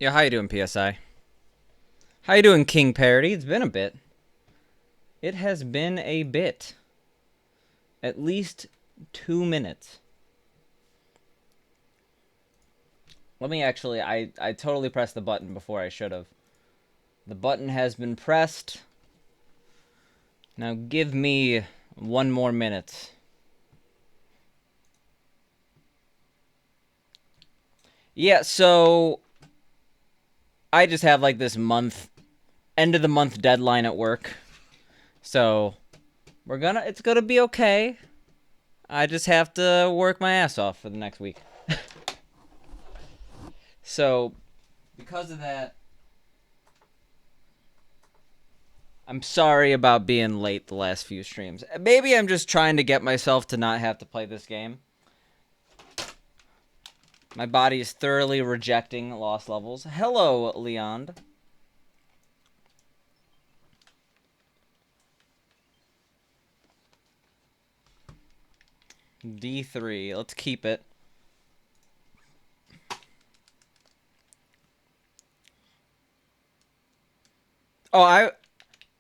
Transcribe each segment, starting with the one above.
Yeah, how you doing, PSI? How you doing, King Parody? It's been a bit. It has been a bit. At least 2 minutes. Let me actually, I totally pressed the button before I should have. The button has been pressed. Now give me 1 more minute. Yeah, so I just have like this end of the month deadline at work. So it's gonna be okay. I just have to work my ass off for the next week. So, because of that, I'm sorry about being late the last few streams. Maybe I'm just trying to get myself to not have to play this game. My body is thoroughly rejecting lost levels. Hello, Leond. D3. Let's keep it. Oh,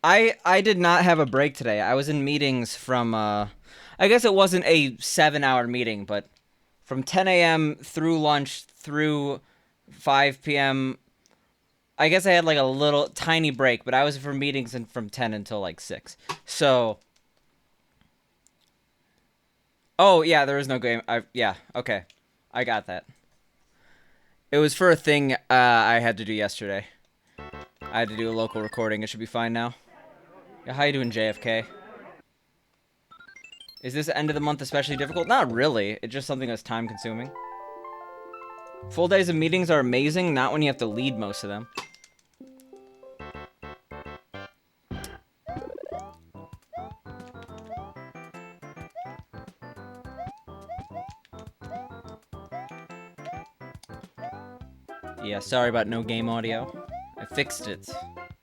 I did not have a break today. I was in meetings from, I guess it wasn't a 7-hour meeting, but from 10 a.m. through lunch through 5 p.m. I guess I had like a little tiny break, but I was for meetings from 10 until like 6. So, oh yeah, there was no game. Yeah, okay. I got that. It was for a thing I had to do yesterday. I had to do a local recording. It should be fine now. Yeah, how you doing, JFK? Is this end of the month especially difficult? Not really. It's just something that's time consuming. Full days of meetings are amazing, not when you have to lead most of them. Yeah, sorry about no game audio. I fixed it.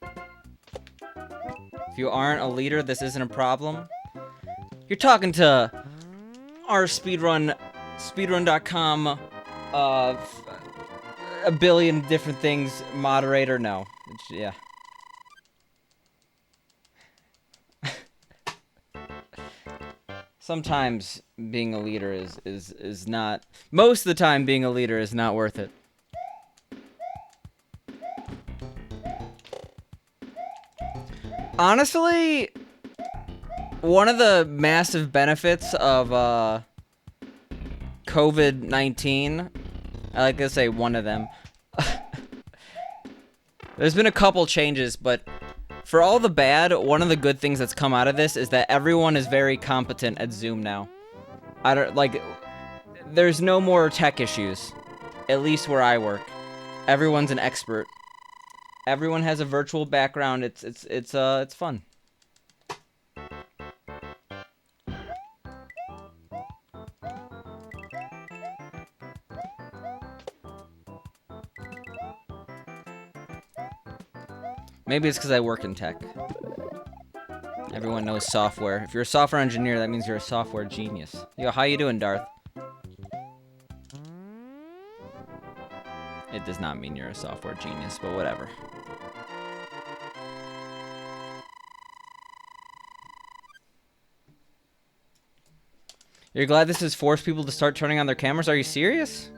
If you aren't a leader, this isn't a problem. You're talking to our speedrun.com, a billion different things moderator. No, yeah. Sometimes being a leader is not. Most of the time, being a leader is not worth it. Honestly, one of the massive benefits of COVID-19, I like to say one of them. There's been a couple changes, but for all the bad, one of the good things that's come out of this is that everyone is very competent at Zoom now. There's no more tech issues, at least where I work. Everyone's an expert. Everyone has a virtual background. It's fun. Maybe it's because I work in tech. Everyone knows software. If you're a software engineer, that means you're a software genius. Yo, how you doing, Darth? It does not mean you're a software genius, but whatever. You're glad this has forced people to start turning on their cameras? Are you serious?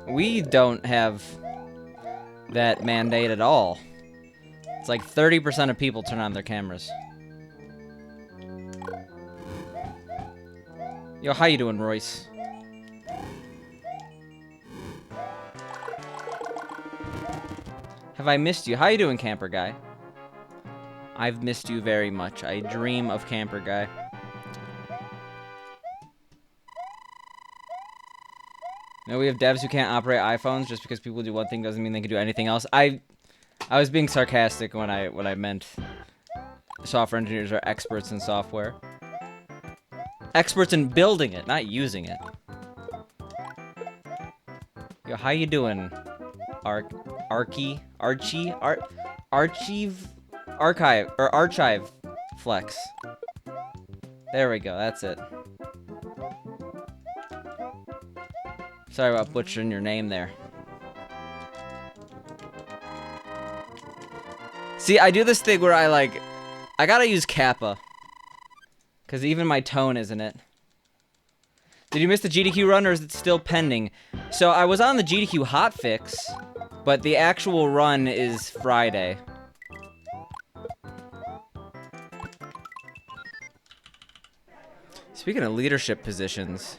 We don't have that mandate at all. It's like 30% of people turn on their cameras. Yo, how you doing, Royce? Have I missed you? How you doing, Camper Guy? I've missed you very much. I dream of Camper Guy. No, we have devs who can't operate iPhones. Just because people do one thing doesn't mean they can do anything else. I was being sarcastic when I meant software engineers are experts in software. Experts in building it, not using it. Yo, how you doing? Archive Flex. There we go, that's it. Sorry about butchering your name there. See, I do this thing where I gotta use kappa. Because even my tone isn't it. Did you miss the GDQ run, or is it still pending? So, I was on the GDQ hotfix, but the actual run is Friday. Speaking of leadership positions...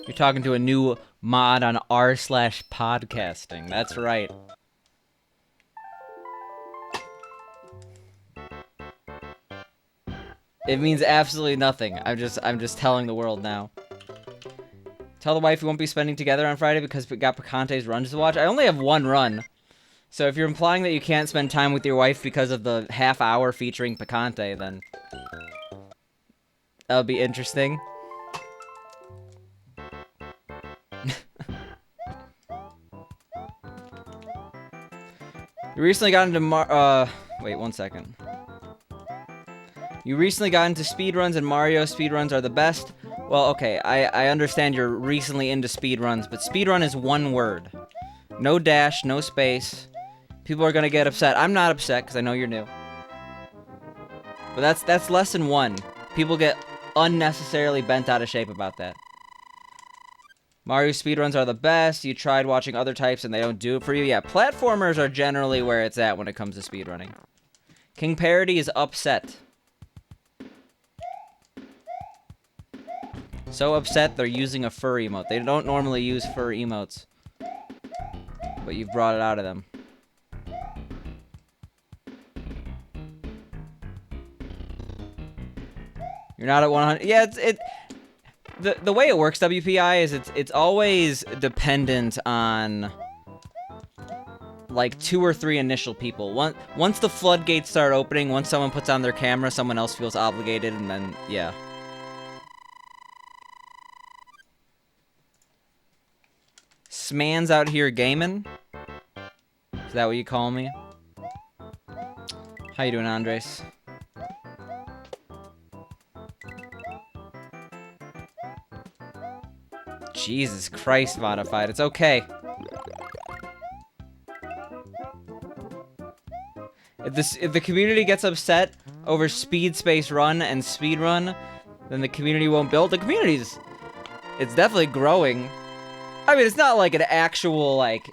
You're talking to a new mod on r/podcasting. That's right. It means absolutely nothing. I'm just telling the world now. Tell the wife we won't be spending together on Friday because we got Picante's runs to watch. I only have one run. So if you're implying that you can't spend time with your wife because of the half hour featuring Picante, then that'll be interesting. You recently got into wait, 1 second. You recently got into speedruns and Mario speedruns are the best. Well, okay, I understand you're recently into speedruns, but speedrun is one word. No dash, no space. People are gonna get upset. I'm not upset, because I know you're new. But that's lesson 1. People get unnecessarily bent out of shape about that. Mario speedruns are the best. You tried watching other types and they don't do it for you. Yeah, platformers are generally where it's at when it comes to speedrunning. King Parody is upset. So upset they're using a fur emote. They don't normally use fur emotes. But you've brought it out of them. You're not at 100. Yeah, the way it works, WPI, is it's always dependent on like 2 or 3 initial people. Once the floodgates start opening, once someone puts on their camera, someone else feels obligated, and then yeah. Sman's out here gaming. Is that what you call me? How you doing, Andres? Jesus Christ, modified. It's okay. If the community gets upset over speed space run and speed run, then the community won't build. The community's... It's definitely growing. I mean, it's not like an actual, like,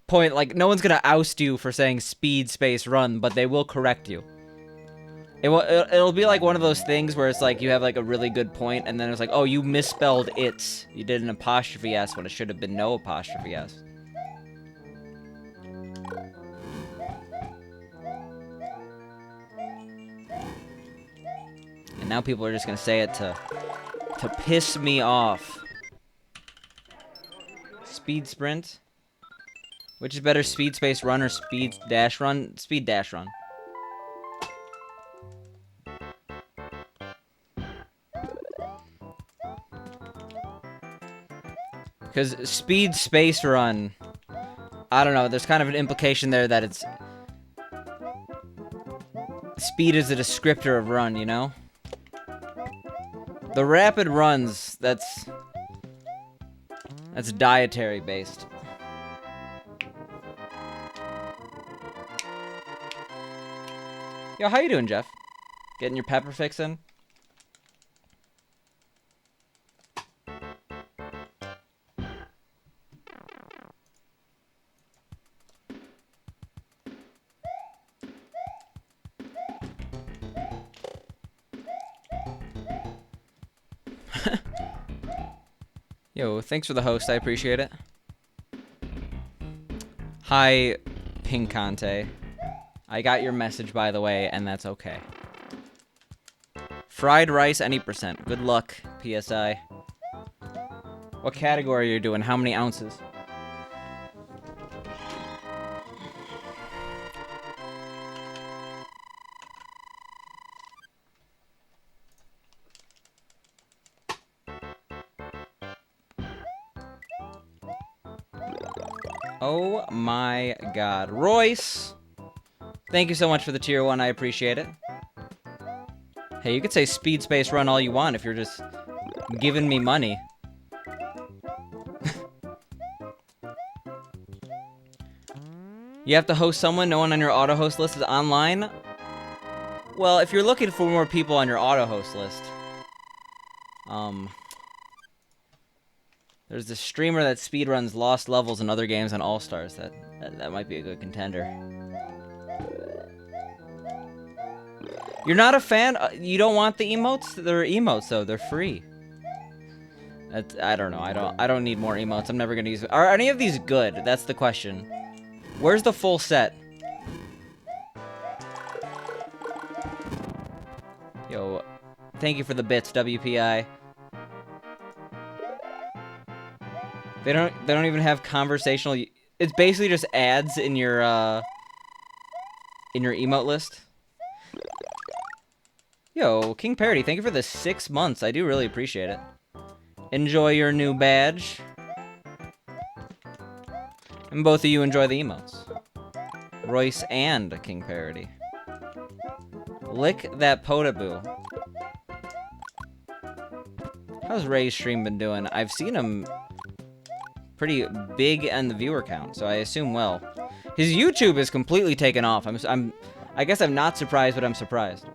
point. Like, no one's gonna oust you for saying speed space run, but they will correct you. It'll be like one of those things where it's like you have like a really good point, and then it's like, oh, you misspelled it's. You did an apostrophe S when it should have been no apostrophe S. And now people are just gonna say it to piss me off. Speed sprint? Which is better, speed space run or speed dash run? Speed dash run. Because speed space run, I don't know, there's kind of an implication there that it's... Speed is a descriptor of run, you know? The rapid runs, that's dietary based. Yo, how you doing, Jeff? Getting your pepper fix in? Yo, thanks for the host, I appreciate it. Hi, Pincante. I got your message, by the way, and that's okay. Fried rice, any percent. Good luck, PSI. What category are you doing? How many ounces? Oh my god. Royce! Thank you so much for the tier 1. I appreciate it. Hey, you could say speed space run all you want if you're just giving me money. You have to host someone, no one on your auto host list is online? Well, if you're looking for more people on your auto host list, there's this streamer that speedruns lost levels in other games on All-Stars. That might be a good contender. You're not a fan? You don't want the emotes? They're emotes, though. They're free. I don't know. I don't need more emotes. I'm never gonna use it. Are any of these good? That's the question. Where's the full set? Yo, thank you for the bits, WPI. They don't even have conversational. It's basically just ads in your emote list. Yo, King Parody, thank you for the 6 months. I do really appreciate it. Enjoy your new badge. And both of you enjoy the emotes. Royce and King Parody. Lick that Potaboo. How's Ray's stream been doing? I've seen him pretty big on the viewer count, so I assume well. His YouTube is completely taken off. I guess I'm not surprised, but I'm surprised.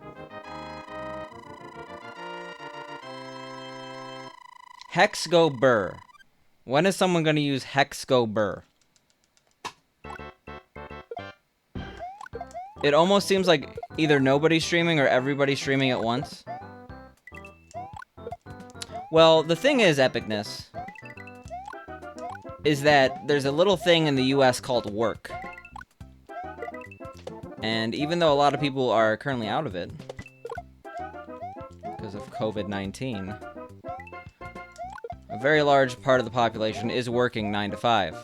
Hex Go Burr. When is someone going to use Hex Go Burr? It almost seems like either nobody's streaming or everybody's streaming at once. Well, the thing is, Epicness, is that there's a little thing in the US called work. And even though a lot of people are currently out of it, because of COVID-19, a very large part of the population is working 9 to 5.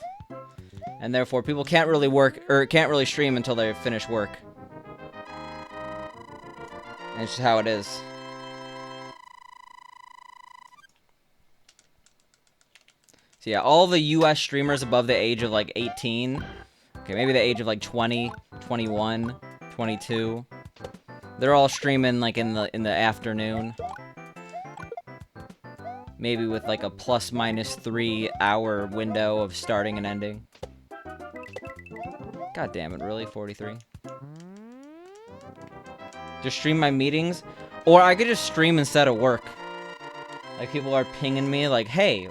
And therefore, people can't really work, or can't really stream until they finish work. And it's just how it is. So yeah, all the US streamers above the age of like 18, okay, maybe the age of like 20, 21, 22, they're all streaming like in the afternoon. Maybe with like a ±3 hour window of starting and ending. God damn it, really? 43? Just stream my meetings? Or I could just stream instead of work. Like, people are pinging me like, hey,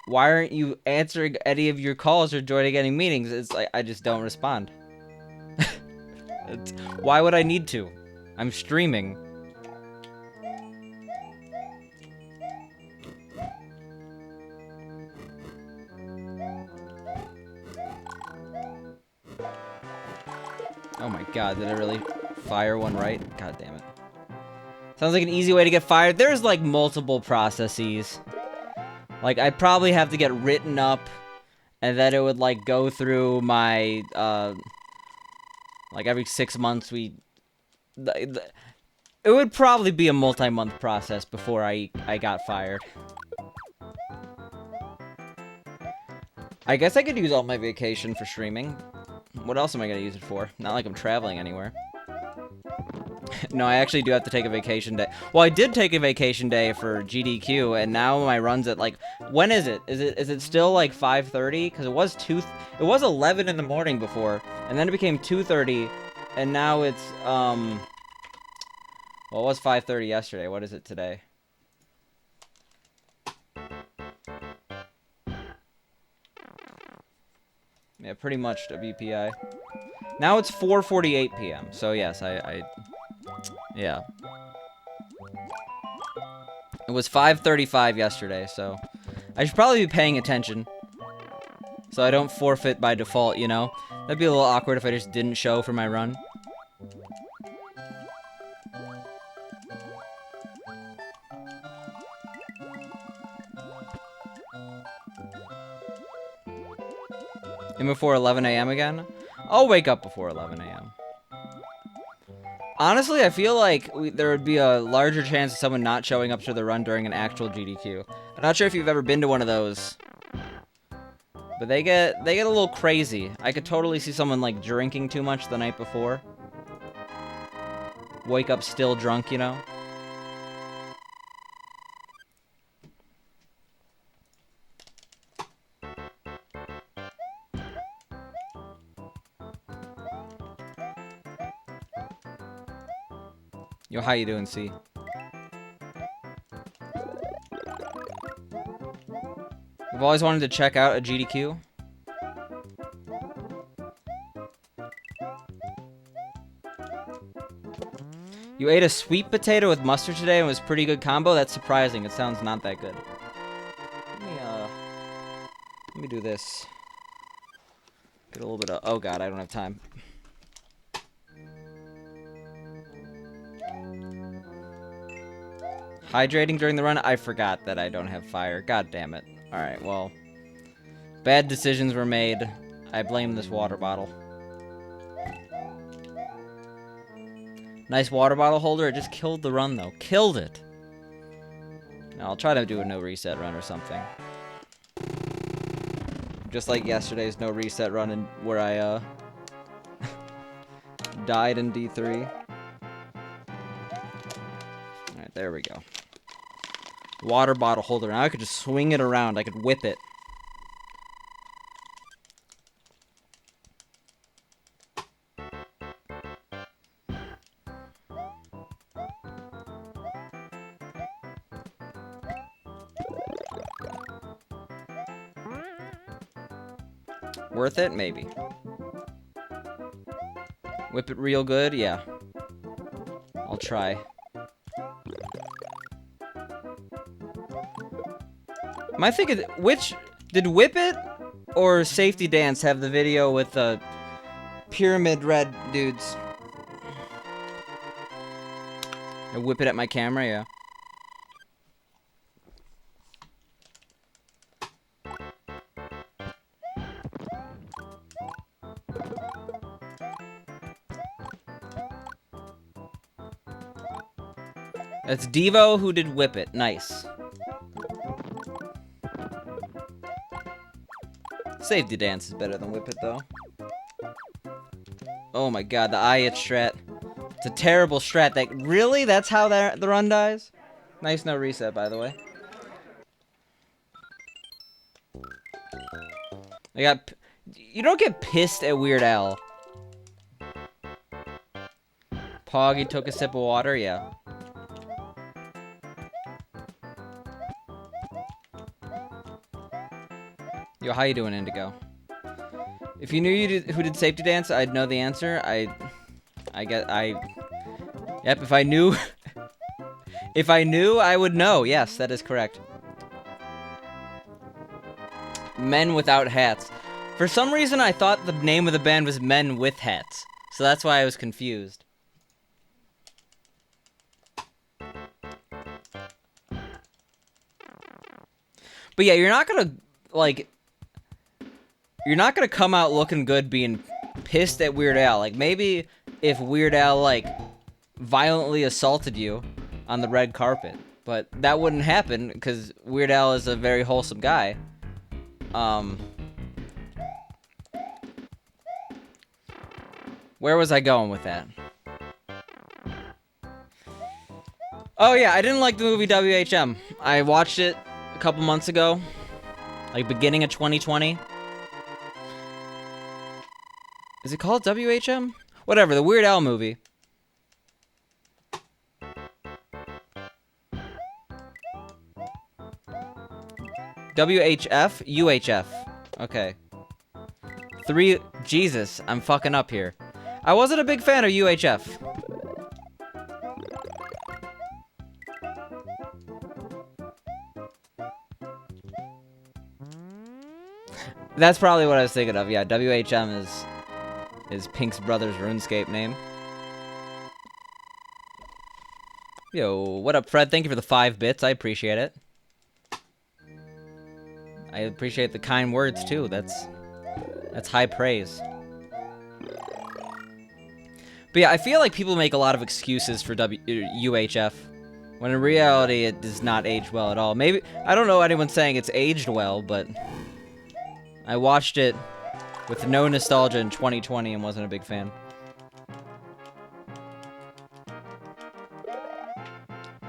why aren't you answering any of your calls or joining any meetings? It's like, I just don't respond. Why would I need to? I'm streaming. Oh my god, did I really fire one right? God damn it. Sounds like an easy way to get fired. There's like multiple processes. Like, I'd probably have to get written up, and then it would like go through my, like every 6 months it would probably be a multi-month process before I got fired. I guess I could use all my vacation for streaming. What else am I going to use it for? Not like I'm traveling anywhere. No, I actually do have to take a vacation day. Well, I did take a vacation day for GDQ, and now my run's at like... When is it? Is it still like 5:30? Because it was 11 in the morning before, and then it became 2:30, and now it's, well, it was 5:30 yesterday. What is it today? Yeah, pretty much WPI. Now it's 4:48 p.m. So yes, yeah. It was 5:35 yesterday, so I should probably be paying attention, so I don't forfeit by default, you know? That'd be a little awkward if I just didn't show for my run. And before 11 a.m. again? I'll wake up before 11 a.m. Honestly, I feel like there would be a larger chance of someone not showing up to the run during an actual GDQ. I'm not sure if you've ever been to one of those. But they get a little crazy. I could totally see someone like drinking too much the night before. Wake up still drunk, you know? Yo, how you doing, C? I've always wanted to check out a GDQ. You ate a sweet potato with mustard today and it was pretty good combo? That's surprising. It sounds not that good. Let me do this. Get a little bit of... Oh god, I don't have time. Hydrating during the run? I forgot that I don't have fire. God damn it. Alright, well. Bad decisions were made. I blame this water bottle. Nice water bottle holder. It just killed the run, though. Killed it. Now, I'll try to do a no reset run or something. Just like yesterday's no reset run where I, died in D3. Alright, there we go. Water bottle holder. Now I could just swing it around. I could whip it. Worth it? Maybe. Whip it real good? Yeah. I'll try. Am I thinking, which, did Whip It or Safety Dance have the video with the pyramid red dudes? I whip it at my camera, yeah. That's Devo who did Whip It. Nice. Safety Dance is better than Whip It, though. Oh my god, the Ayat strat. It's a terrible strat. Really? That's how the run dies? Nice no reset, by the way. You don't get pissed at Weird Al. Poggy took a sip of water? Yeah. Yo, how you doing, Indigo? If you knew who did Safety Dance, I'd know the answer. Yep, if I knew... if I knew, I would know. Yes, that is correct. Men Without Hats. For some reason, I thought the name of the band was Men With Hats. So that's why I was confused. But yeah, you're not gonna, like... You're not gonna come out looking good being pissed at Weird Al. Like, maybe if Weird Al, like, violently assaulted you on the red carpet. But that wouldn't happen, because Weird Al is a very wholesome guy. Where was I going with that? Oh yeah, I didn't like the movie WHM. I watched it a couple months ago. Like, beginning of 2020. Is it called WHM? Whatever, the Weird Al movie. WHF? UHF. Okay. Jesus, I'm fucking up here. I wasn't a big fan of UHF. That's probably what I was thinking of. Yeah, WHM is Pink's brother's RuneScape name. Yo, what up, Fred? Thank you for the 5 bits. I appreciate it. I appreciate the kind words, too. That's high praise. But yeah, I feel like people make a lot of excuses for UHF, when in reality, it does not age well at all. Maybe, I don't know anyone saying it's aged well, but... I watched it with no nostalgia in 2020 and wasn't a big fan.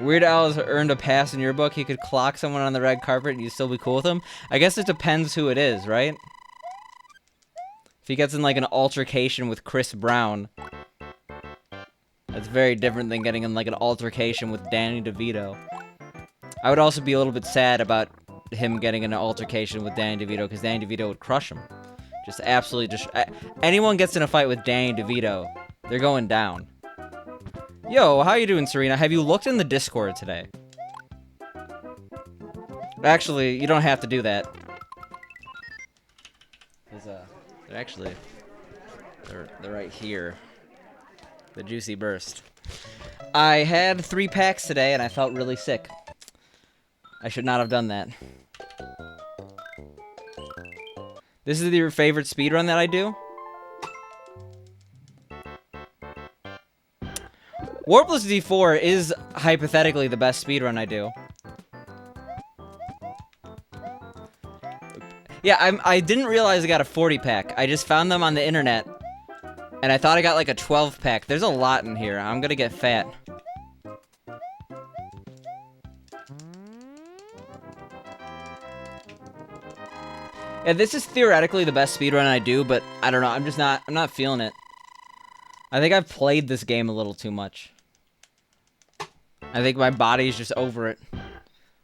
Weird Al has earned a pass in your book. He could clock someone on the red carpet and you'd still be cool with him. I guess it depends who it is, right? If he gets in like an altercation with Chris Brown, that's very different than getting in like an altercation with Danny DeVito. I would also be a little bit sad about him getting in an altercation with Danny DeVito because Danny DeVito would crush him. Just absolutely anyone gets in a fight with Danny DeVito, they're going down. Yo, how you doing, Serena? Have you looked in the Discord today? Actually, you don't have to do that. They're actually... They're right here. The Juicy Burst. I had 3 packs today, and I felt really sick. I should not have done that. This is your favorite speedrun that I do? Warpless D-4 is hypothetically the best speedrun I do. Yeah, I didn't realize I got a 40-pack. I just found them on the internet, and I thought I got like a 12-pack. There's a lot in here. I'm gonna get fat. Yeah, this is theoretically the best speedrun I do, but I don't know. I'm not feeling it. I think I've played this game a little too much. I think my body's just over it.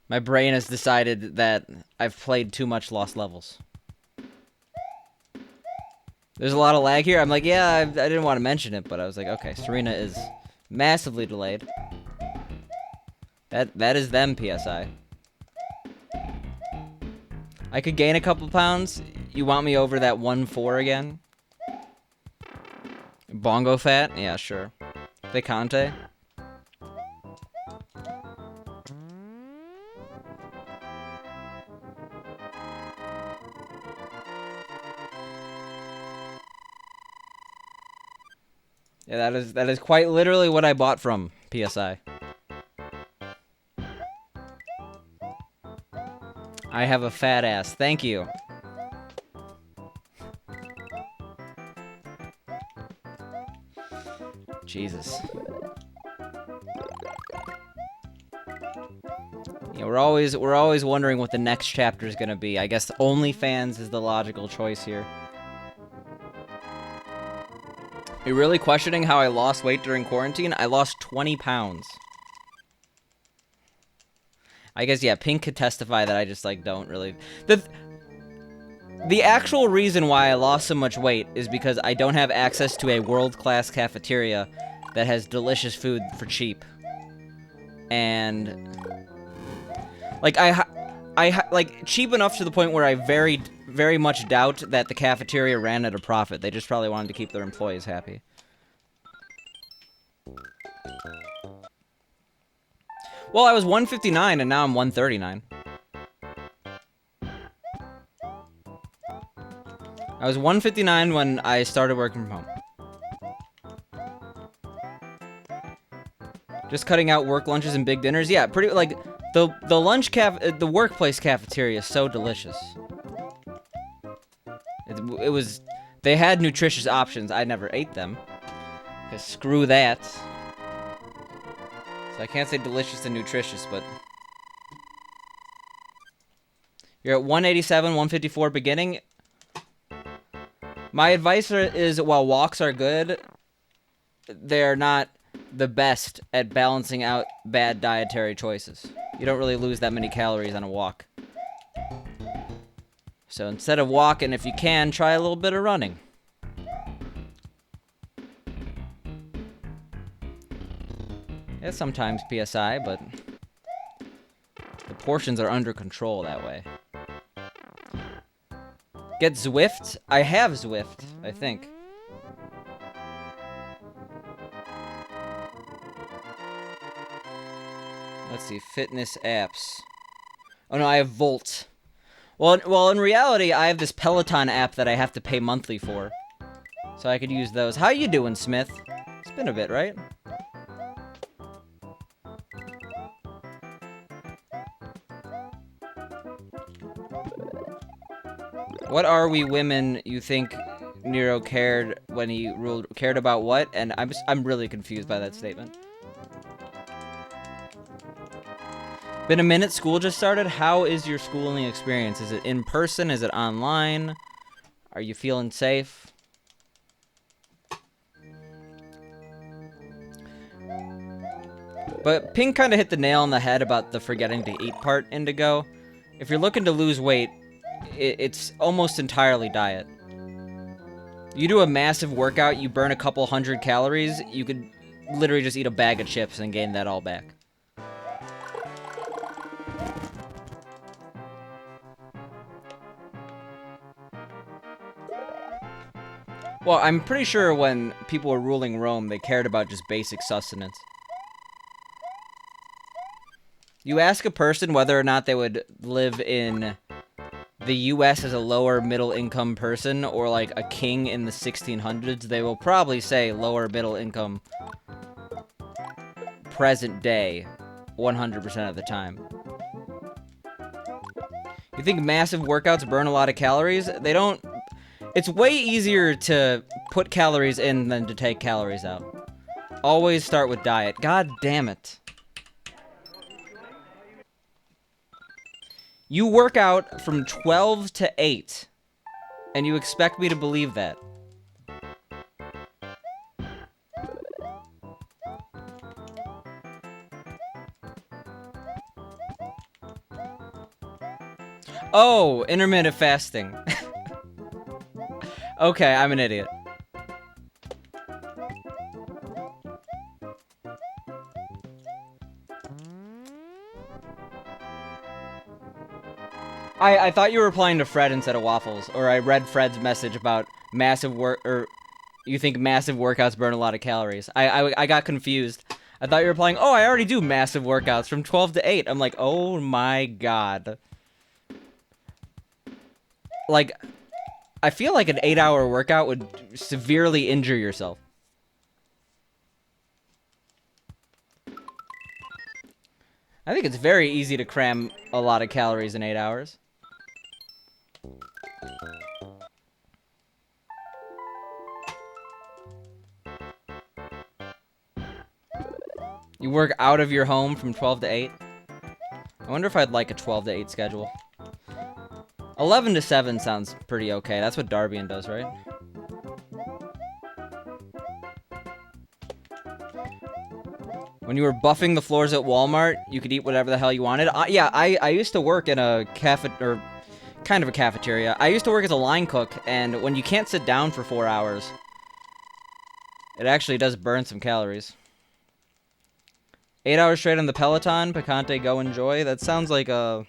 My brain has decided that I've played too much Lost Levels. There's a lot of lag here. I'm like, yeah, I didn't want to mention it, but I was like, okay, Serena is massively delayed. That is them, PSI. I could gain a couple pounds. You want me over that 1-4 again? Bongo fat? Yeah, sure. Picante? Yeah, that is quite literally what I bought from PSI. I have a fat ass. Thank you. Jesus. Yeah, we're always wondering what the next chapter is gonna be. I guess OnlyFans is the logical choice here. You're really questioning how I lost weight during quarantine? I lost 20 pounds. I guess, yeah, Pink could testify that I just, like, don't really... The actual reason why I lost so much weight is because I don't have access to a world-class cafeteria that has delicious food for cheap. And... Like, like, cheap enough to the point where I very much doubt that the cafeteria ran at a profit. They just probably wanted to keep their employees happy. Well, I was 159 and now I'm 139. I was 159 when I started working from home. Just cutting out work lunches and big dinners. Yeah, pretty like the workplace cafeteria is so delicious. It was, they had nutritious options. I never ate them. 'Cause screw that. So I can't say delicious and nutritious, but... You're at 187, 154 beginning. My advice is, while walks are good, they're not the best at balancing out bad dietary choices. You don't really lose that many calories on a walk. So instead of walking, if you can, try a little bit of running. Yeah, sometimes PSI, but the portions are under control that way. Get Zwift? I have Zwift, I think. Let's see, fitness apps. Oh no, I have Volt. Well, in reality, I have this Peloton app that I have to pay monthly for. So I could use those. How you doing, Smith? It's been a bit, right? What are we women you think Nero cared when he ruled? Cared about what? And I'm really confused by that statement. Been a minute, school just started. How is your schooling experience? Is it in person? Is it online? Are you feeling safe? But Pink kind of hit the nail on the head about the forgetting to eat part, Indigo. If you're looking to lose weight, it's almost entirely diet. You do a massive workout, you burn a couple hundred calories, you could literally just eat a bag of chips and gain that all back. Well, I'm pretty sure when people were ruling Rome, they cared about just basic sustenance. You ask a person whether or not they would live in the US as a lower middle income person or like a king in the 1600s, they will probably say lower middle income present day 100% of the time. You think massive workouts burn a lot of calories? They don't. It's way easier to put calories in than to take calories out. Always start with diet. God damn it. You work out from 12 to 8, and you expect me to believe that. Oh, intermittent fasting. Okay, I'm an idiot. I thought you were replying to Fred instead of Waffles, or I read Fred's message about massive work, or you think massive workouts burn a lot of calories. I got confused. I thought you were replying, oh, I already do massive workouts from 12 to 8. I'm like, oh my god. Like, I feel like an 8-hour workout would severely injure yourself. I think it's very easy to cram a lot of calories in 8 hours. You work out of your home from 12 to 8? I wonder if I'd like a 12 to 8 schedule. 11 to 7 sounds pretty okay. That's what Darbian does, right? When you were buffing the floors at Walmart, you could eat whatever the hell you wanted. Yeah, I used to work in a or kind of a cafeteria. I used to work as a line cook, and when you can't sit down for 4 hours, it actually does burn some calories. 8 hours straight on the Peloton, Picante, go enjoy. That sounds like a...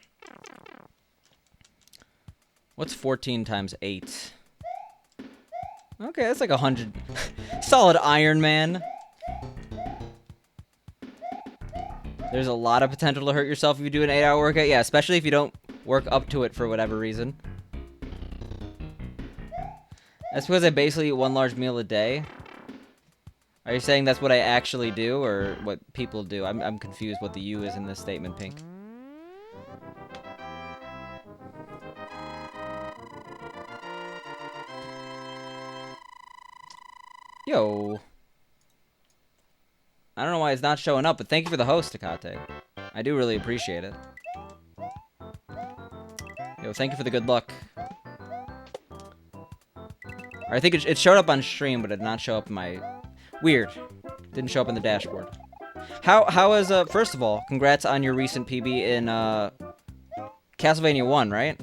What's 14 times 8? Okay, that's like 100. Solid Iron Man. There's a lot of potential to hurt yourself if you do an 8-hour workout. Yeah, especially if you don't work up to it for whatever reason. That's because I basically eat one large meal a day. Are you saying that's what I actually do, or what people do? I'm confused what the U is in this statement, Pink. Yo. I don't know why it's not showing up, but thank you for the host, Takate. I do really appreciate it. Yo, thank you for the good luck. I think it showed up on stream, but it did not show up in my... Weird. Didn't show up in the dashboard. How is, first of all, congrats on your recent PB in, Castlevania 1, right?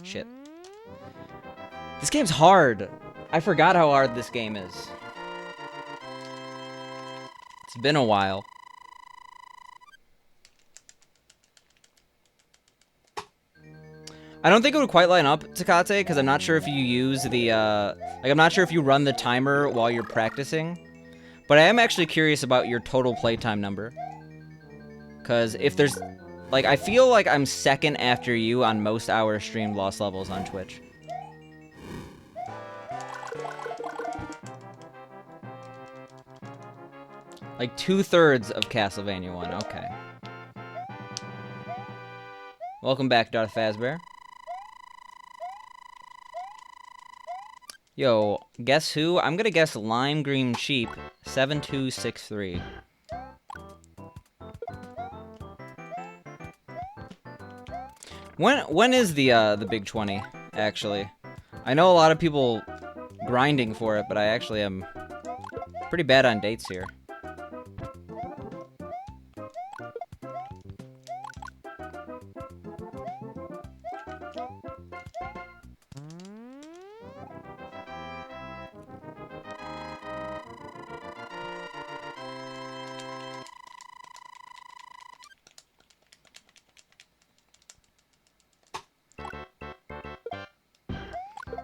Shit. This game's hard. I forgot how hard this game is. It's been a while. I don't think it would quite line up, Takate, because I'm not sure if you use the, like, I'm not sure if you run the timer while you're practicing. But I am actually curious about your total playtime number. Because if there's, like, I feel like I'm second after you on most hours streamed Lost Levels on Twitch. Like 2/3 of Castlevania 1, okay. Welcome back, Darth Fazbear. Yo, guess who? I'm gonna guess Lime Green Sheep 7263. When is the big 20 actually? I know a lot of people grinding for it, but I actually am pretty bad on dates here.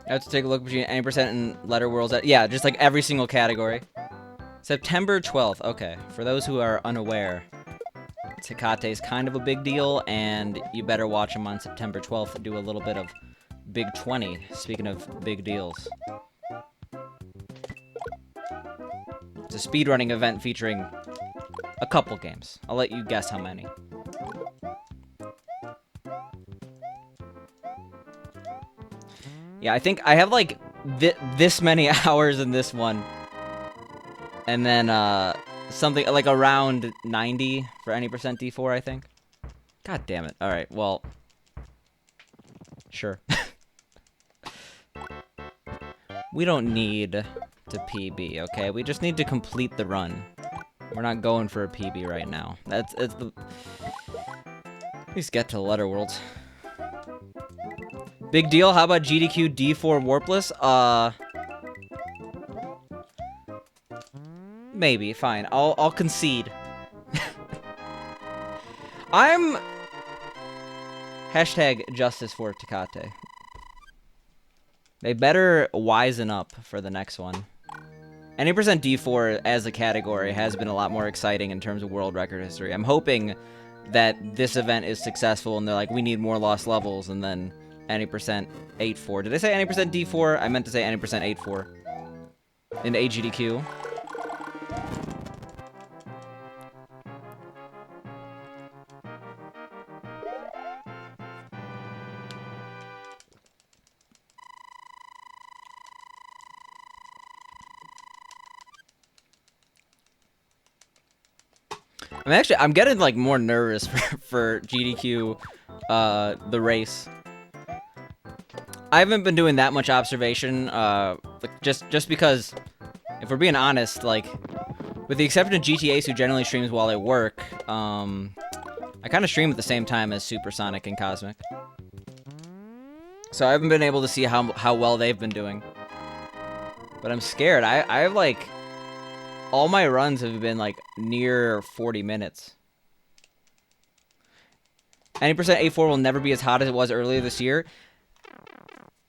I have to take a look between 90% and letter worlds. Yeah, just like every single category. September 12th. Okay, for those who are unaware, Tecate is kind of a big deal, and you better watch him on September 12th and do a little bit of Big 20, speaking of big deals. It's a speedrunning event featuring a couple games. I'll let you guess how many. Yeah, I think I have like this many hours in this one. And then something like around 90 for any percent D4, I think. God damn it. All right, well, sure. We don't need to PB, okay? We just need to complete the run. We're not going for a PB right now. It's the... At least get to the letter worlds. Big deal. How about GDQ D4 Warpless? Maybe. Fine. I'll concede. I'm... Hashtag justice for Tecate. They better wisen up for the next one. Any percent D4 as a category has been a lot more exciting in terms of world record history. I'm hoping that this event is successful and they're like, we need more lost levels, and then any percent 8-4. Did I say any percent D4? I meant to say any percent 8-4. In AGDQ. I'm getting like more nervous for GDQ, the race. I haven't been doing that much observation, just because, if we're being honest, like, with the exception of GTAs who generally streams while I work, I kind of stream at the same time as Supersonic and Cosmic. So I haven't been able to see how well they've been doing. But I'm scared. I have like... All my runs have been, like, near 40 minutes. Any percent A4 will never be as hot as it was earlier this year.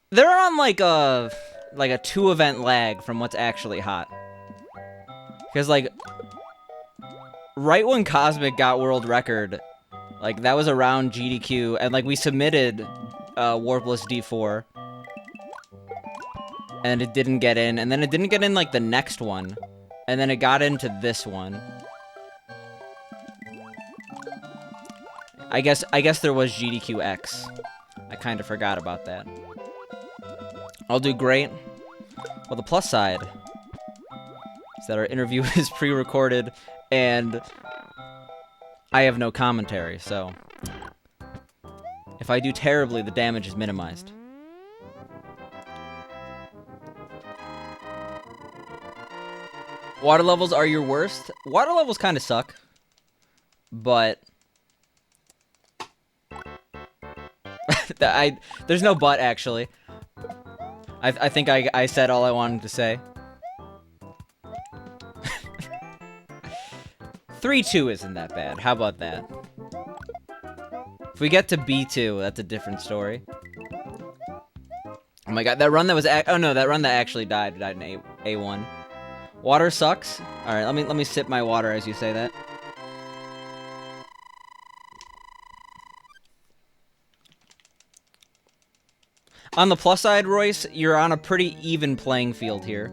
They're on, like a 2-event lag from what's actually hot. Because, like, right when Cosmic got world record, like, that was around GDQ, and, like, we submitted Warpless D4. And it didn't get in, and then it didn't get in, like, the next one. And then it got into this one. I guess there was GDQX. I kind of forgot about that. I'll do great. Well, the plus side is that our interview is pre-recorded and I have no commentary, so if I do terribly, the damage is minimized. Water levels are your worst? Water levels kind of suck. But... there's no but, actually. I think I said all I wanted to say. 3-2 isn't that bad. How about that? If we get to B2, that's a different story. Oh my god, that run that was... oh no, that run that actually died in A1. Water sucks. All right, let me sip my water as you say that. On the plus side, Royce, you're on a pretty even playing field here.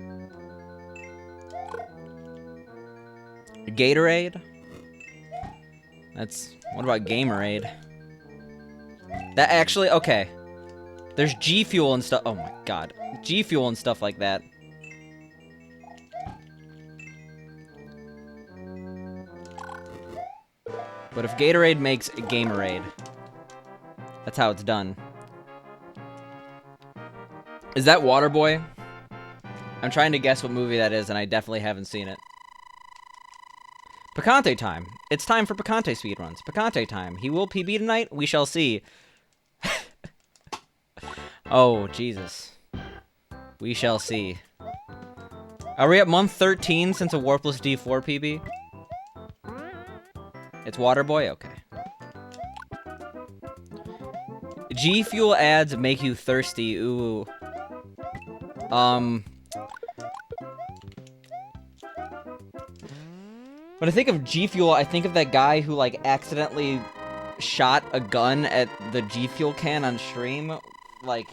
Gatorade? What about Gamerade? That actually, okay. There's G Fuel and stuff. Oh my god. G Fuel and stuff like that. But if Gatorade makes a Gamerade, that's how it's done. Is that Waterboy? I'm trying to guess what movie that is, and I definitely haven't seen it. Picante time. It's time for Picante speedruns. Picante time. He will PB tonight? We shall see. Oh, Jesus. We shall see. Are we at month 13 since a Warpless D-4 PB? It's Waterboy? Okay. G Fuel ads make you thirsty. Ooh. When I think of G Fuel, I think of that guy who, like, accidentally shot a gun at the G Fuel can on stream, like,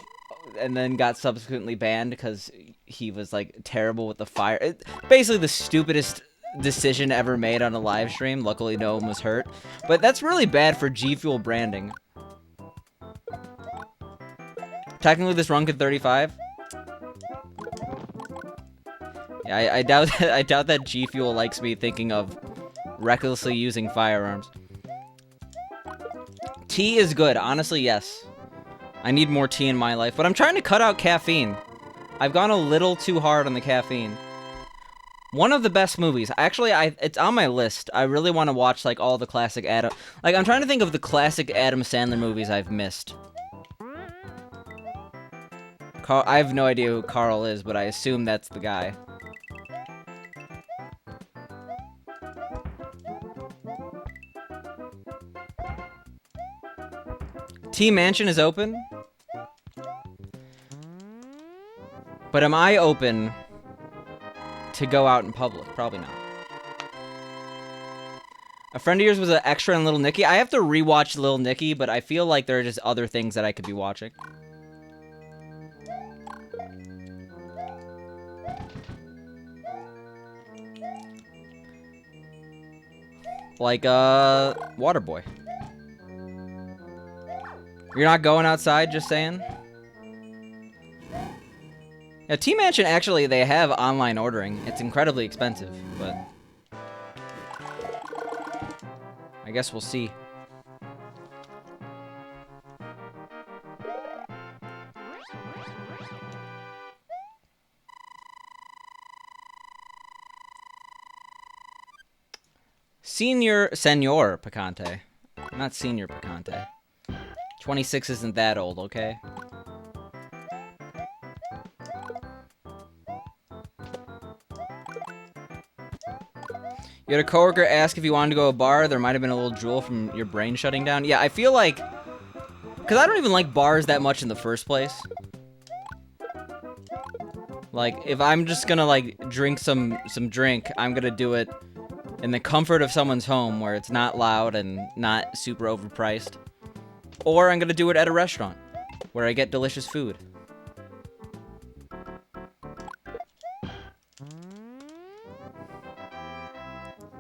and then got subsequently banned because he was, like, terrible with the fire. Basically the stupidest decision ever made on a live stream. Luckily no one was hurt. But that's really bad for G Fuel branding. Technically this run could 35. Yeah, I doubt that G Fuel likes me thinking of recklessly using firearms. Tea is good, honestly, yes. I need more tea in my life, but I'm trying to cut out caffeine. I've gone a little too hard on the caffeine. One of the best movies. Actually, it's on my list. I really want to watch, like, all the classic Adam... Like, I'm trying to think of the classic Adam Sandler movies I've missed. I have no idea who Carl is, but I assume that's the guy. T Mansion is open? But am I open to go out in public? Probably not. A friend of yours was an extra in Little Nicky. I have to rewatch Little Nicky, but I feel like there are just other things that I could be watching. Like, Waterboy. You're not going outside, just saying? Yeah, T-Mansion, actually, they have online ordering. It's incredibly expensive, but... I guess we'll see. Senor Picante. Not Senior Picante. 26 isn't that old, okay? You had a coworker ask if you wanted to go to a bar. There might have been a little drool from your brain shutting down. Yeah, I feel like... Because I don't even like bars that much in the first place. Like, if I'm just gonna, like, drink some drink, I'm gonna do it in the comfort of someone's home where it's not loud and not super overpriced. Or I'm gonna do it at a restaurant where I get delicious food.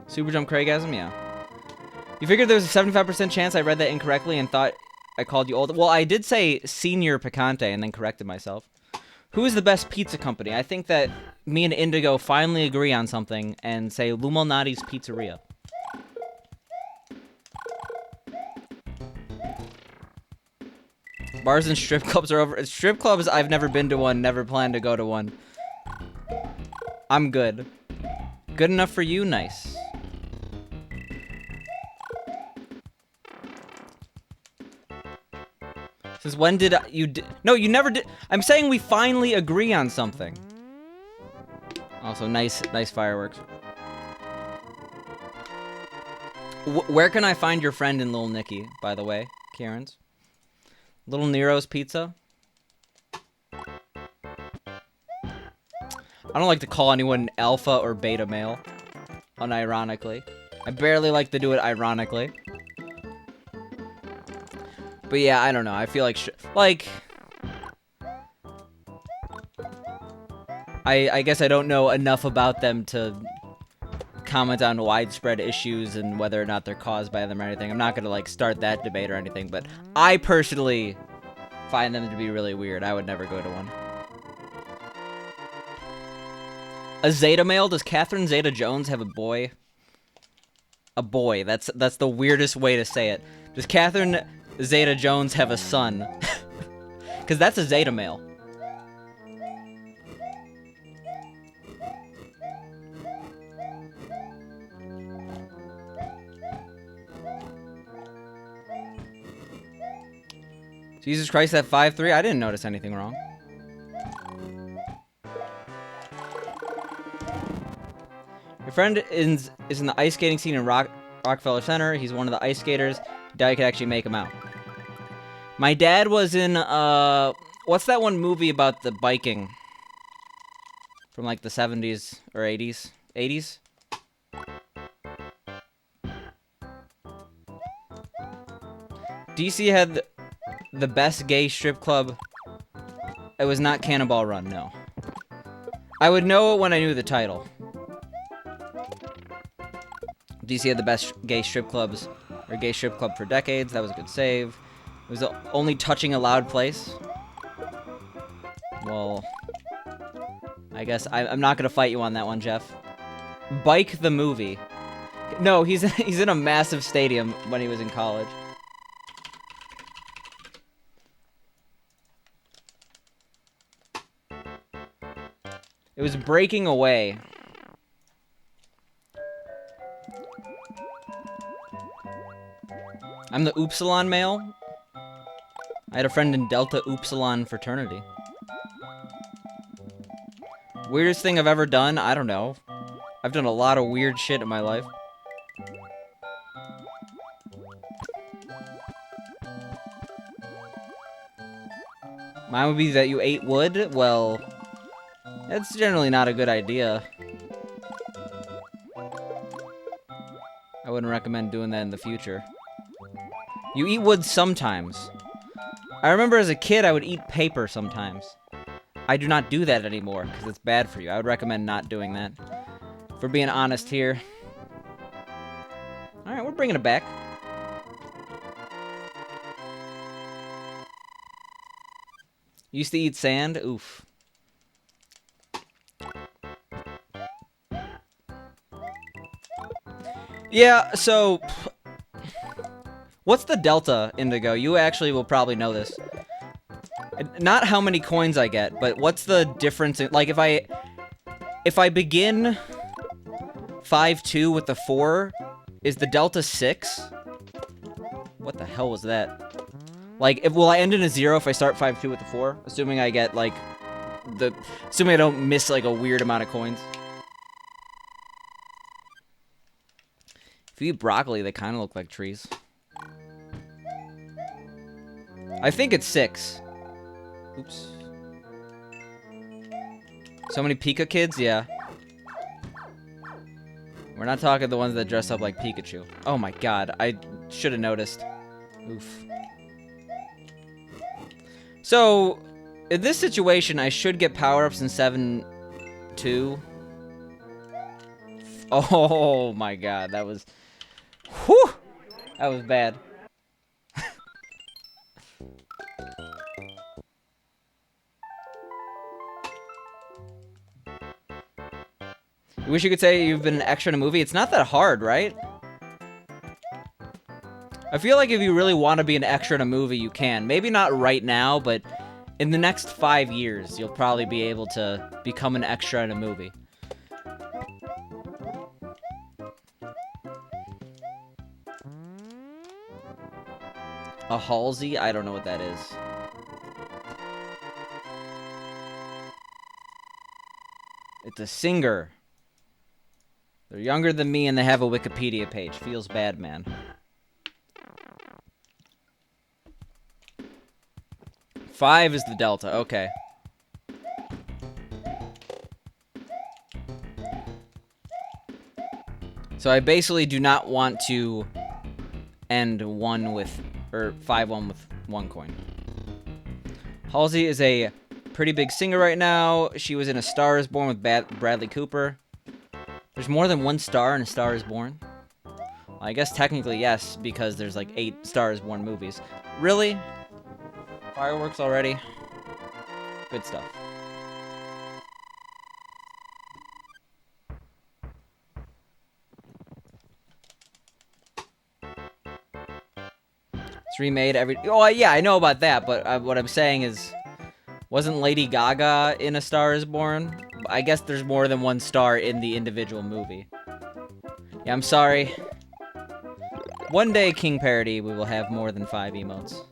Super Jump Craigasm, yeah. You figured there was a 75% chance I read that incorrectly and thought I called you old? Well, I did say Senior Picante and then corrected myself. Who is the best pizza company? I think that me and Indigo finally agree on something and say Lumalnati's Pizzeria. Bars and strip clubs are over. Strip clubs, I've never been to one, never plan to go to one. I'm good. Good enough for you? Nice. Since when did you... No, you never did. I'm saying we finally agree on something. Also, nice fireworks. Where can I find your friend in Little Nicky, by the way, Karen's? Little Nero's Pizza? I don't like to call anyone alpha or beta male, unironically. I barely like to do it ironically. But yeah, I don't know. I feel like I guess I don't know enough about them to comment on widespread issues and whether or not they're caused by them or anything. I'm not gonna, like, start that debate or anything, but I personally find them to be really weird. I would never go to one. A Zeta male? Does Catherine Zeta-Jones have a boy? A boy. That's the weirdest way to say it. Does Catherine Zeta-Jones have a son? Because that's a Zeta male. Jesus Christ, that 5'3"? I didn't notice anything wrong. Your friend is in the ice skating scene in Rockefeller Center. He's one of the ice skaters. Doubt you could actually make him out. My dad was in, what's that one movie about the biking? From like the 70s or 80s? 80s? DC had the best gay strip club. It was not Cannonball Run, no. I would know it when I knew the title. DC had the best gay strip clubs, or gay strip club for decades. That was a good save. It was the only touching allowed place. Well, I guess I'm not gonna fight you on that one, Jeff. Bike the movie. No, he's in a massive stadium when he was in college. It was breaking away. I'm the Upsilon male. I had a friend in Delta Upsilon fraternity. Weirdest thing I've ever done? I don't know. I've done a lot of weird shit in my life. Mine would be that you ate wood? Well, that's generally not a good idea. I wouldn't recommend doing that in the future. You eat wood sometimes. I remember as a kid I would eat paper sometimes. I do not do that anymore because it's bad for you. I would recommend not doing that. If we're being honest here. Alright, we're bringing it back. Used to eat sand? Oof. Yeah, so... What's the delta, Indigo? You actually will probably know this. Not how many coins I get, but what's the difference in... Like, if I begin 5-2 with the 4, is the delta 6? What the hell was that? Like, will I end in a 0 if I start 5-2 with the 4? Assuming I get, like, assuming I don't miss, like, a weird amount of coins. If you eat broccoli, they kind of look like trees. I think it's 6. Oops. So many Pika kids? Yeah. We're not talking the ones that dress up like Pikachu. Oh my god, I should have noticed. Oof. So, in this situation, I should get power-ups in 7-2. Oh my god, that was... Whew! That was bad. You wish you could say you've been an extra in a movie? It's not that hard, right? I feel like if you really want to be an extra in a movie, you can. Maybe not right now, but in the next 5 years, you'll probably be able to become an extra in a movie. A Halsey? I don't know what that is. It's a singer. They're younger than me and they have a Wikipedia page. Feels bad, man. Five is the delta. Okay. So I basically do not want to end 1 with, or 5-1 with 1 coin. Halsey is a pretty big singer right now. She was in A Star is Born with Bradley Cooper. There's more than 1 star in A Star is Born? Well, I guess technically yes, because there's like 8 Star is Born movies. Really? Fireworks already. Good stuff. It's remade every... Oh, yeah, I know about that, but what I'm saying is... Wasn't Lady Gaga in A Star Is Born? I guess there's more than one star in the individual movie. Yeah, I'm sorry. One day, King Parody, we will have more than 5 emotes.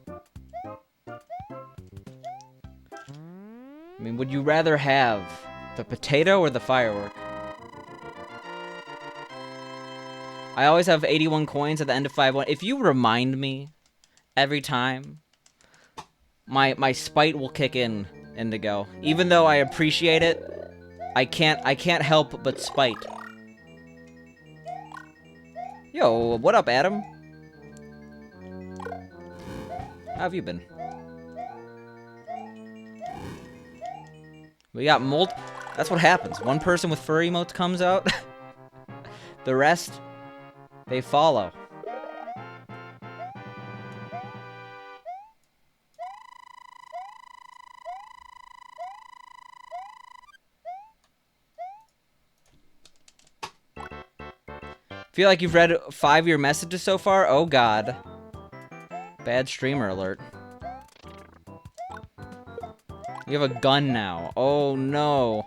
I mean, would you rather have the potato or the firework? I always have 81 coins at the end of 5-1. If you remind me every time, my spite will kick in, Indigo. Even though I appreciate it, I can't help but spite. Yo, what up, Adam? How have you been? We got That's what happens. One person with fur emotes comes out. The rest, they follow. Feel like you've read 5 of your messages so far? Oh god. Bad streamer alert. You have a gun now. Oh no.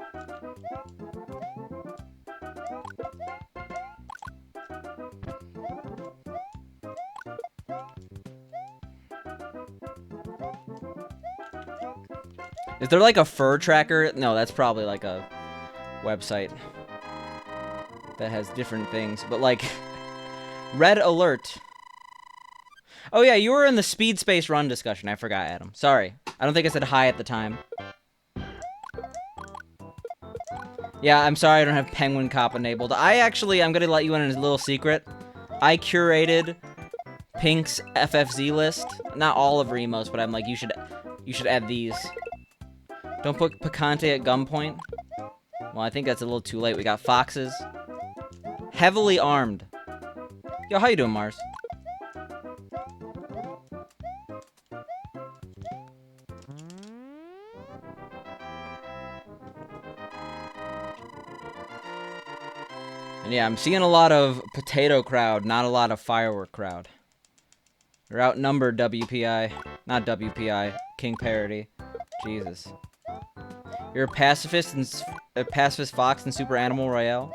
Is there like a fur tracker? No, that's probably like a website that has different things. But like, red alert. Oh yeah, you were in the Speed Space Run discussion. I forgot, Adam. Sorry. I don't think I said hi at the time. Yeah, I'm sorry I don't have Penguin Cop enabled. I'm gonna let you in a little secret. I curated Pink's FFZ list. Not all of Remo's, but I'm like, you should add these. Don't put Picante at gunpoint. Well, I think that's a little too late. We got foxes. Heavily armed. Yo, how you doing, Mars? And yeah, I'm seeing a lot of potato crowd, not a lot of firework crowd. You're outnumbered, WPI. Not WPI. King Parody. Jesus. You're a pacifist fox in Super Animal Royale.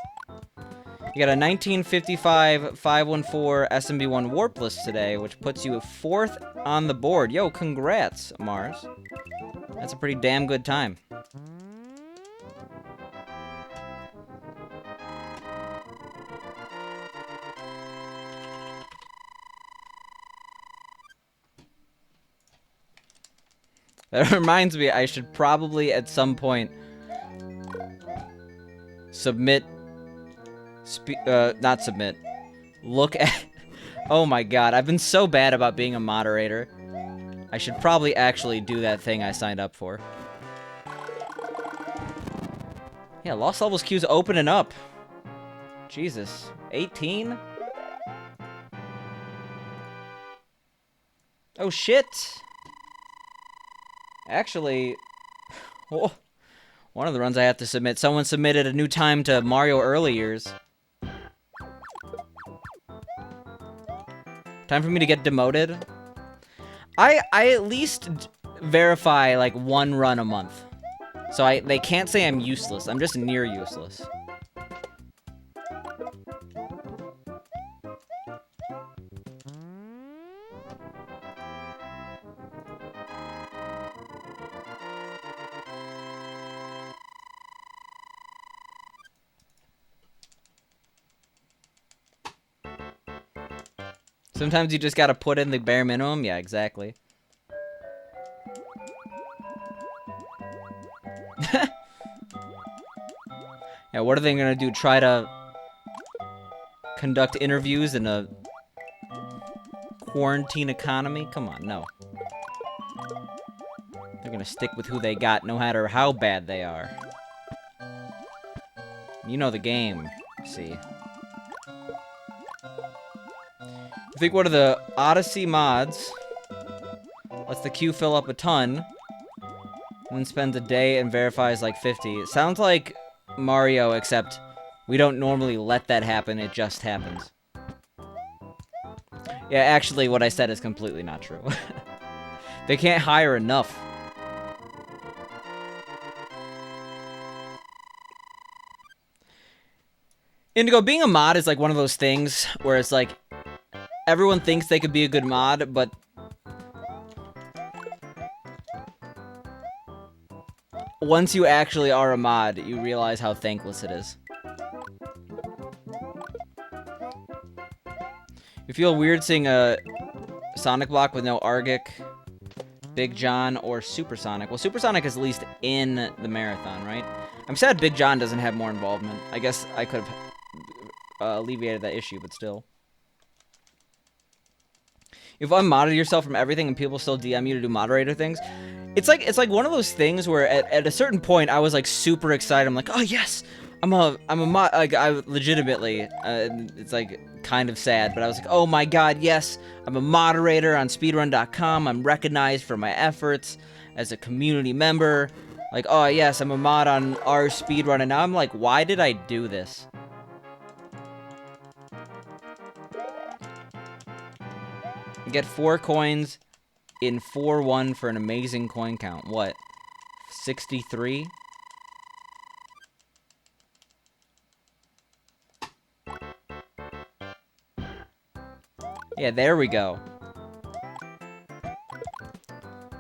You got a 1955 514 SMB1 Warpless today, which puts you 4th on the board. Yo, congrats, Mars. That's a pretty damn good time. That reminds me, I should probably at some point look at... Oh my god, I've been so bad about being a moderator. I should probably actually do that thing I signed up for. Yeah, Lost Levels queue's opening up. Jesus. 18? Oh shit! Actually, oh, one of the runs I have to submit, someone submitted a new time to Mario Early Years. Time for me to get demoted? I at least verify like 1 run a month. So they can't say I'm useless, I'm just near useless. Sometimes you just gotta put in the bare minimum. Yeah, exactly. Yeah, what are they gonna do? Try to conduct interviews in a quarantine economy? Come on, no. They're gonna stick with who they got, no matter how bad they are. You know the game, see. I think one of the Odyssey mods Lets the queue fill up a ton. And then spends a day and verifies like 50. It sounds like Mario, except we don't normally let that happen, it just happens. Yeah, actually, what I said is completely not true. They can't hire enough. Indigo, being a mod is like one of those things where it's like, everyone thinks they could be a good mod, but once you actually are a mod, you realize how thankless it is. You feel weird seeing a Sonic block with no Argic, Big John, or Supersonic. Well, Supersonic is at least in the marathon, right? I'm sad Big John doesn't have more involvement. I guess I could have alleviated that issue, but still. You've unmodded yourself from everything and people still DM you to do moderator things. It's like one of those things where at a certain point I was like super excited. I'm like, oh yes, I'm a mod. Like I legitimately, it's like kind of sad, but I was like, oh my god, yes, I'm a moderator on Speedrun.com. I'm recognized for my efforts as a community member. Like, oh yes, I'm a mod on our Speedrun, and now I'm like, why did I do this? Get 4 coins in 4-1 for an amazing coin count. What? 63? Yeah, there we go.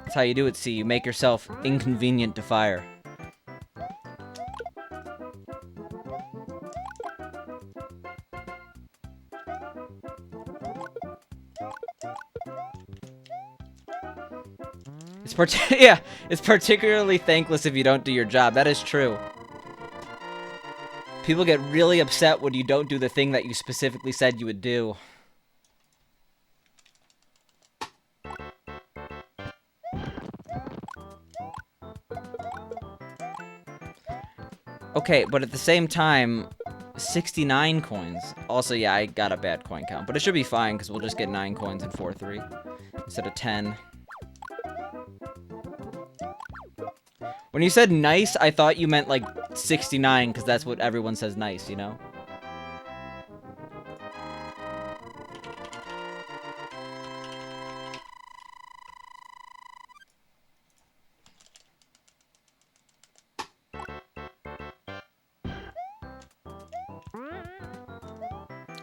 That's how you do it, see. You make yourself inconvenient to fire. Yeah, it's particularly thankless if you don't do your job. That is true. People get really upset when you don't do the thing that you specifically said you would do. Okay, but at the same time, 69 coins. Also, yeah, I got a bad coin count, but it should be fine because we'll just get 9 coins in 4-3 instead of 10. When you said nice, I thought you meant like 69 because that's what everyone says nice, you know?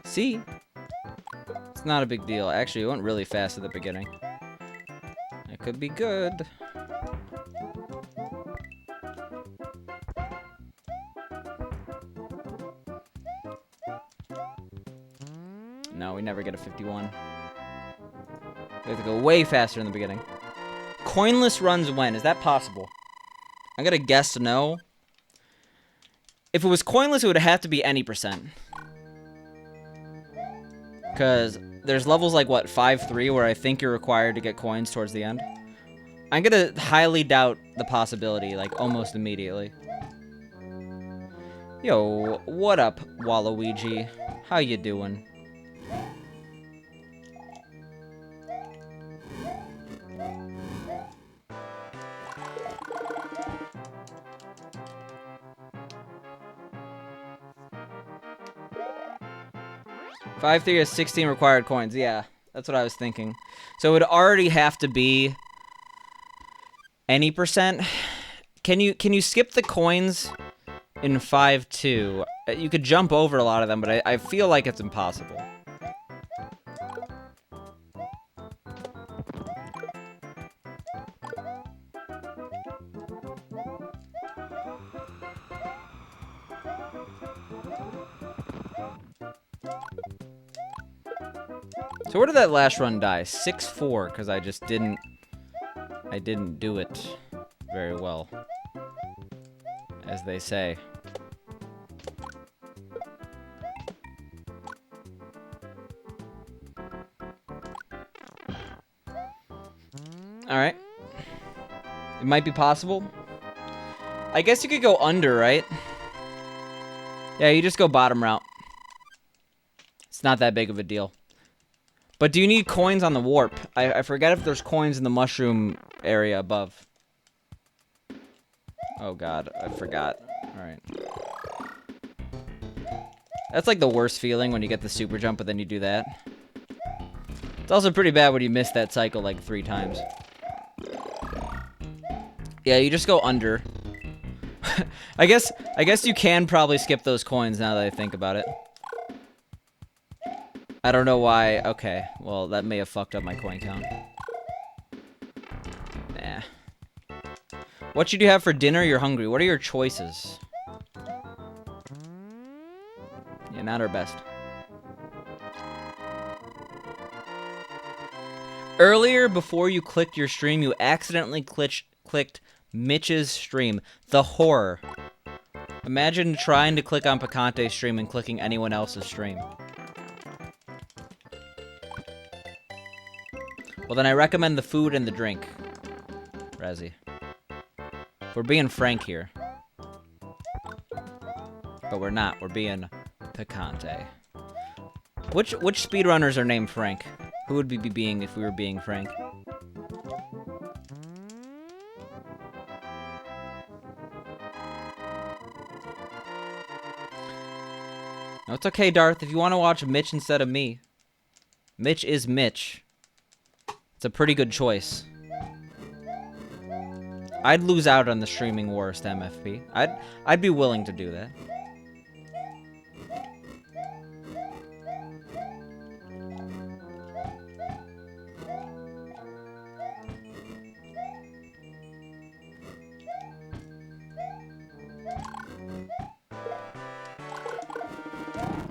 See? It's not a big deal. Actually, it went really fast at the beginning. It could be good. No, we never get a 51. We have to go way faster in the beginning. Coinless runs when? Is that possible? I'm gonna guess no. If it was coinless, it would have to be any percent. Because there's levels like, what, 5-3, where I think you're required to get coins towards the end. I'm gonna highly doubt the possibility, like, almost immediately. Yo, what up, Waluigi? How you doing? Five 3 has 16 required coins. Yeah, that's what I was thinking. So it would already have to be any percent. Can you skip the coins in 5-2? You could jump over a lot of them, but I feel like it's impossible. So where did that last run die? 6-4, because I just didn't do it very well, as they say. Alright. It might be possible. I guess you could go under, right? Yeah, you just go bottom route. It's not that big of a deal. But do you need coins on the warp? I forget if there's coins in the mushroom area above. Oh god, I forgot. Alright. That's like the worst feeling when you get the super jump, but then you do that. It's also pretty bad when you miss that cycle like 3 times. Yeah, you just go under. I guess you can probably skip those coins now that I think about it. I don't know why. Okay, well, that may have fucked up my coin count. Nah. What should you have for dinner? You're hungry. What are your choices? Yeah, not our best. Earlier, before you clicked your stream, you accidentally clicked Mitch's stream. The horror. Imagine trying to click on Picante's stream and clicking anyone else's stream. Well, then I recommend the food and the drink. Razzie. If we're being frank here. But we're not. We're being Picante. Which speedrunners are named Frank? Who would we be being if we were being frank? No, it's okay, Darth. If you want to watch Mitch instead of me. Mitch is Mitch. It's a pretty good choice. I'd lose out on the streaming worst MFP. I'd be willing to do that.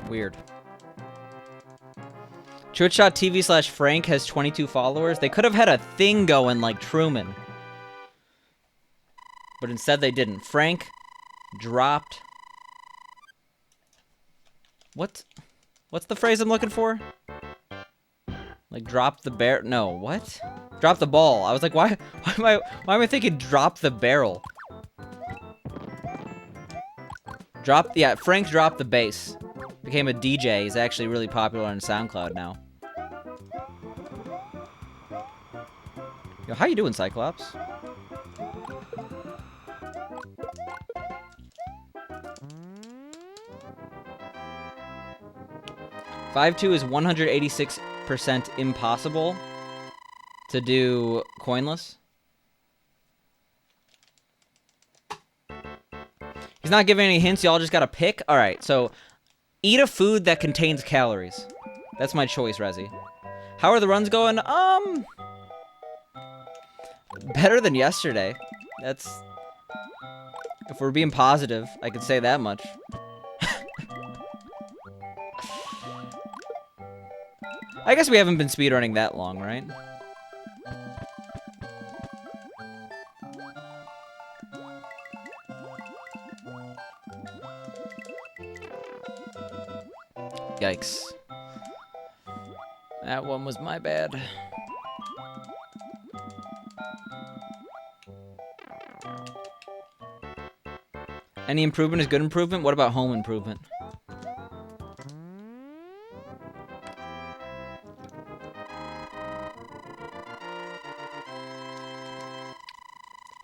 Weird. Twitch.tv/Frank has 22 followers. They could have had a thing going like Truman. But instead they didn't. Frank dropped... What's the phrase I'm looking for? Like drop the bear... No, what? Drop the ball. I was like, why am I thinking drop the barrel? Yeah, Frank dropped the bass. Became a DJ. He's actually really popular on SoundCloud now. Yo, how you doing, Cyclops? $5.2 is 186% impossible to do coinless. He's not giving any hints. Y'all just gotta pick. All right, so eat a food that contains calories. That's my choice, Rezzy. How are the runs going? Better than yesterday. That's... If we're being positive, I could say that much. I guess we haven't been speedrunning that long, right? Yikes. That one was my bad. Any improvement is good improvement? What about home improvement?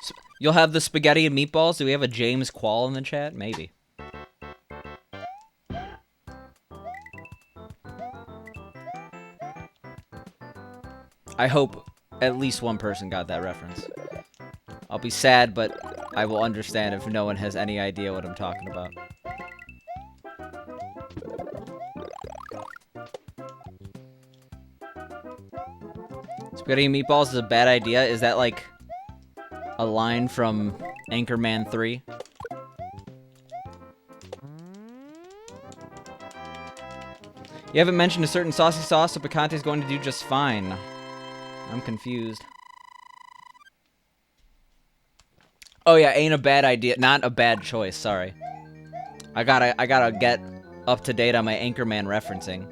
So, you'll have the spaghetti and meatballs? Do we have a James Quall in the chat? Maybe. I hope at least one person got that reference. I'll be sad, but I will understand if no one has any idea what I'm talking about. Spaghetti and meatballs is a bad idea. Is that like a line from Anchorman 3? You haven't mentioned a certain saucy sauce, so Picante is going to do just fine. I'm confused. Oh yeah, ain't a bad idea. Not a bad choice, sorry. I gotta get up to date on my Anchorman referencing.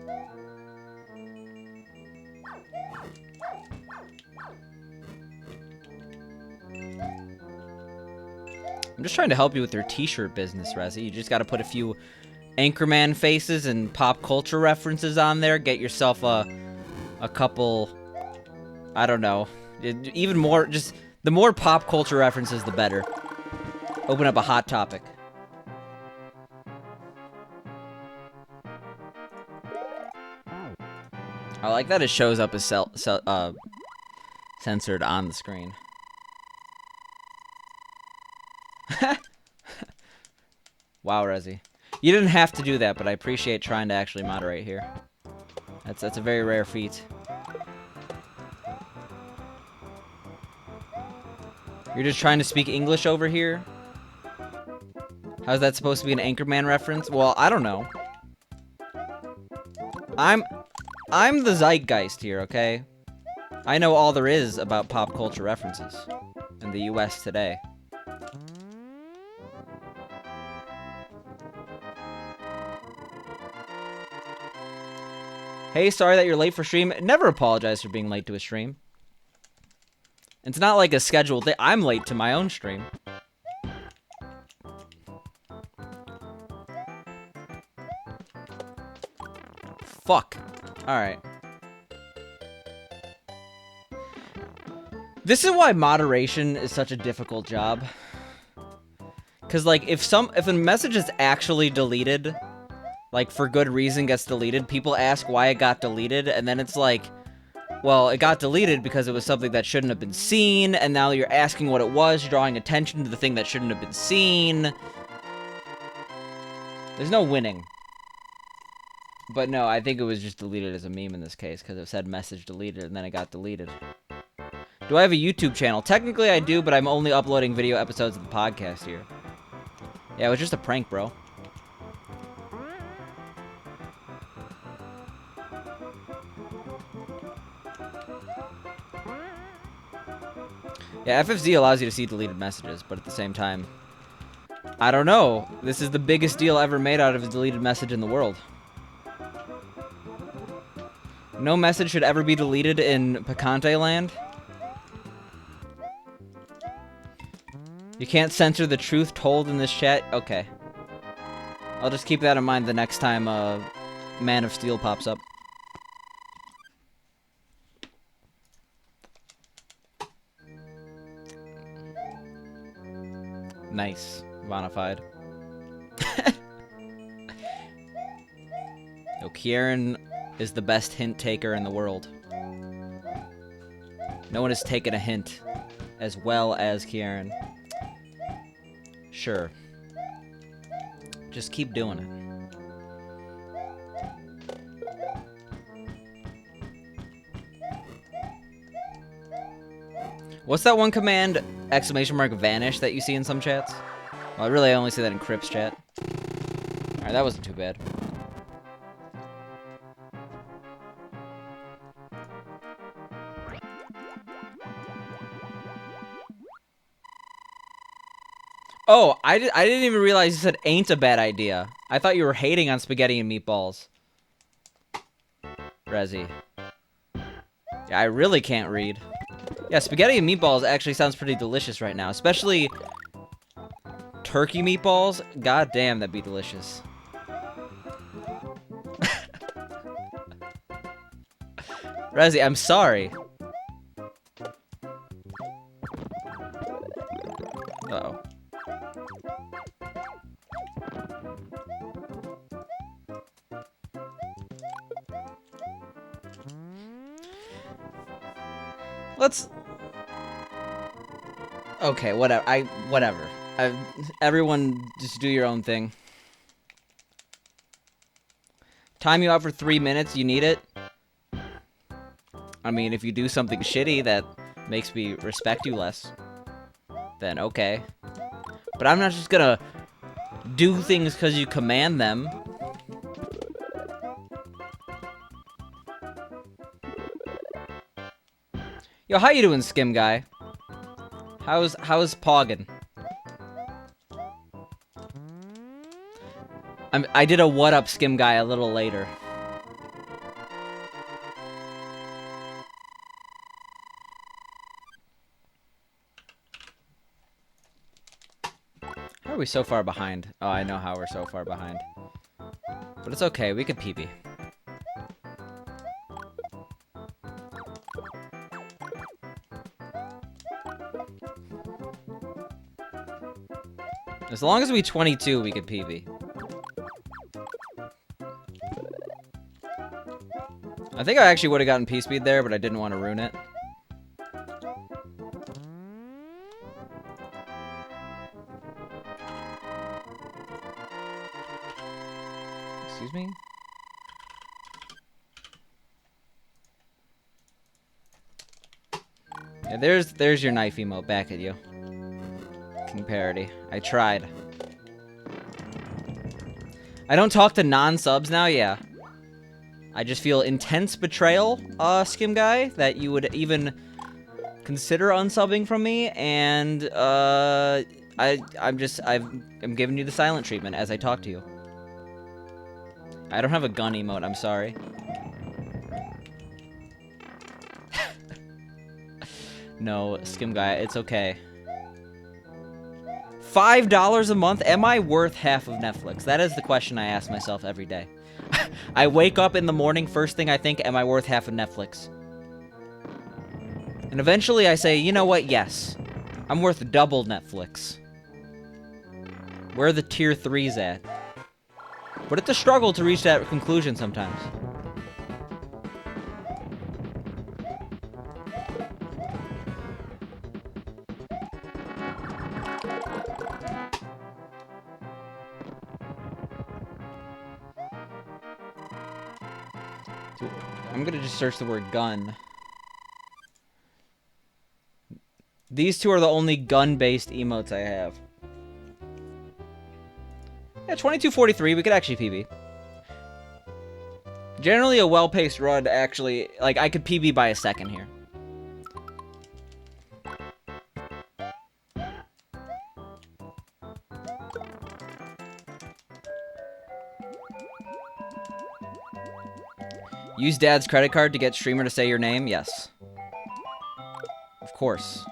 I'm just trying to help you with your t-shirt business, Rezzy. You just gotta put a few Anchorman faces and pop culture references on there. Get yourself a a couple, I don't know, even more, just the more pop culture references, the better. Open up a hot topic. I like that it shows up as censored on the screen. Wow, Rezi. You didn't have to do that, but I appreciate trying to actually moderate here. That's a very rare feat. You're just trying to speak English over here? How's that supposed to be an Anchorman reference? Well, I don't know. I'm the zeitgeist here, okay? I know all there is about pop culture references in the US today. Hey, sorry that you're late for stream. Never apologize for being late to a stream. It's not like a scheduled thing. I'm late to my own stream. Fuck. Alright. This is why moderation is such a difficult job. Cause like if a message is actually deleted, like for good reason gets deleted, people ask why it got deleted, and then it's like, well, it got deleted because it was something that shouldn't have been seen, and now you're asking what it was, drawing attention to the thing that shouldn't have been seen. There's no winning. But no, I think it was just deleted as a meme in this case, because it said message deleted, and then it got deleted. Do I have a YouTube channel? Technically I do, but I'm only uploading video episodes of the podcast here. Yeah, it was just a prank, bro. Yeah, FFZ allows you to see deleted messages, but at the same time, I don't know. This is the biggest deal ever made out of a deleted message in the world. No message should ever be deleted in Picante Land. You can't censor the truth told in this chat? Okay. I'll just keep that in mind the next time Man of Steel pops up. Nice. Bonafide. Yo, Kieran is the best hint taker in the world. No one has taken a hint as well as Kieran. Sure. Just keep doing it. What's that one command, exclamation mark vanish, that you see in some chats? Well, I only see that in Crip's chat. Alright, that wasn't too bad. Oh, I didn't even realize you said ain't a bad idea. I thought you were hating on spaghetti and meatballs. Rezi. Yeah, I really can't read. Yeah, spaghetti and meatballs actually sounds pretty delicious right now. Especially turkey meatballs. God damn, that'd be delicious. Rezi, I'm sorry. Uh-oh. Let's... Okay, whatever. Whatever. Everyone just do your own thing. Time you out for 3 minutes, you need it? I mean, if you do something shitty that makes me respect you less, then okay. But I'm not just gonna do things because you command them. Yo, how you doing, Skim Guy? How's Poggin? I did a what up, Skim Guy, a little later. How are we so far behind? Oh, I know how we're so far behind. But it's okay, we could PB. As long as we 22, we could PB. I think I actually would have gotten P-Speed there, but I didn't want to ruin it. Excuse me? Yeah, there's your knife emote back at you. King Parody. I tried. I don't talk to non-subs now, yeah. I just feel intense betrayal, Skim Guy, that you would even consider unsubbing from me, and I'm giving you the silent treatment as I talk to you. I don't have a gun emote, I'm sorry. No, Skim Guy, it's okay. $5 a month? Am I worth half of Netflix? That is the question I ask myself every day. I wake up in the morning, first thing I think, am I worth half of Netflix? And eventually I say, you know what, yes. I'm worth double Netflix. Where are the tier 3s at? But it's a struggle to reach that conclusion sometimes. I'm gonna just search the word gun. These two are the only gun-based emotes I have. Yeah, 2243, we could actually PB. Generally, a well-paced run, actually, like, I could PB by a second here. Use Dad's credit card to get streamer to say your name? Yes. Of course.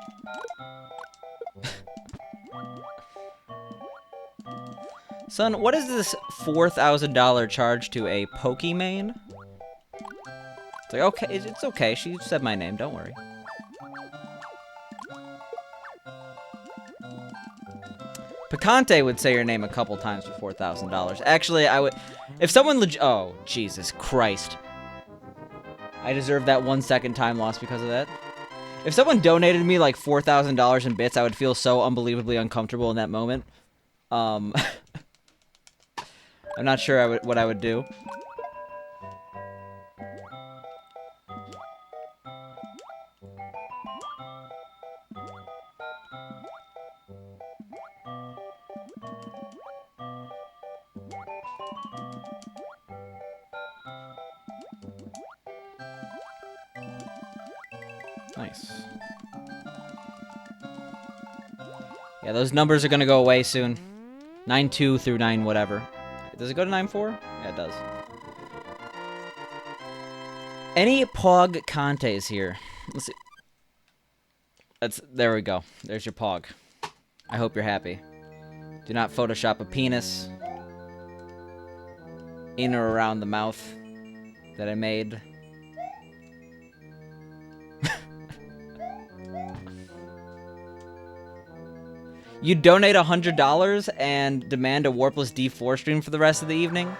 Son, what is this $4,000 charge to a Pokimane? It's like, okay, it's okay. She said my name, don't worry. Picante would say your name a couple times for $4,000. Actually, I would... If someone oh, Jesus Christ. I deserve that 1 second time loss because of that. If someone donated me like $4,000 in bits, I would feel so unbelievably uncomfortable in that moment. I'm not sure what I would do. Nice. Yeah, those numbers are gonna go away soon. 9-2 through 9 whatever. Does it go to 9-4? Yeah, it does. Any Pog Contes here? Let's see. There we go. There's your Pog. I hope you're happy. Do not Photoshop a penis in or around the mouth that I made. You donate $100 and demand a Warpless D-4 stream for the rest of the evening?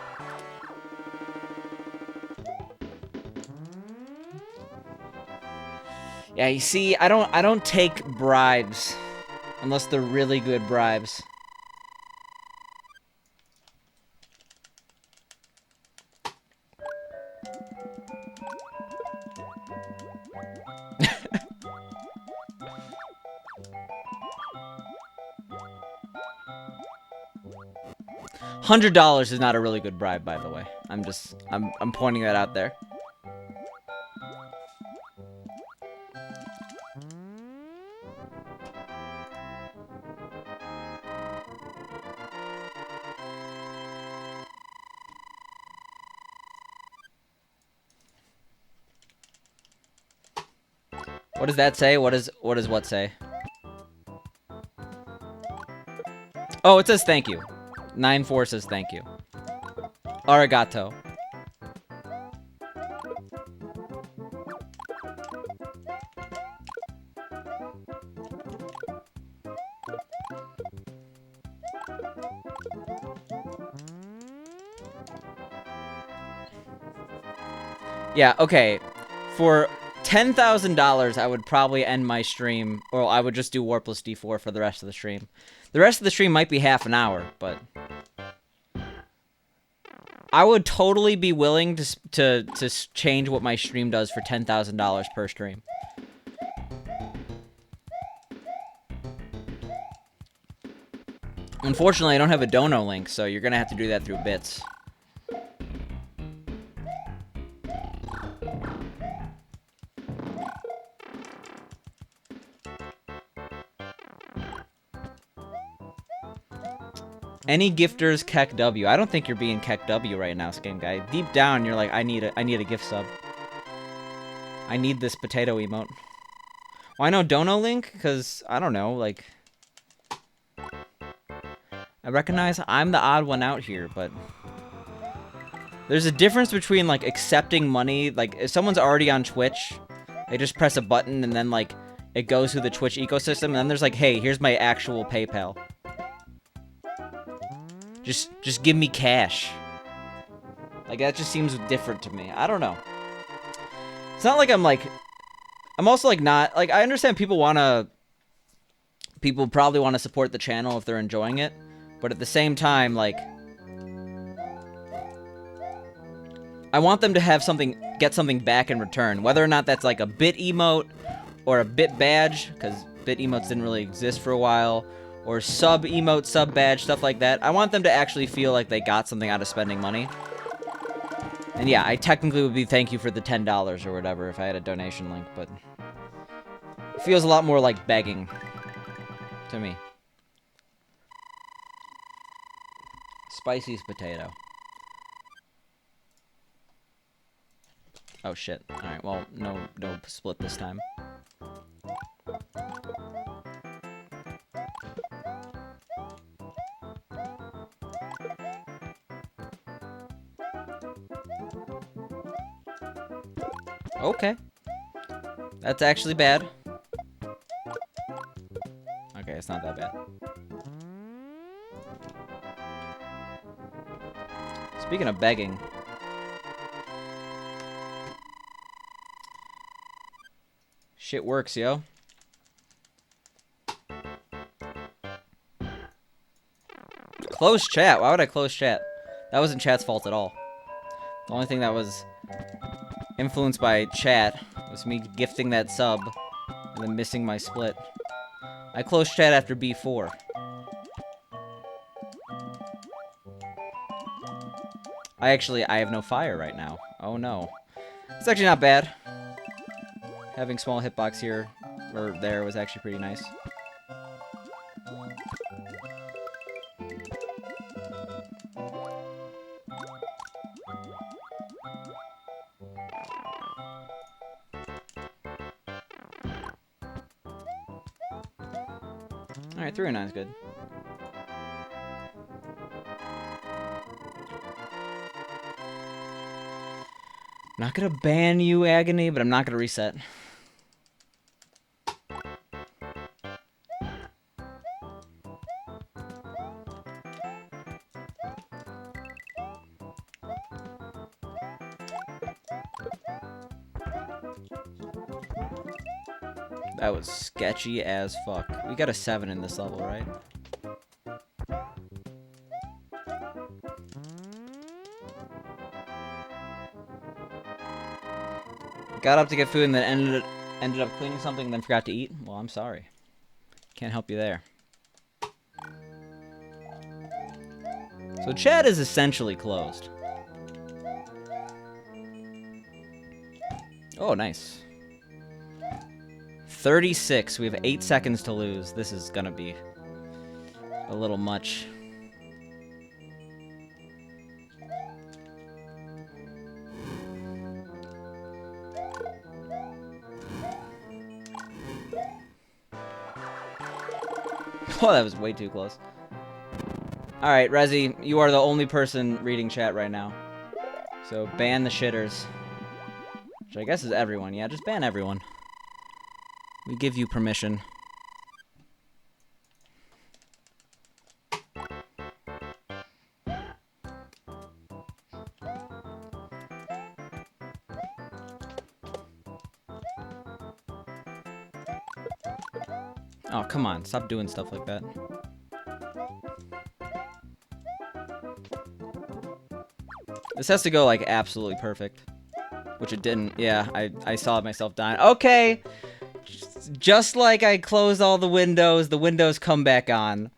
Yeah, you see, I don't take bribes unless they're really good bribes. $100 is not a really good bribe, by the way. I'm pointing that out there. What does that say? What does what say? Oh, it says thank you. 9-4 says thank you. Arigato. Yeah, okay. For $10,000, I would probably end my stream, or I would just do Warpless D4 for the rest of the stream. The rest of the stream might be half an hour, but I would totally be willing to change what my stream does for $10,000 per stream. Unfortunately, I don't have a dono link, so you're gonna have to do that through bits. Any gifters Keck W? I don't think you're being Keck W right now, Scam Guy. Deep down, you're like, I need a gift sub. I need this potato emote. Why no dono link? Because, I don't know, like... I recognize I'm the odd one out here, but... There's a difference between, like, accepting money. Like, if someone's already on Twitch, they just press a button and then, like, it goes through the Twitch ecosystem. And then there's like, hey, here's my actual PayPal. Just give me cash. Like, that just seems different to me. I don't know. It's not like I'm, like... I'm also, like, not... Like, I understand people probably want to support the channel if they're enjoying it. But at the same time, like... I want them to have something... Get something back in return. Whether or not that's, like, a bit emote or a bit badge. Because bit emotes didn't really exist for a while. Or sub emote, sub badge, stuff like that. I want them to actually feel like they got something out of spending money. And yeah, I technically would be thank you for the $10 or whatever if I had a donation link, but... It feels a lot more like begging. To me. Spicy's potato. Oh shit. Alright, well, no split this time. Okay. That's actually bad. Okay, it's not that bad. Speaking of begging... Shit works, yo. Close chat. Why would I close chat? That wasn't chat's fault at all. The only thing that was influenced by chat was me gifting that sub and then missing my split. I closed chat after B4. I have no fire right now. Oh no. It's actually not bad. Having small hitbox here, or there, was actually pretty nice. Alright, 309 is good. I'm not gonna ban you, Agony, but I'm not gonna reset. That was sketchy as fuck. We got a 7 in this level, right? Got up to get food and then ended up cleaning something and then forgot to eat? Well, I'm sorry. Can't help you there. So chat is essentially closed. Oh, nice. 36. We have 8 seconds to lose. This is gonna be a little much. Oh, that was way too close. Alright, Rezi, you are the only person reading chat right now. So ban the shitters. Which I guess is everyone. Yeah, just ban everyone. We give you permission. Oh, come on. Stop doing stuff like that. This has to go, like, absolutely perfect. Which it didn't. Yeah, I saw myself dying. Okay! Just like I closed all the windows come back on.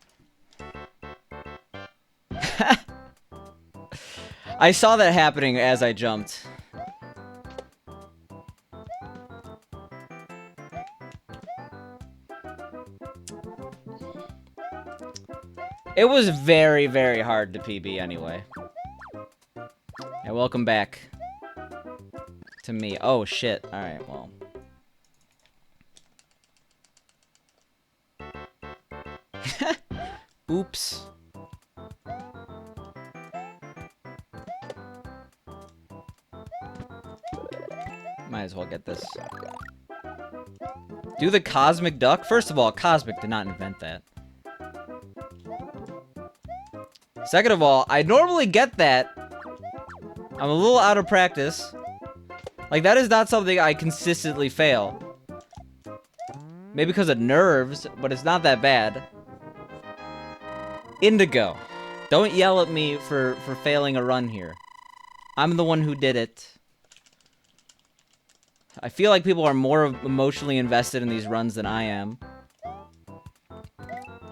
I saw that happening as I jumped. It was very, very hard to PB anyway. Yeah, welcome back to me. Oh, shit. Alright, well. Oops. Might as well get this. Do the Cosmic Duck? First of all, Cosmic did not invent that. Second of all, I normally get that. I'm a little out of practice. Like, that is not something I consistently fail. Maybe because of nerves, but it's not that bad. Indigo. Don't yell at me for failing a run here. I'm the one who did it. I feel like people are more emotionally invested in these runs than I am.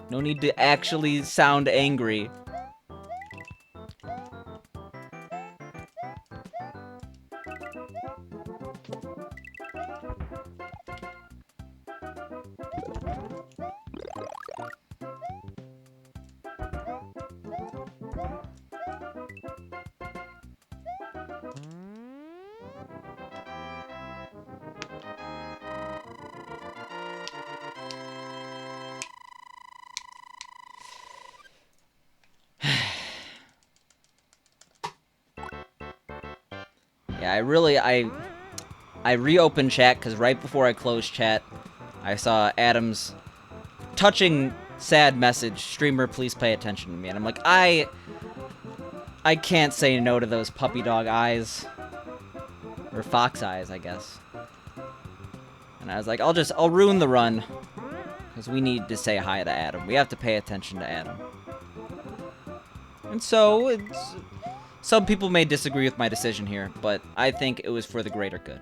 No need to actually sound angry. Yeah, I reopened chat because right before I closed chat, I saw Adam's touching, sad message, streamer, please pay attention to me. And I'm like, I can't say no to those puppy dog eyes. Or fox eyes, I guess. And I was like, I'll ruin the run. Because we need to say hi to Adam. We have to pay attention to Adam. And so, some people may disagree with my decision here, but I think it was for the greater good.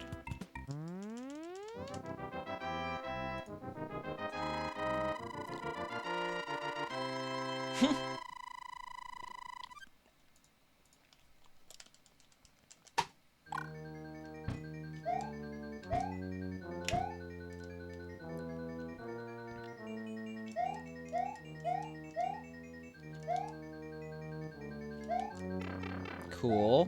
Cool.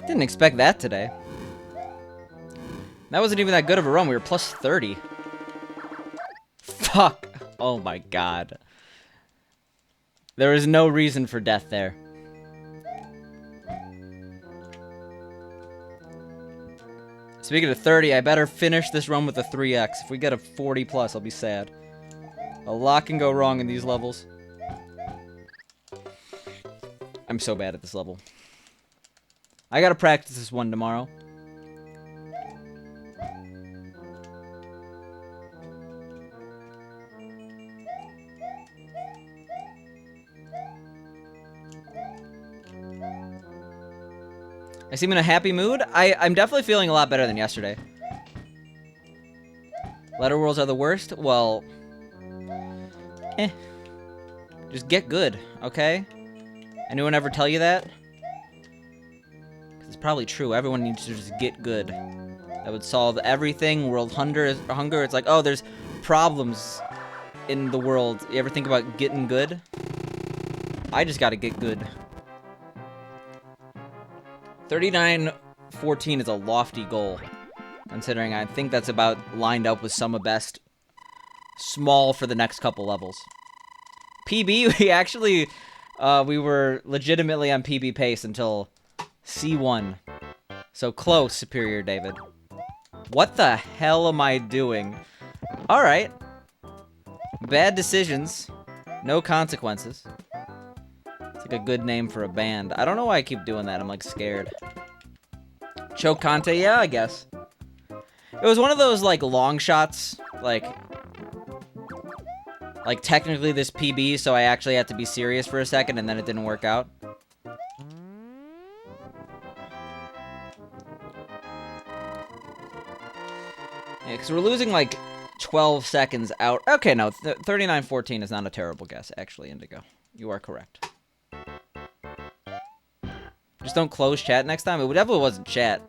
Didn't expect that today. That wasn't even that good of a run. We were plus 30. Fuck. Oh my god. There is no reason for death there. Speaking of 30, I better finish this run with a 3x. If we get a 40 plus, I'll be sad. A lot can go wrong in these levels. I'm so bad at this level. I gotta practice this one tomorrow. I seem in a happy mood. I'm definitely feeling a lot better than yesterday. Letter worlds are the worst? Well, just get good, okay? Anyone ever tell you that? 'Cause it's probably true. Everyone needs to just get good. That would solve everything. World hunger, it's like, oh, there's problems in the world. You ever think about getting good? I just gotta get good. 39-14 is a lofty goal, considering I think that's about lined up with Summa Best. Small for the next couple levels. PB, we actually, we were legitimately on PB pace until C1. So close, Superior David. What the hell am I doing? Alright. Bad decisions. No consequences. It's like a good name for a band. I don't know why I keep doing that. I'm like scared. Chocante, yeah, I guess. It was one of those like long shots, like technically this PB, so I actually had to be serious for a second, and then it didn't work out. Yeah, because we're losing like 12 seconds out. Okay, no, 39-14 is not a terrible guess, actually, Indigo. You are correct. Just don't close chat next time. It definitely wasn't chat.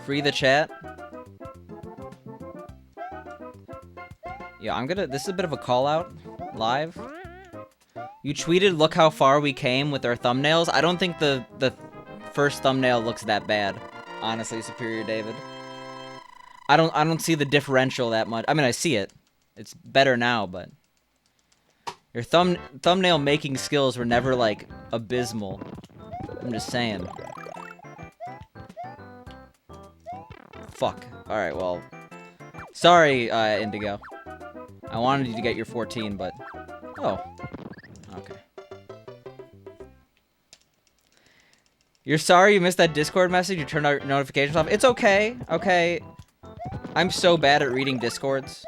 Free the chat. Yeah, this is a bit of a call out live. You tweeted, look how far we came with our thumbnails. I don't think the first thumbnail looks that bad. Honestly, Superior David. I don't see the differential that much. I mean, I see it. It's better now, but your thumbnail making skills were never like abysmal. I'm just saying. Fuck. Alright, well. Sorry, Indigo. I wanted you to get your 14, but... Oh. Okay. You're sorry you missed that Discord message? You turned our notifications off? It's okay. Okay. I'm so bad at reading Discords.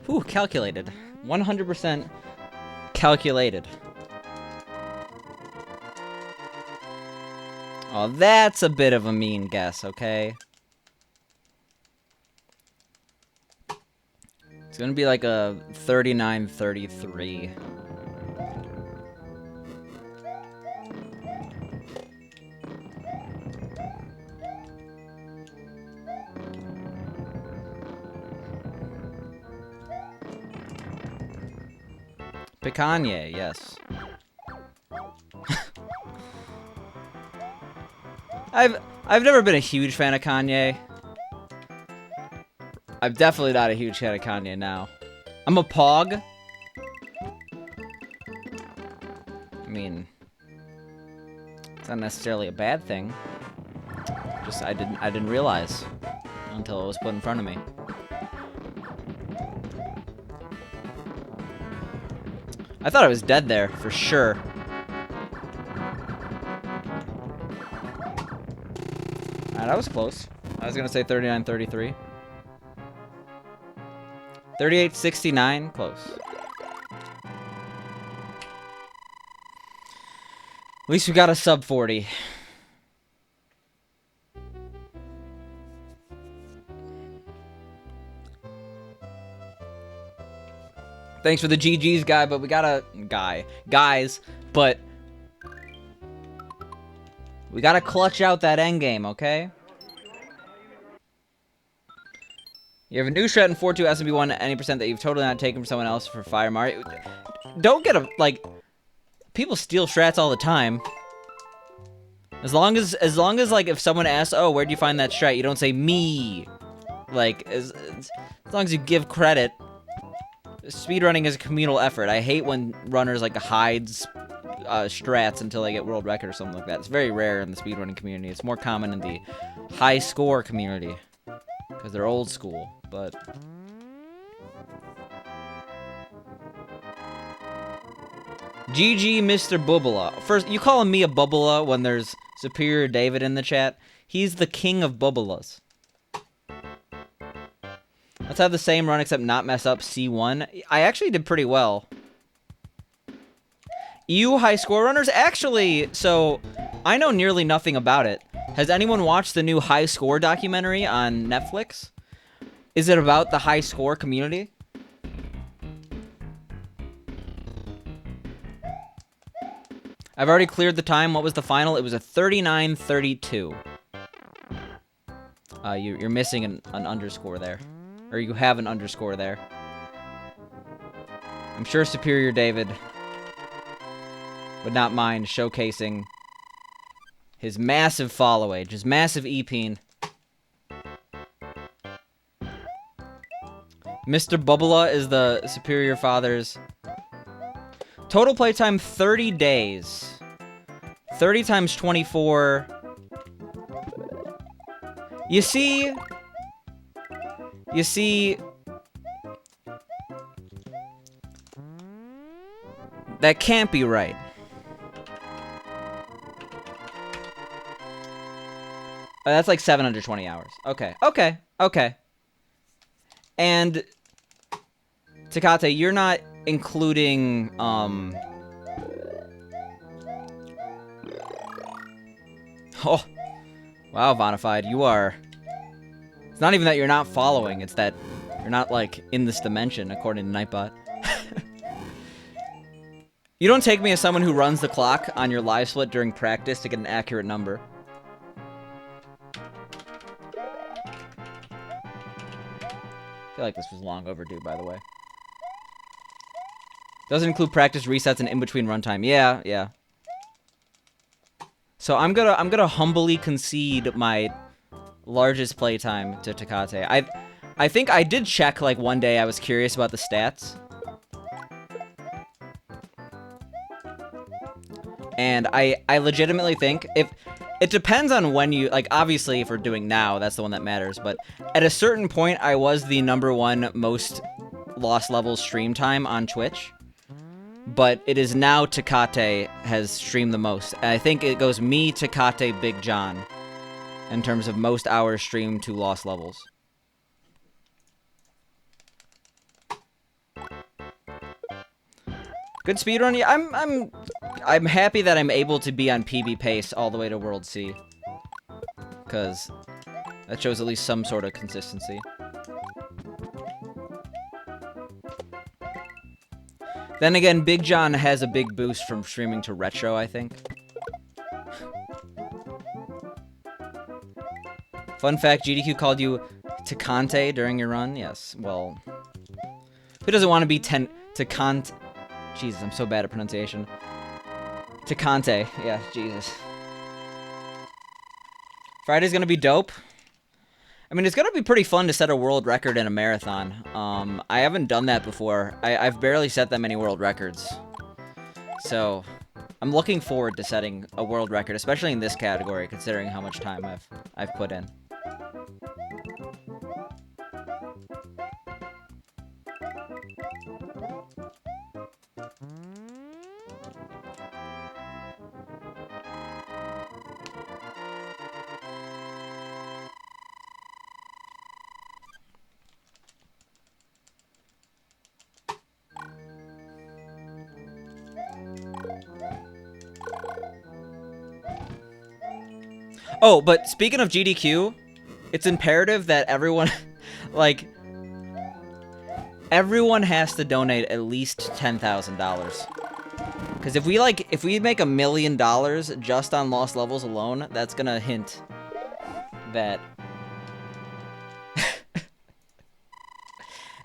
Ooh, calculated. 100% calculated. Oh, that's a bit of a mean guess, okay? It's gonna be like a 39-33. Kanye, yes. I've never been a huge fan of Kanye. I'm definitely not a huge fan of Kanye now. I'm a pog. I mean, it's not necessarily a bad thing. Just I didn't realize until it was put in front of me. I thought I was dead there, for sure. Alright, that was close. I was gonna say 39-33. 38-69, close. At least we got a sub 40. Thanks for the GG's, guy, but we gotta... Guys, but... we gotta clutch out that endgame, okay? You have a new strat in 4-2 SMB1 at any percent that you've totally not taken from someone else for Fire Mario. Don't get a... like... people steal strats all the time. As long as, like, if someone asks, oh, where'd you find that strat? You don't say, me. Like, as long as you give credit... Speedrunning is a communal effort. I hate when runners like hides strats until they get world record or something like that. It's very rare in the speedrunning community. It's more common in the high score community because they're old school. But GG, Mr. Bubula. First, you calling me a Bubula when there's Superior David in the chat? He's the king of Bubulas. Let's have the same run except not mess up C1. I actually did pretty well. EU high score runners? Actually, so I know nearly nothing about it. Has anyone watched the new high score documentary on Netflix? Is it about the high score community? I've already cleared the time. What was the final? It was a 39-32. You're missing an underscore there. Or you have an underscore there. I'm sure Superior David would not mind showcasing his massive follow age, his massive EP. Mr. Bubba is the Superior Father's. Total playtime, 30 days. 30 times 24. You see... That can't be right. That's like 720 hours. Okay. And... Takate, you're not including, Oh. Wow, Vonified, you are... It's not even that you're not following, it's that you're not, like, in this dimension, according to Nightbot. You don't take me as someone who runs the clock on your live split during practice to get an accurate number. I feel like this was long overdue, by the way. Doesn't include practice resets and in-between runtime. Yeah. So I'm gonna humbly concede my largest playtime to Takate. I think I did check, like, one day I was curious about the stats. And I legitimately think if... It depends on when you... Like, obviously, if we're doing now, that's the one that matters. But at a certain point, I was the #1 most Lost Levels stream time on Twitch. But it is now Takate has streamed the most. I think it goes me, Takate, Big John in terms of most hours streamed to Lost Levels. Good speedrun? Yeah, I'm happy that I'm able to be on PB pace all the way to World C. Because that shows at least some sort of consistency. Then again, Big John has a big boost from streaming to Retro, I think. Fun fact, GDQ called you Takante during your run? Yes, well... Who doesn't want to be Takante? Jesus, I'm so bad at pronunciation. Takante, yeah, Jesus. Friday's gonna be dope. I mean, it's gonna be pretty fun to set a world record in a marathon. I haven't done that before. I've barely set that many world records. So, I'm looking forward to setting a world record, especially in this category, considering how much time I've put in. Oh, but speaking of GDQ, it's imperative that everyone, like, everyone has to donate at least $10,000. Because if we make $1 million just on Lost Levels alone, that's gonna hint that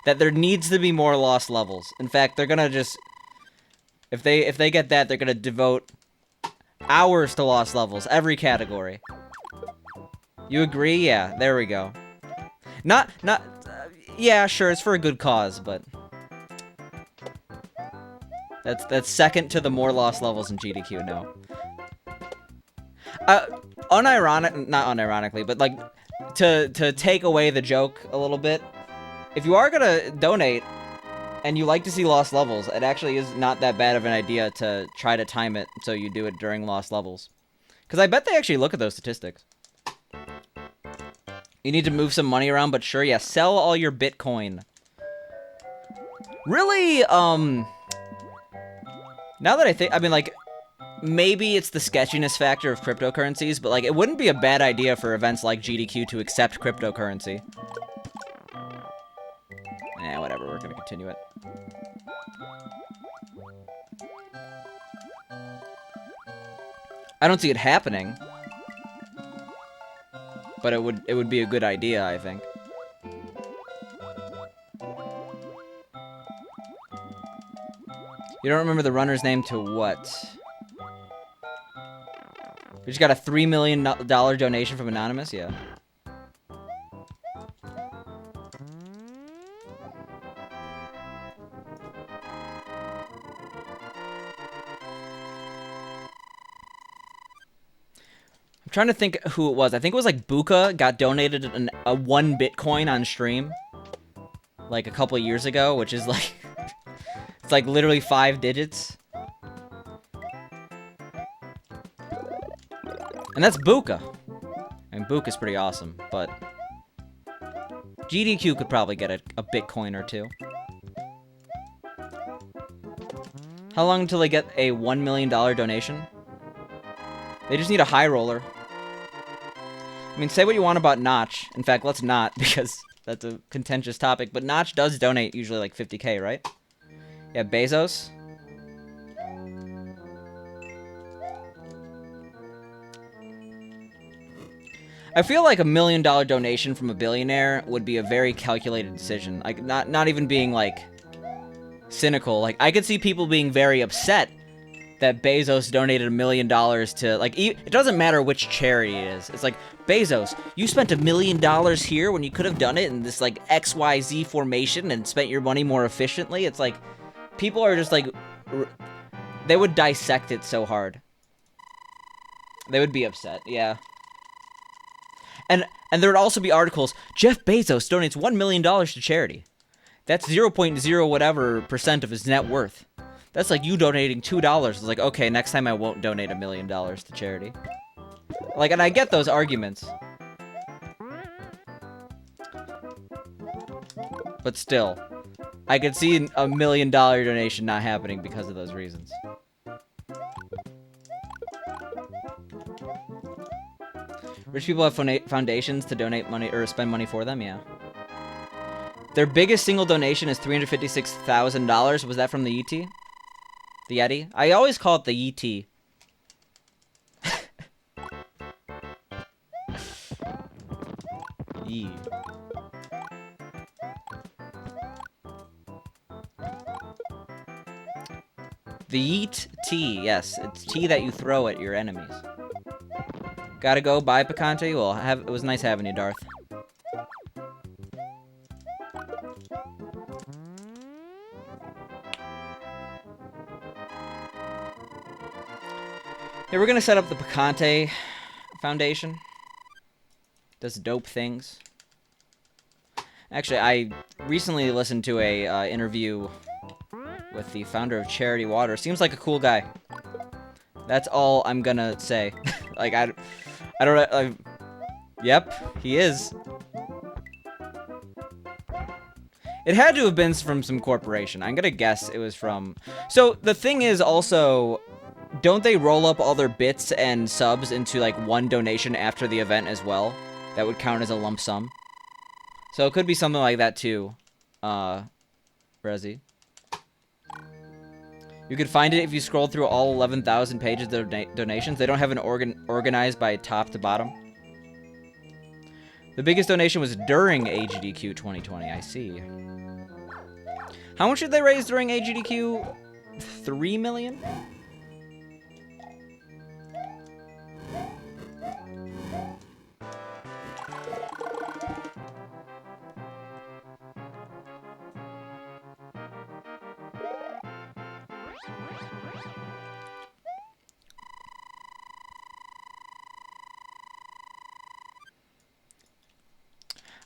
that there needs to be more Lost Levels. In fact, they're gonna just, if they get that, they're gonna devote hours to Lost Levels, every category. You agree? Yeah, there we go. Yeah, sure, it's for a good cause, but that's second to the more Lost Levels in GDQ, no. Not unironically, but, like, to take away the joke a little bit, if you are gonna donate, and you like to see Lost Levels, it actually is not that bad of an idea to try to time it so you do it during Lost Levels. Because I bet they actually look at those statistics. You need to move some money around, but sure, yeah, sell all your Bitcoin. Really, now that I think, I mean, like, maybe it's the sketchiness factor of cryptocurrencies, but, like, it wouldn't be a bad idea for events like GDQ to accept cryptocurrency. Eh, whatever, we're gonna continue it. I don't see it happening. But it would be a good idea, I think. You don't remember the runner's name to what? We just got a $3 million donation from Anonymous? Yeah. I'm trying to think who it was. I think it was like Buka got donated a 1 Bitcoin on stream. Like a couple of years ago, which is like... it's like literally 5 digits. And that's Buka. I mean, Buka's pretty awesome, but... GDQ could probably get a Bitcoin or 2. How long until they get a $1 million donation? They just need a high roller. I mean, say what you want about Notch. In fact, let's not, because that's a contentious topic. But Notch does donate usually like 50K, right? Yeah, Bezos. I feel like $1 million donation from a billionaire would be a very calculated decision. Like, not even being, like, cynical. Like, I could see people being very upset that Bezos donated $1 million to, like, it doesn't matter which charity it is. It's like, Bezos, you spent $1 million here when you could have done it in this, like, XYZ formation and spent your money more efficiently. It's like, people are just, like, they would dissect it so hard. They would be upset, yeah. And there would also be articles, Jeff Bezos donates $1 million to charity. That's 0.0 whatever % of his net worth. That's like you donating $2. It's like, okay, next time I won't donate $1 million to charity. Like, and I get those arguments. But still, I could see a $1 million donation not happening because of those reasons. Rich people have foundations to donate money or spend money for them, yeah. Their biggest single donation is $356,000. Was that from the ET? The Yeti? I always call it the ET. Yee. The Yeet tea, yes. It's tea that you throw at your enemies. Gotta go, bye, Picante. Well, it was nice having you, Darth. Hey, we're gonna set up the Picante Foundation. Does dope things. Actually, I recently listened to a interview with the founder of Charity Water. Seems like a cool guy. That's all I'm gonna say. Like, I don't... yep, he is. It had to have been from some corporation. I'm gonna guess it was from... So, the thing is also... Don't they roll up all their bits and subs into, like, one donation after the event as well? That would count as a lump sum. So, it could be something like that, too. Rezi. You could find it if you scroll through all 11,000 pages of donations. They don't have an organized by top to bottom. The biggest donation was during AGDQ 2020. I see. How much did they raise during AGDQ? 3 million?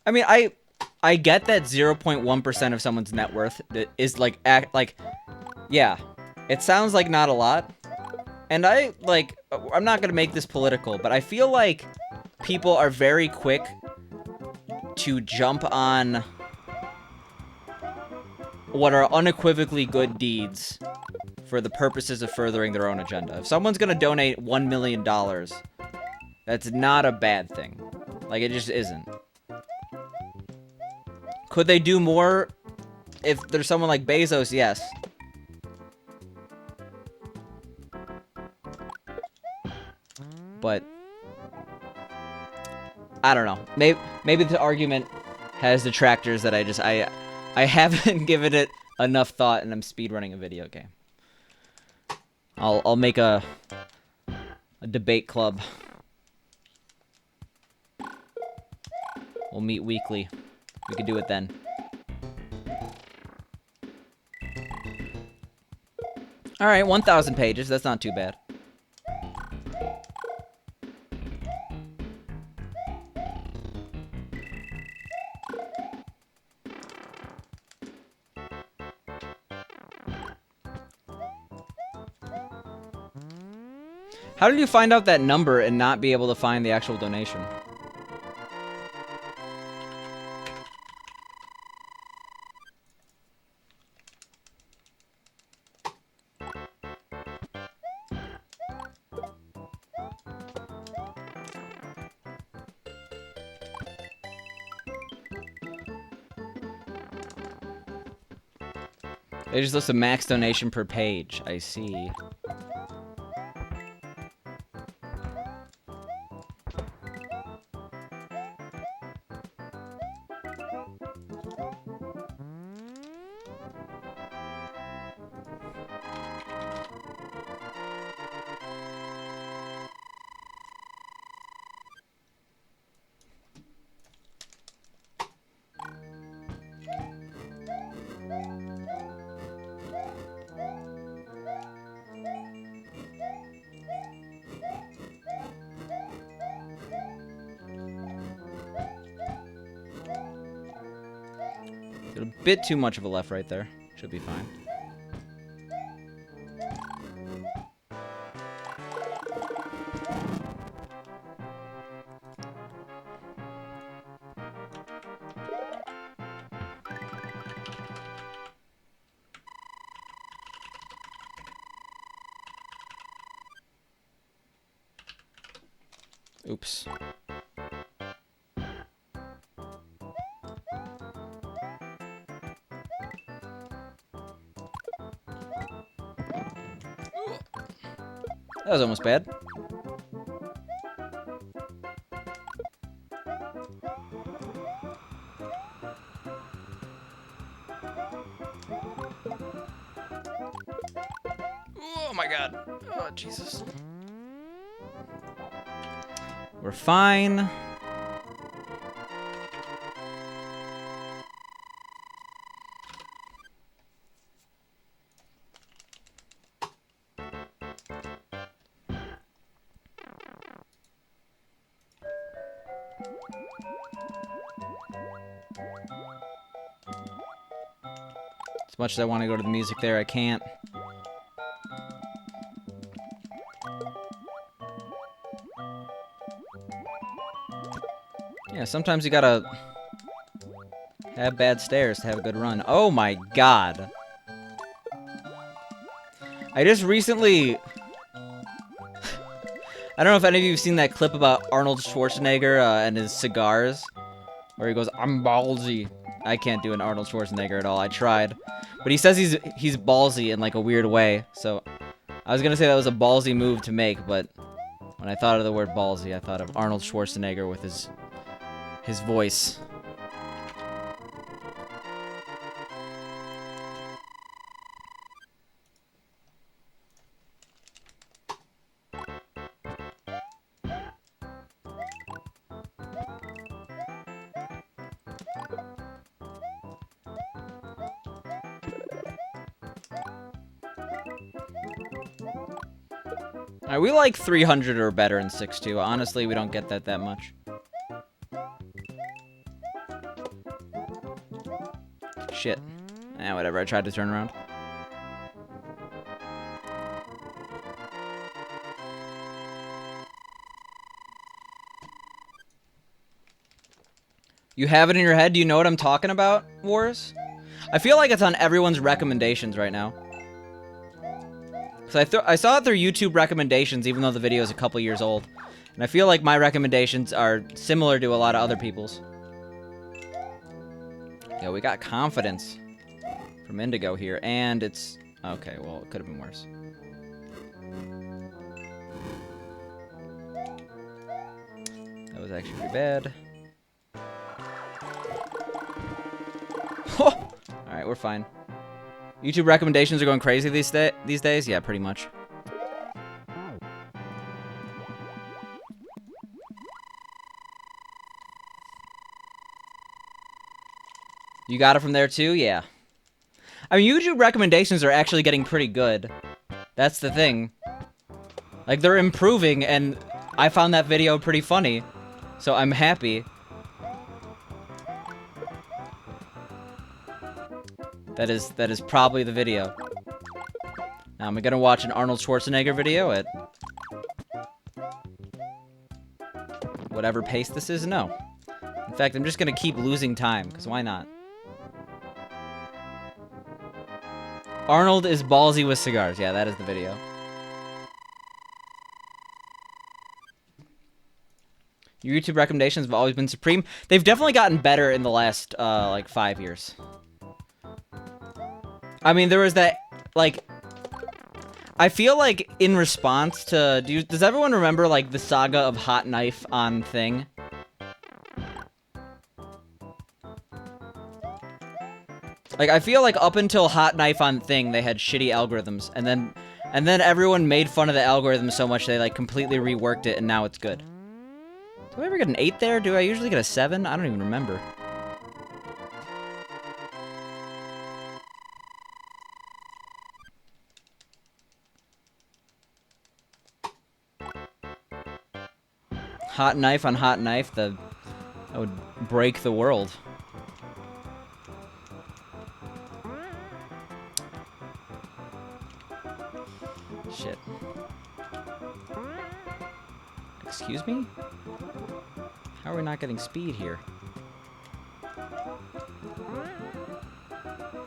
I mean, I get that 0.1% of someone's net worth is like yeah, it sounds like not a lot. And I'm not gonna make this political, but I feel like people are very quick to jump on what are unequivocally good deeds for the purposes of furthering their own agenda. If someone's gonna donate $1 million, that's not a bad thing. Like, it just isn't. Could they do more if there's someone like Bezos? Yes. But I don't know. Maybe the argument has detractors that I haven't given it enough thought, and I'm speedrunning a video game. I'll make a debate club. We'll meet weekly. We could do it then. Alright, 1,000 pages. That's not too bad. How did you find out that number and not be able to find the actual donation? They just list a max donation per page. I see. A bit too much of a left right there. Should be fine. Oops. That was almost bad. Oh my god. Oh, Jesus. We're fine. As much as I want to go to the music there, I can't. Yeah, sometimes you gotta have bad stairs to have a good run. Oh my god. I just recently... I don't know if any of you have seen that clip about Arnold Schwarzenegger and his cigars. Where he goes, I'm ballsy. I can't do an Arnold Schwarzenegger at all. I tried. But he says he's ballsy in like a weird way. So I was gonna say that was a ballsy move to make, but when I thought of the word ballsy, I thought of Arnold Schwarzenegger with his voice. Alright, we like 300 or better in 6-2. Honestly, we don't get that much. Shit. Eh, whatever. I tried to turn around. You have it in your head? Do you know what I'm talking about, Wars? I feel like it's on everyone's recommendations right now. So I saw it through YouTube recommendations, even though the video is a couple years old. And I feel like my recommendations are similar to a lot of other people's. Yeah, we got confidence from Indigo here, and it's... Okay, well, it could have been worse. That was actually pretty bad. Alright, we're fine. YouTube recommendations are going crazy these days? Yeah, pretty much. You got it from there too? Yeah. I mean, YouTube recommendations are actually getting pretty good. That's the thing. Like, they're improving, and I found that video pretty funny. So I'm happy. That is probably the video. Now, am I gonna watch an Arnold Schwarzenegger video at whatever pace this is? No. In fact, I'm just gonna keep losing time, because why not? Arnold is ballsy with cigars. Yeah, that is the video. Your YouTube recommendations have always been supreme. They've definitely gotten better in the last, like, 5 years. I mean, there was that, like... I feel like in response to... Does everyone remember, like, the saga of Hot Knife on Thing? Like, I feel like up until Hot Knife on Thing, they had shitty algorithms, and then everyone made fun of the algorithm so much they, like, completely reworked it, and now it's good. Do I ever get an 8 there? Do I usually get a 7? I don't even remember. Hot Knife on Hot Knife, that would break the world. Shit. Excuse me? How are we not getting speed here?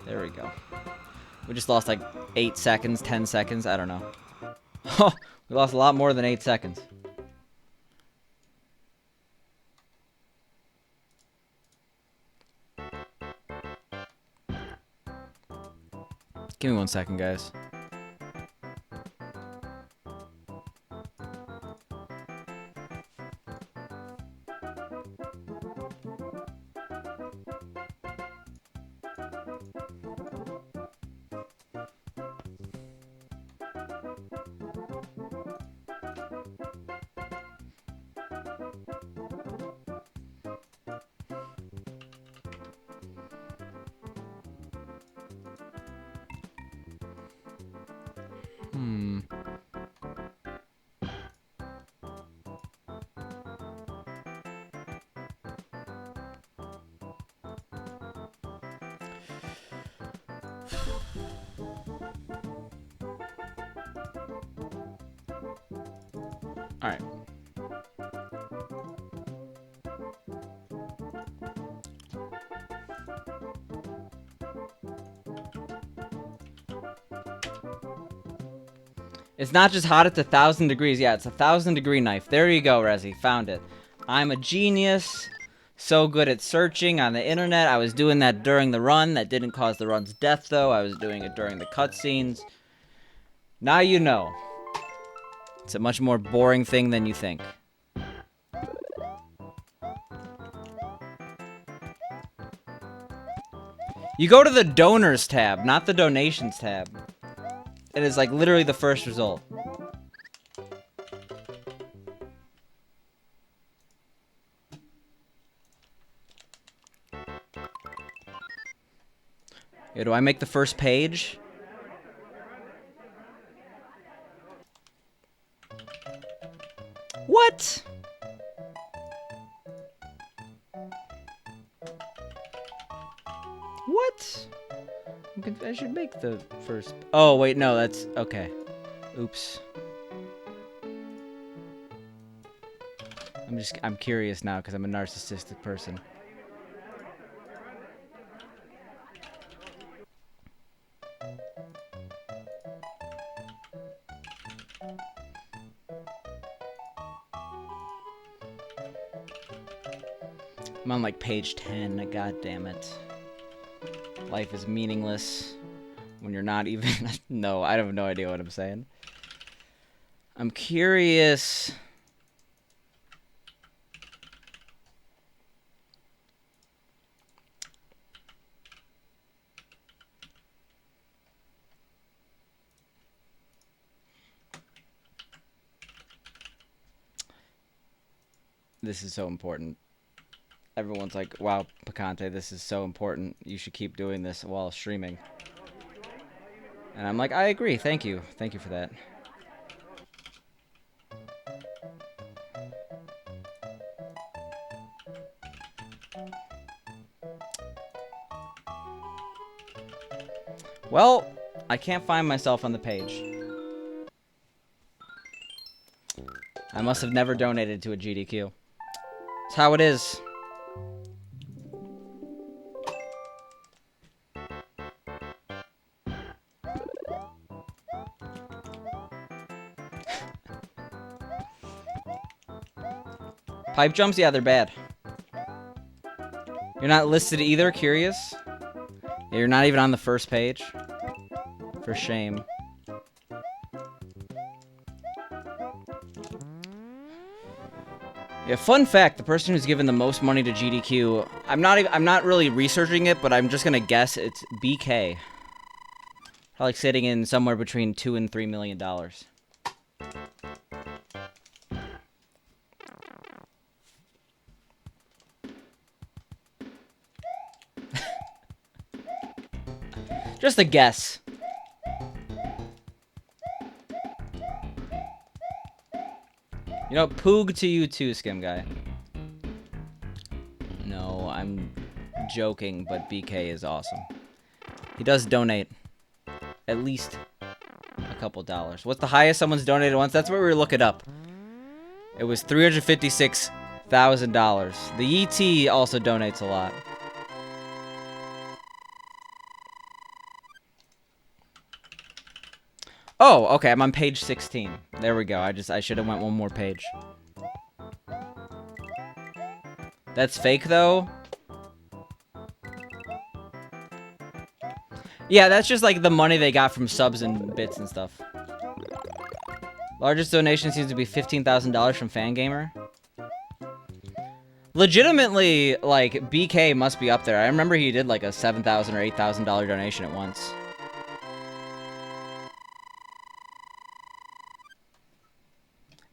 There we go. We just lost like 8 seconds, 10 seconds, I don't know. Oh, we lost a lot more than 8 seconds. Give me 1 second, guys. Alright. It's not just hot, it's 1,000 degrees. Yeah, it's a 1,000-degree knife. There you go, Rezi. Found it. I'm a genius. So good at searching on the internet. I was doing that during the run. That didn't cause the run's death, though. I was doing it during the cutscenes. Now you know. It's a much more boring thing than you think. You go to the donors tab, not the donations tab. It is like literally the first result. Yeah, do I make the first page? What? What? I should make the first... Oh, wait, no, that's... Okay. Oops. I'm curious now because I'm a narcissistic person. I'm on like page 10, god damn it. Life is meaningless when you're not even... No, I have no idea what I'm saying. I'm curious... This is so important. everyone's like, wow, Picante, this is so important. You should keep doing this while streaming. And I'm like, I agree. Thank you. Thank you for that. Well, I can't find myself on the page. I must have never donated to a GDQ. It's how it is. Pipe jumps? Yeah, they're bad. You're not listed either? Curious? Yeah, you're not even on the first page? For shame. Yeah, fun fact, the person who's given the most money to GDQ, I'm not really researching it, but I'm just gonna guess it's BK. Probably sitting in somewhere between $2 and $3 million. Just a guess. You know, poog to you too, Skim Guy. No, I'm joking, but BK is awesome. He does donate at least a couple dollars. What's the highest someone's donated once? That's where we were looking up. It was $356,000. The ET also donates a lot. Oh, okay, I'm on page 16. There we go. I should have went one more page. That's fake though. Yeah, that's just like the money they got from subs and bits and stuff. Largest donation seems to be $15,000 from Fangamer. Legitimately, like, BK must be up there. I remember he did like a $7,000 or $8,000 donation at once.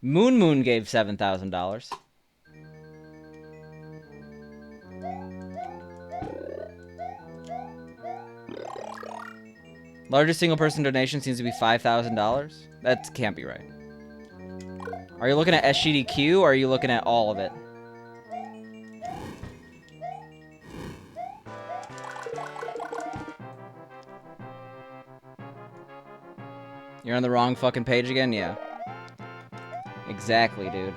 Moon gave $7,000. Largest single person donation seems to be $5,000. That can't be right. Are you looking at SGDQ or are you looking at all of it? You're on the wrong fucking page again? Yeah. Exactly, dude.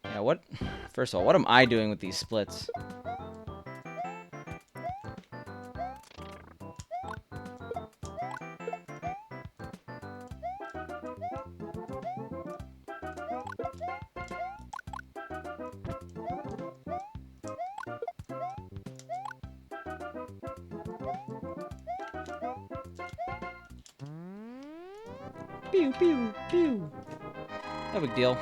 Yeah, what? First of all, what am I doing with these splits? Pew, pew, pew. No big deal.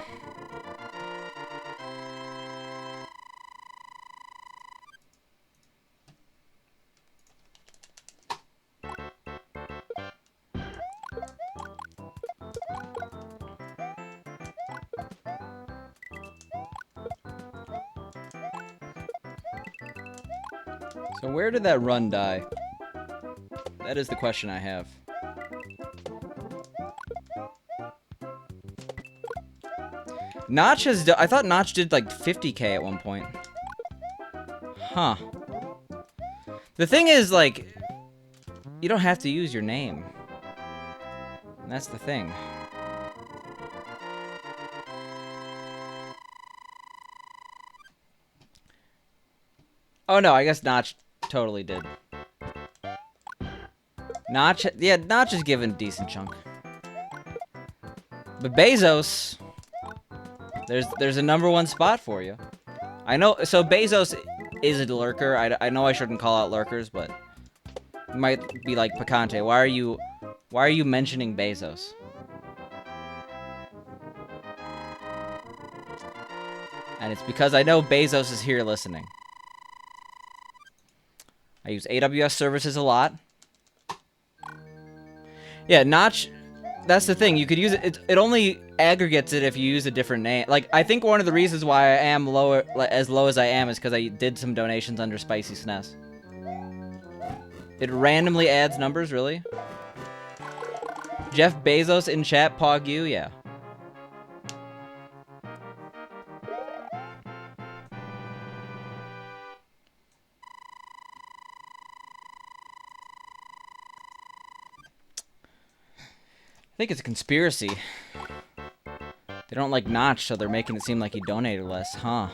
So where did that run die? That is the question I have. Notch has... I thought Notch did like 50K at one point. Huh. The thing is, like... You don't have to use your name. And that's the thing. Oh no, I guess Notch totally did. Notch... Yeah, Notch is given a decent chunk. But Bezos... There's a #1 spot for you. I know, so Bezos is a lurker. I know I shouldn't call out lurkers, but you might be like, Picante, why are you mentioning Bezos? And it's because I know Bezos is here listening. I use AWS services a lot. Yeah, notch. That's the thing. You could use it. It only aggregates it if you use a different name. Like, I think one of the reasons why I am lower, as low as I am, is because I did some donations under Spicy SNES. It randomly adds numbers, really? Jeff Bezos in chat, Pog you, yeah. I think it's a conspiracy. They don't like Notch, so they're making it seem like he donated less, huh?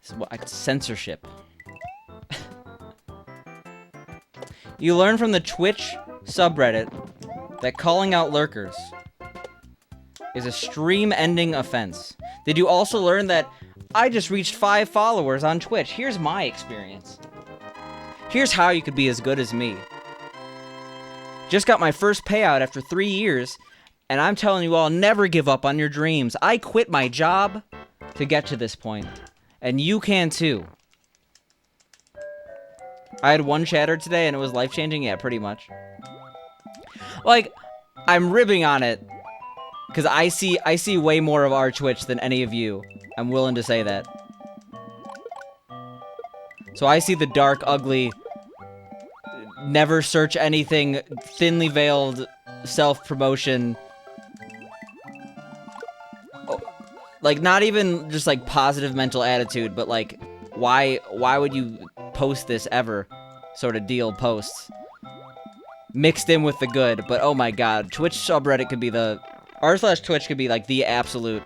This is what, censorship. You learn from the Twitch subreddit that calling out lurkers is a stream-ending offense. Did you also learn that I just reached 5 followers on Twitch? Here's my experience. Here's how you could be as good as me. Just got my first payout after 3 years, and I'm telling you all, never give up on your dreams. I quit my job to get to this point, and you can too. I had one chatter today, and it was life-changing? Yeah, pretty much. Like, I'm ribbing on it, because I see way more of our Twitch than any of you. I'm willing to say that. So I see the dark, ugly, never search anything, thinly veiled self-promotion. Oh, like, not even just, like, positive mental attitude, but, like, why would you post this ever sort of deal posts? Mixed in with the good, but oh my god, Twitch subreddit could be r/Twitch could be, like, the absolute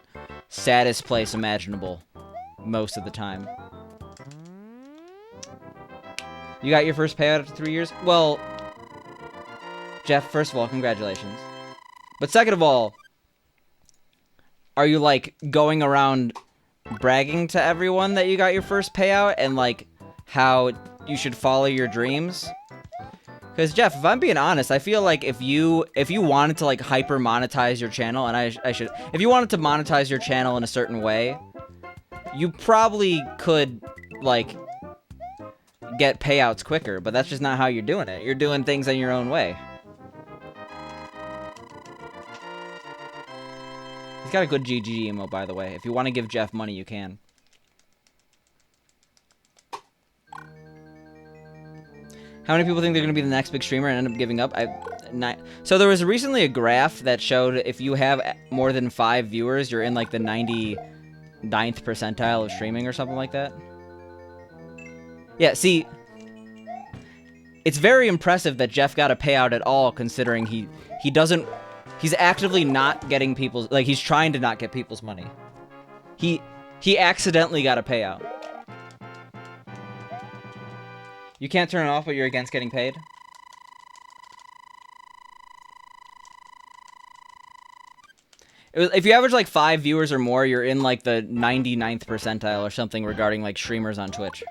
saddest place imaginable most of the time. You got your first payout after 3 years? Well, Jeff, first of all, congratulations. But second of all, are you, like, going around bragging to everyone that you got your first payout and, like, how you should follow your dreams? Because, Jeff, if I'm being honest, I feel like if you wanted to, like, hyper monetize your channel, and if you wanted to monetize your channel in a certain way, you probably could, like, get payouts quicker, but that's just not how you're doing it. You're doing things in your own way. He's got a good GG emo, by the way. If you want to give Jeff money, you can. How many people think they're going to be the next big streamer and end up giving up? So there was recently a graph that showed if you have more than 5 viewers, you're in, like, the 99th percentile of streaming or something like that. Yeah, see, it's very impressive that Jeff got a payout at all, considering he doesn't... He's actively not getting people's... Like, he's trying to not get people's money. He accidentally got a payout. You can't turn it off, but you're against getting paid? If you average, like, 5 viewers or more, you're in, like, the 99th percentile or something regarding, like, streamers on Twitch.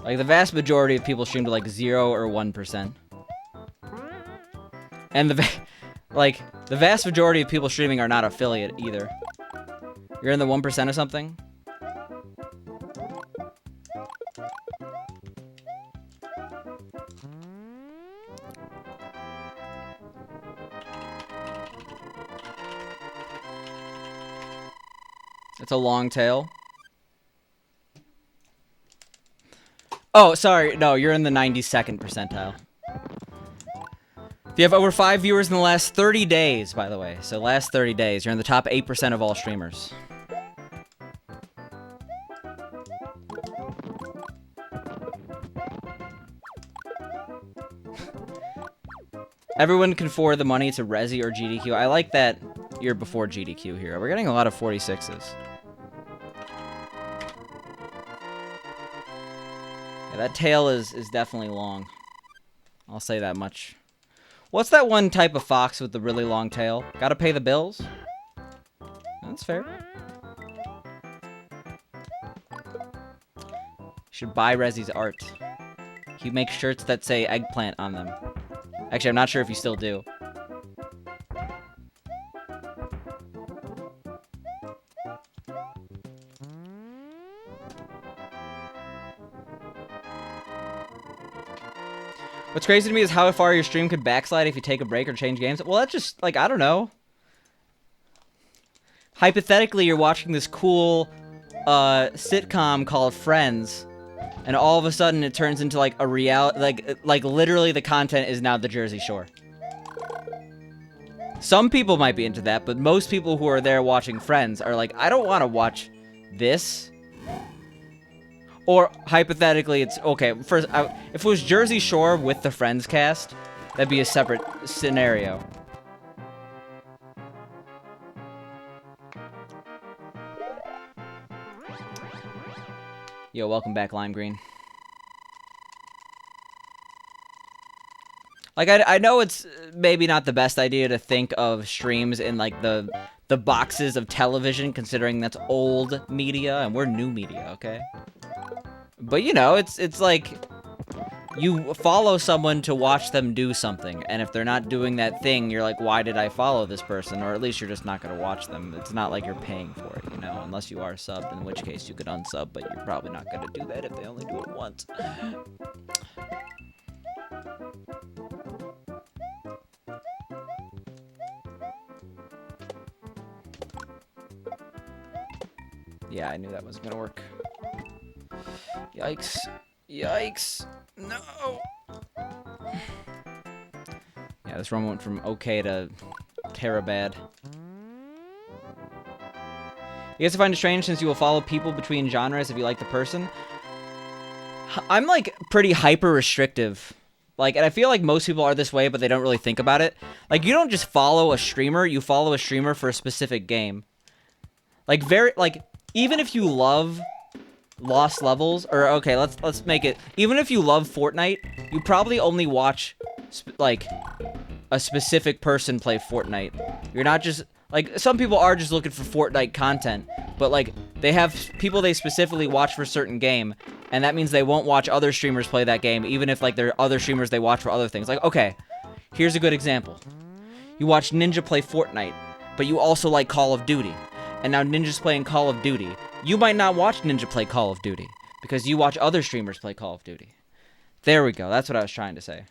Like, the vast majority of people stream to, like, 0 or 1%. And the vast majority of people streaming are not affiliate either. You're in the 1% or something? It's a long tail. Oh, sorry. No, you're in the 92nd percentile. If you have over 5 viewers in the last 30 days, by the way, so last 30 days, you're in the top 8% of all streamers. Everyone can forward the money to Resi or GDQ. I like that you're before GDQ here. We're getting a lot of 46s. Yeah, that tail is definitely long. I'll say that much. What's that one type of fox with the really long tail? Gotta pay the bills? That's fair. Should buy Resi's art. He makes shirts that say eggplant on them. Actually, I'm not sure if you still do. What's crazy to me is how far your stream could backslide if you take a break or change games. Well, that's just, like, I don't know. Hypothetically, you're watching this cool sitcom called Friends, and all of a sudden it turns into, like, a reality, like literally the content is now the Jersey Shore. Some people might be into that, but most people who are there watching Friends are like, I don't want to watch this. Or, hypothetically, it's, okay, first, if it was Jersey Shore with the Friends cast, that'd be a separate scenario. Yo, welcome back, Lime Green. Like, I know it's maybe not the best idea to think of streams in, like, the boxes of television, considering that's old media, and we're new media, okay? But, you know, it's like, you follow someone to watch them do something, and if they're not doing that thing, you're like, why did I follow this person? Or at least you're just not going to watch them. It's not like you're paying for it, you know, unless you are subbed, in which case you could unsub, but you're probably not going to do that if they only do it once. Yeah, I knew that wasn't gonna work. Yikes. Yikes. No! Yeah, this run went from okay to terabad. You guys find it strange since you will follow people between genres if you like the person? I'm, like, pretty hyper-restrictive. Like, and I feel like most people are this way, but they don't really think about it. Like, you don't just follow a streamer, you follow a streamer for a specific game. Like, even if you love Lost Levels, or okay, let's make it, even if you love Fortnite, you probably only watch like a specific person play Fortnite. You're not just like, some people are just looking for Fortnite content, but like they have people they specifically watch for a certain game, and that means they won't watch other streamers play that game, even if like there are other streamers they watch for other things. Like, okay, here's a good example. You watch Ninja play Fortnite, but you also like Call of Duty. And now Ninja's playing Call of Duty. You might not watch Ninja play Call of Duty, because you watch other streamers play Call of Duty. There we go, that's what I was trying to say.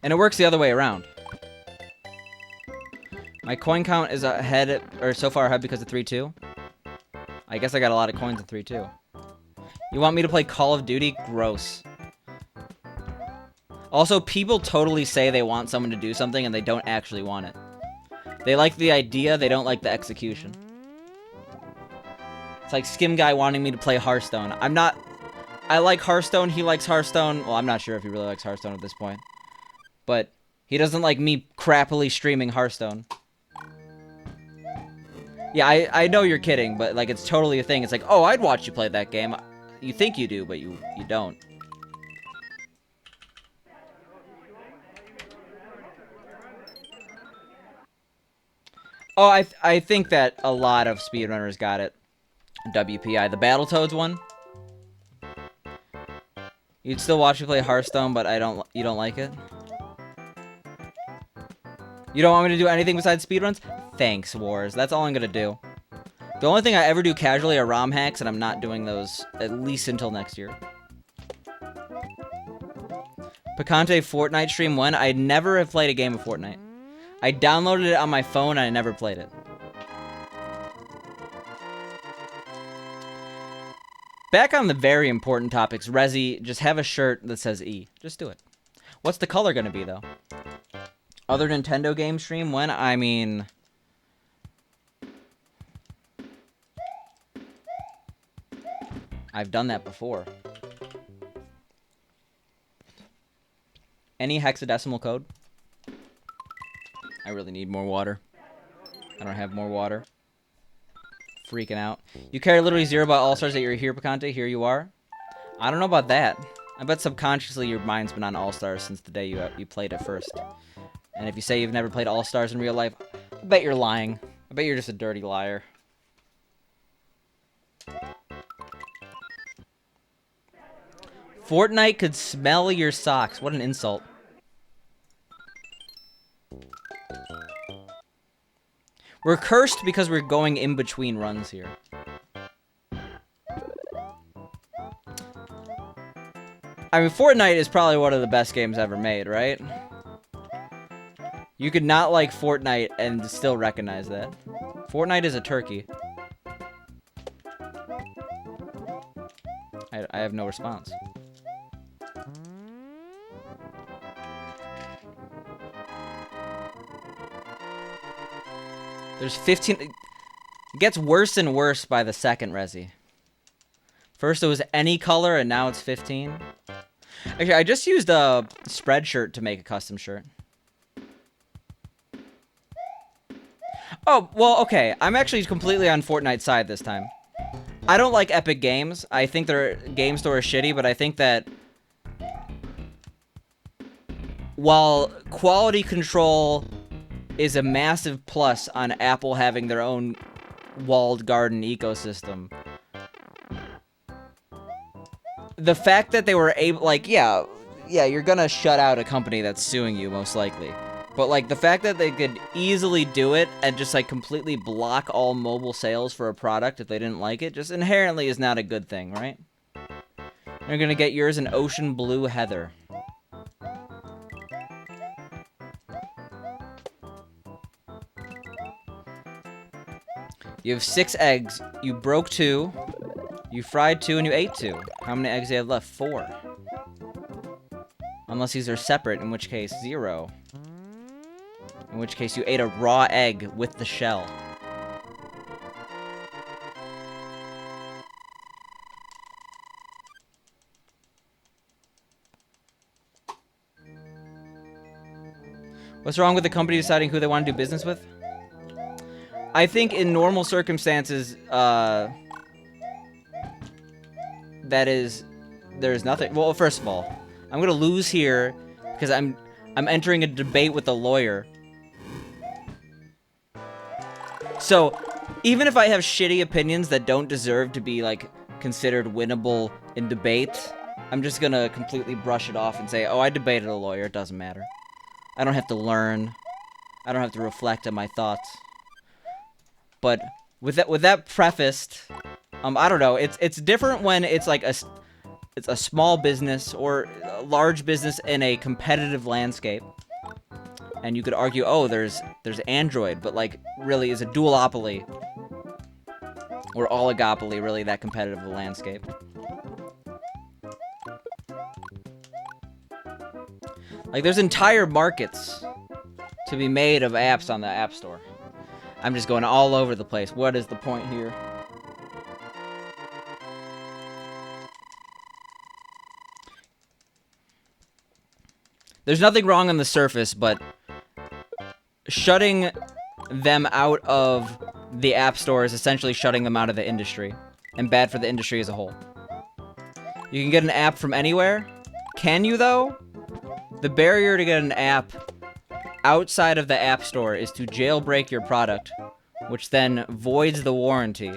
And it works the other way around. My coin count is ahead, or so far ahead because of 3-2. I guess I got a lot of coins in 3-2. You want me to play Call of Duty? Gross. Also, people totally say they want someone to do something and they don't actually want it. They like the idea, they don't like the execution. It's like Skim Guy wanting me to play Hearthstone. I like Hearthstone, he likes Hearthstone. Well, I'm not sure if he really likes Hearthstone at this point. But he doesn't like me crappily streaming Hearthstone. Yeah, I know you're kidding, but like it's totally a thing. It's like, oh, I'd watch you play that game. You think you do, but you don't. Oh, I think that a lot of speedrunners got it. WPI, the Battletoads one. You'd still watch me play Hearthstone, but you don't like it? You don't want me to do anything besides speedruns? Thanks, Wars. That's all I'm gonna do. The only thing I ever do casually are ROM hacks, and I'm not doing those at least until next year. Picante Fortnite stream when? I never have played a game of Fortnite. I downloaded it on my phone and I never played it. Back on the very important topics, Rezi, just have a shirt that says E. Just do it. What's the color gonna be, though? Other Nintendo game stream when? I mean... I've done that before. Any hexadecimal code? I really need more water. I don't have more water. Freaking out. You care literally zero about All-Stars that you're here, Picante. Here you are. I don't know about that. I bet subconsciously your mind's been on All-Stars since the day you played it first. And if you say you've never played All-Stars in real life, I bet you're lying. I bet you're just a dirty liar. Fortnite could smell your socks. What an insult. We're cursed because we're going in between runs here. I mean, Fortnite is probably one of the best games ever made, right? You could not like Fortnite and still recognize that. Fortnite is a turkey. I have no response. There's 15... It gets worse and worse by the second, Resi. First it was any color, and now it's 15. Actually, I just used a Spreadshirt to make a custom shirt. Oh, well, okay. I'm actually completely on Fortnite's side this time. I don't like Epic Games. I think their game store is shitty, but I think that while quality control is a massive plus on Apple having their own walled garden ecosystem, the fact that they were able, like, yeah, you're gonna shut out a company that's suing you, most likely. But, like, the fact that they could easily do it and just, like, completely block all mobile sales for a product if they didn't like it, just inherently is not a good thing, right? You're gonna get yours an ocean blue heather. You have 6 eggs. You broke 2. You fried 2 and you ate 2. How many eggs do you have left? 4. Unless these are separate, in which case 0. In which case you ate a raw egg with the shell. What's wrong with the company deciding who they want to do business with? I think in normal circumstances, there's nothing. Well, first of all, I'm gonna lose here because I'm entering a debate with a lawyer. So, even if I have shitty opinions that don't deserve to be, like, considered winnable in debate, I'm just gonna completely brush it off and say, oh, I debated a lawyer, it doesn't matter. I don't have to learn. I don't have to reflect on my thoughts. But with that prefaced, I don't know, it's different when it's like it's a small business or a large business in a competitive landscape. And you could argue, oh, there's Android, but, like, really, is a duopoly or oligopoly really that competitive a landscape? Like, there's entire markets to be made of apps on the App Store. I'm just going all over the place. What is the point here? There's nothing wrong on the surface, but shutting them out of the App Store is essentially shutting them out of the industry, and bad for the industry as a whole. You can get an app from anywhere. Can you, though? The barrier to get an app outside of the App Store is to jailbreak your product, which then voids the warranty.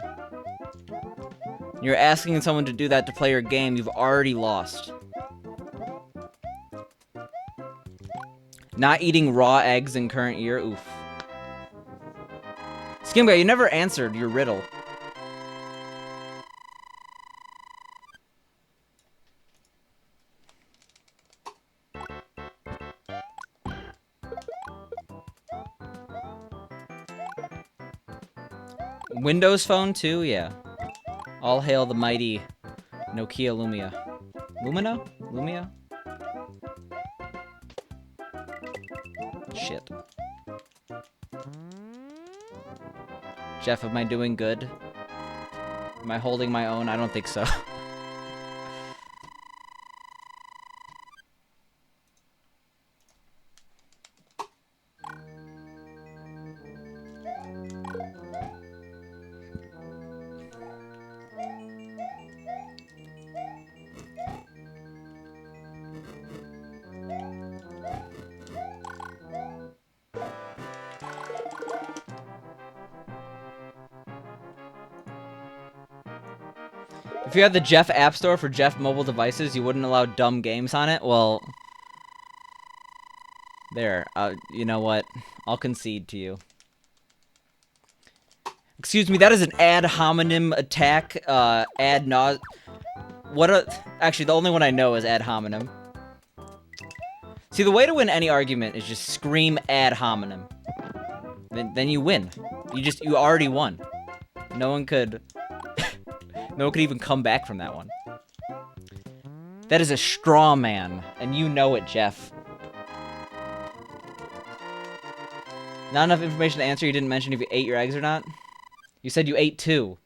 You're asking someone to do that to play your game you've already lost. Not eating raw eggs in current year? Oof. Skim Guy, you never answered your riddle. Windows Phone 2? Yeah. All hail the mighty Nokia Lumia. Lumina? Lumia? Shit. Jeff, am I doing good? Am I holding my own? I don't think so. If you had the Jeff App Store for Jeff mobile devices, you wouldn't allow dumb games on it? Well, there. You know what? I'll concede to you. Excuse me, that is an ad hominem attack, Actually, the only one I know is ad hominem. See, the way to win any argument is just scream ad hominem. Then you win. You already won. No one could even come back from that one. That is a straw man, and you know it, Jeff. Not enough information to answer. You didn't mention if you ate your eggs or not. You said you ate 2.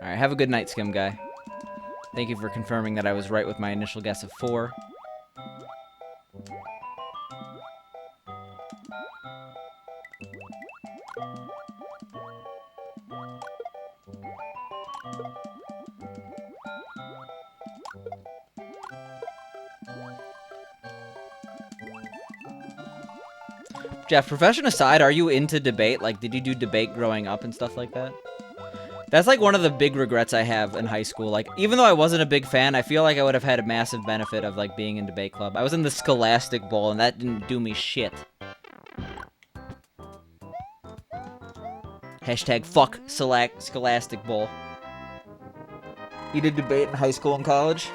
Alright, have a good night, Skim Guy. Thank you for confirming that I was right with my initial guess of 4. Jeff, profession aside, are you into debate? Like, did you do debate growing up and stuff like that? That's like one of the big regrets I have in high school. Like, even though I wasn't a big fan, I feel like I would have had a massive benefit of, like, being in debate club. I was in the Scholastic Bowl, and that didn't do me shit. Hashtag fuck Scholastic Bowl. You did debate in high school and college?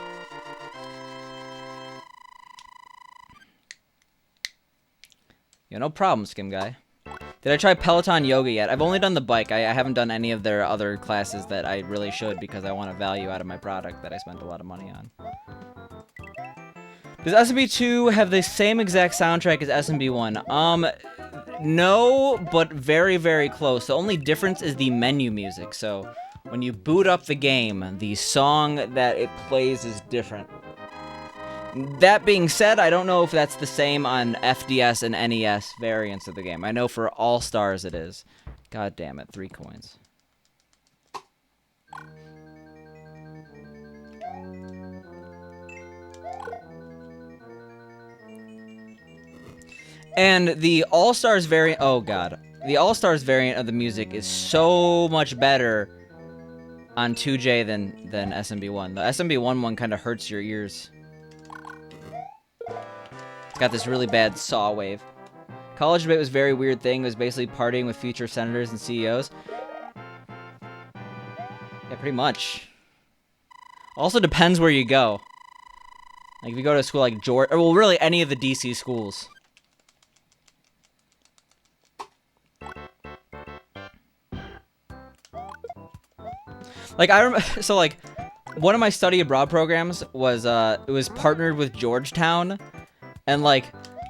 Yeah, no problem, Skim Guy. Did I try Peloton Yoga yet? I've only done the bike. I haven't done any of their other classes that I really should because I want a value out of my product that I spent a lot of money on. Does SMB2 have the same exact soundtrack as SMB1? No, but very, very close. The only difference is the menu music. So when you boot up the game, the song that it plays is different. That being said, I don't know if that's the same on FDS and NES variants of the game. I know for All-Stars it is. God damn it, 3 coins. And the All-Stars variant... Oh, God. The All-Stars variant of the music is so much better on 2J than SMB1. The SMB1 one kind of hurts your ears. Got this really bad saw wave. College debate was a very weird thing. It was basically partying with future senators and CEOs. Yeah, pretty much. Also depends where you go. Like, if you go to a school like Georgia, or well, really any of the DC schools. Like, I remember, so like, one of my study abroad programs was, it was partnered with Georgetown. And, like,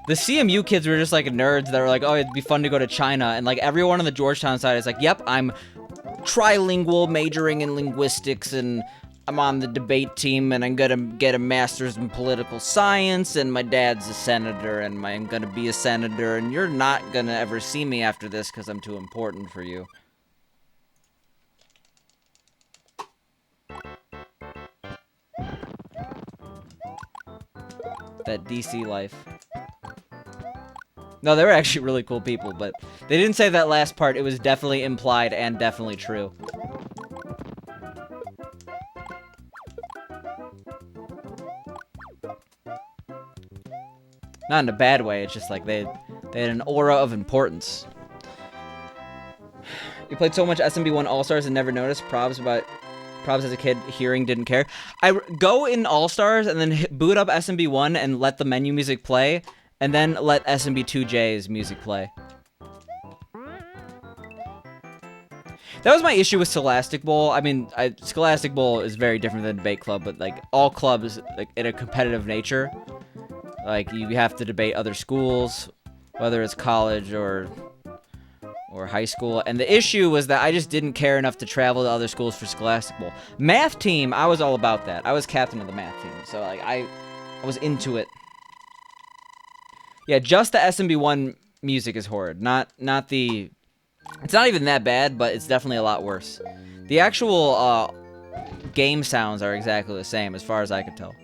the CMU kids were just, like, nerds that were like, oh, it'd be fun to go to China. And, like, everyone on the Georgetown side is like, yep, I'm trilingual, majoring in linguistics, and I'm on the debate team, and I'm gonna get a master's in political science, and my dad's a senator, and I'm gonna be a senator, and you're not gonna ever see me after this because I'm too important for you. That DC life. No, they were actually really cool people, but they didn't say that last part. It was definitely implied and definitely true. Not in a bad way, it's just like they had an aura of importance. You played so much SMB1 All-Stars and never noticed. Probs as a kid, hearing didn't care. I go in All-Stars and then boot up SMB1 and let the menu music play, and then let SMB2J's music play. That was my issue with Scholastic Bowl. I mean, Scholastic Bowl is very different than Debate Club, but like all clubs, like in a competitive nature, like you have to debate other schools, whether it's college or high school. And the issue was that I just didn't care enough to travel to other schools for Scholastic Bowl. Math team, I was all about that. I was captain of the math team, so like I was into it. Yeah, just the SMB1 music is horrid. Not the... It's not even that bad, but it's definitely a lot worse. The actual game sounds are exactly the same, as far as I could tell.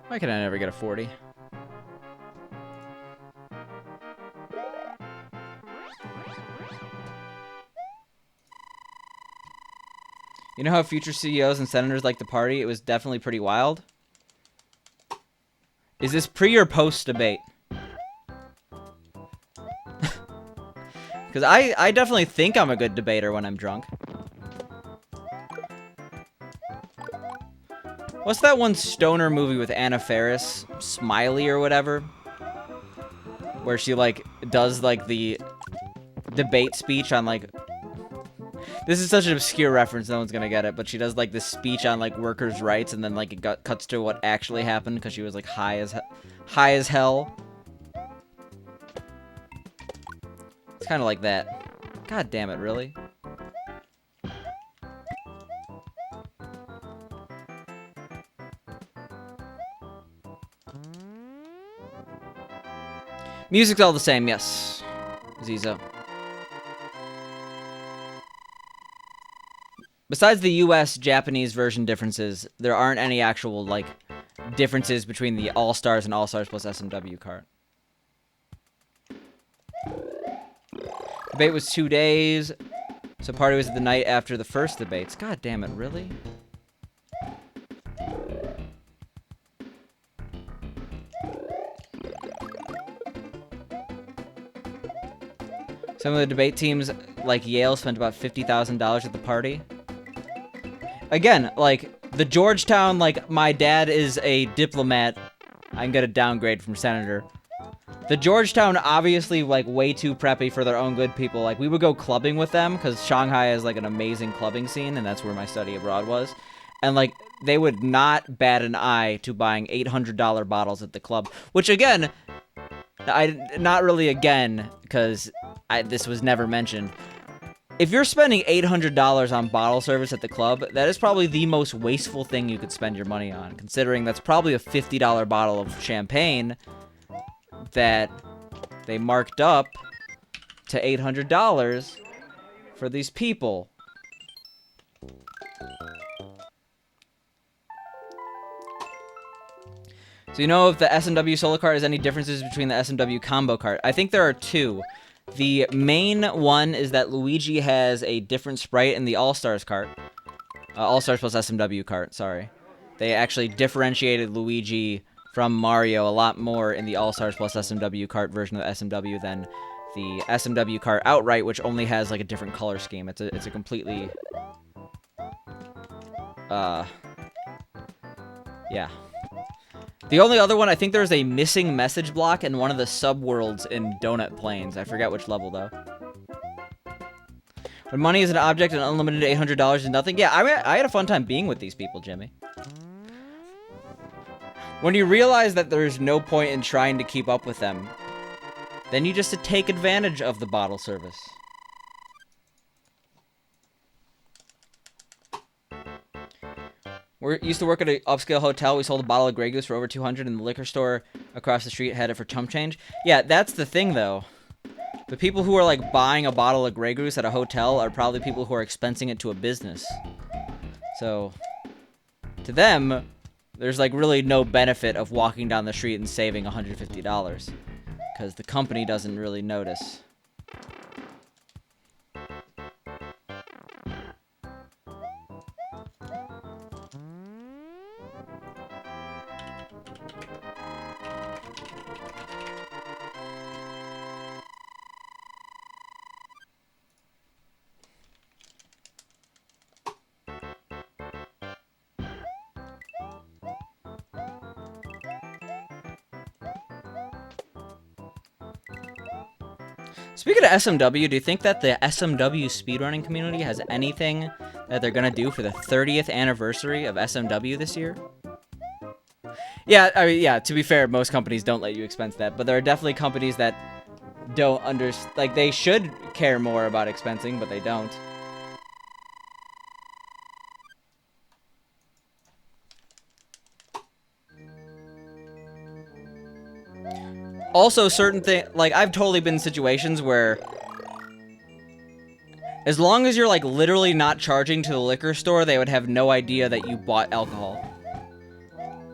Why can I never get a 40? You know how future CEOs and senators like to party? It was definitely pretty wild. Is this pre or post debate? Because I definitely think I'm a good debater when I'm drunk. What's that one stoner movie with Anna Faris? Smiley or whatever? Where she, like, does, like, the debate speech on, like... This is such an obscure reference, no one's gonna get it, but she does, like, this speech on, like, workers' rights, and then, like, it cuts to what actually happened, because she was, like, high as hell. It's kind of like that. God damn it, really? Music's all the same, yes. Zizo. Besides the US-Japanese version differences, there aren't any actual, like, differences between the All-Stars and All-Stars plus SMW cart. Debate was 2 days, so party was the night after the first debates. God damn it, really? Some of the debate teams, like Yale, spent about $50,000 at the party. Again, like, the Georgetown, like, my dad is a diplomat. I'm gonna downgrade from senator. The Georgetown, obviously, like, way too preppy for their own good people. Like, we would go clubbing with them, because Shanghai has, like, an amazing clubbing scene, and that's where my study abroad was. And, like, they would not bat an eye to buying $800 bottles at the club. Which, again, not really again, because this was never mentioned. If you're spending $800 on bottle service at the club, that is probably the most wasteful thing you could spend your money on, considering that's probably a $50 bottle of champagne that they marked up to $800 for these people. So you know if the SMW solo cart has any differences between the SMW combo cart? I think there are two. The main one is that Luigi has a different sprite in the All-Stars cart. All-Stars plus SMW cart, sorry. They actually differentiated Luigi from Mario a lot more in the All-Stars plus SMW cart version of SMW than the SMW cart outright, which only has, like, a different color scheme. It's a completely... yeah. The only other one, I think there's a missing message block in one of the subworlds in Donut Plains. I forget which level, though. When money is an object and unlimited $800 is nothing. Yeah, I had a fun time being with these people, Jimmy. When you realize that there's no point in trying to keep up with them, then you just take advantage of the bottle service. We used to work at an upscale hotel. We sold a bottle of Grey Goose for over $200, and the liquor store across the street had it for chump change. Yeah, that's the thing, though. The people who are, like, buying a bottle of Grey Goose at a hotel are probably people who are expensing it to a business. So, to them, there's, like, really no benefit of walking down the street and saving $150. Because the company doesn't really notice. Speaking of SMW, do you think that the SMW speedrunning community has anything that they're gonna do for the 30th anniversary of SMW this year? Yeah, I mean, yeah, to be fair, most companies don't let you expense that, but there are definitely companies that don't like, they should care more about expensing, but they don't. Also, certain things, like, I've totally been in situations where, as long as you're, like, literally not charging to the liquor store, they would have no idea that you bought alcohol.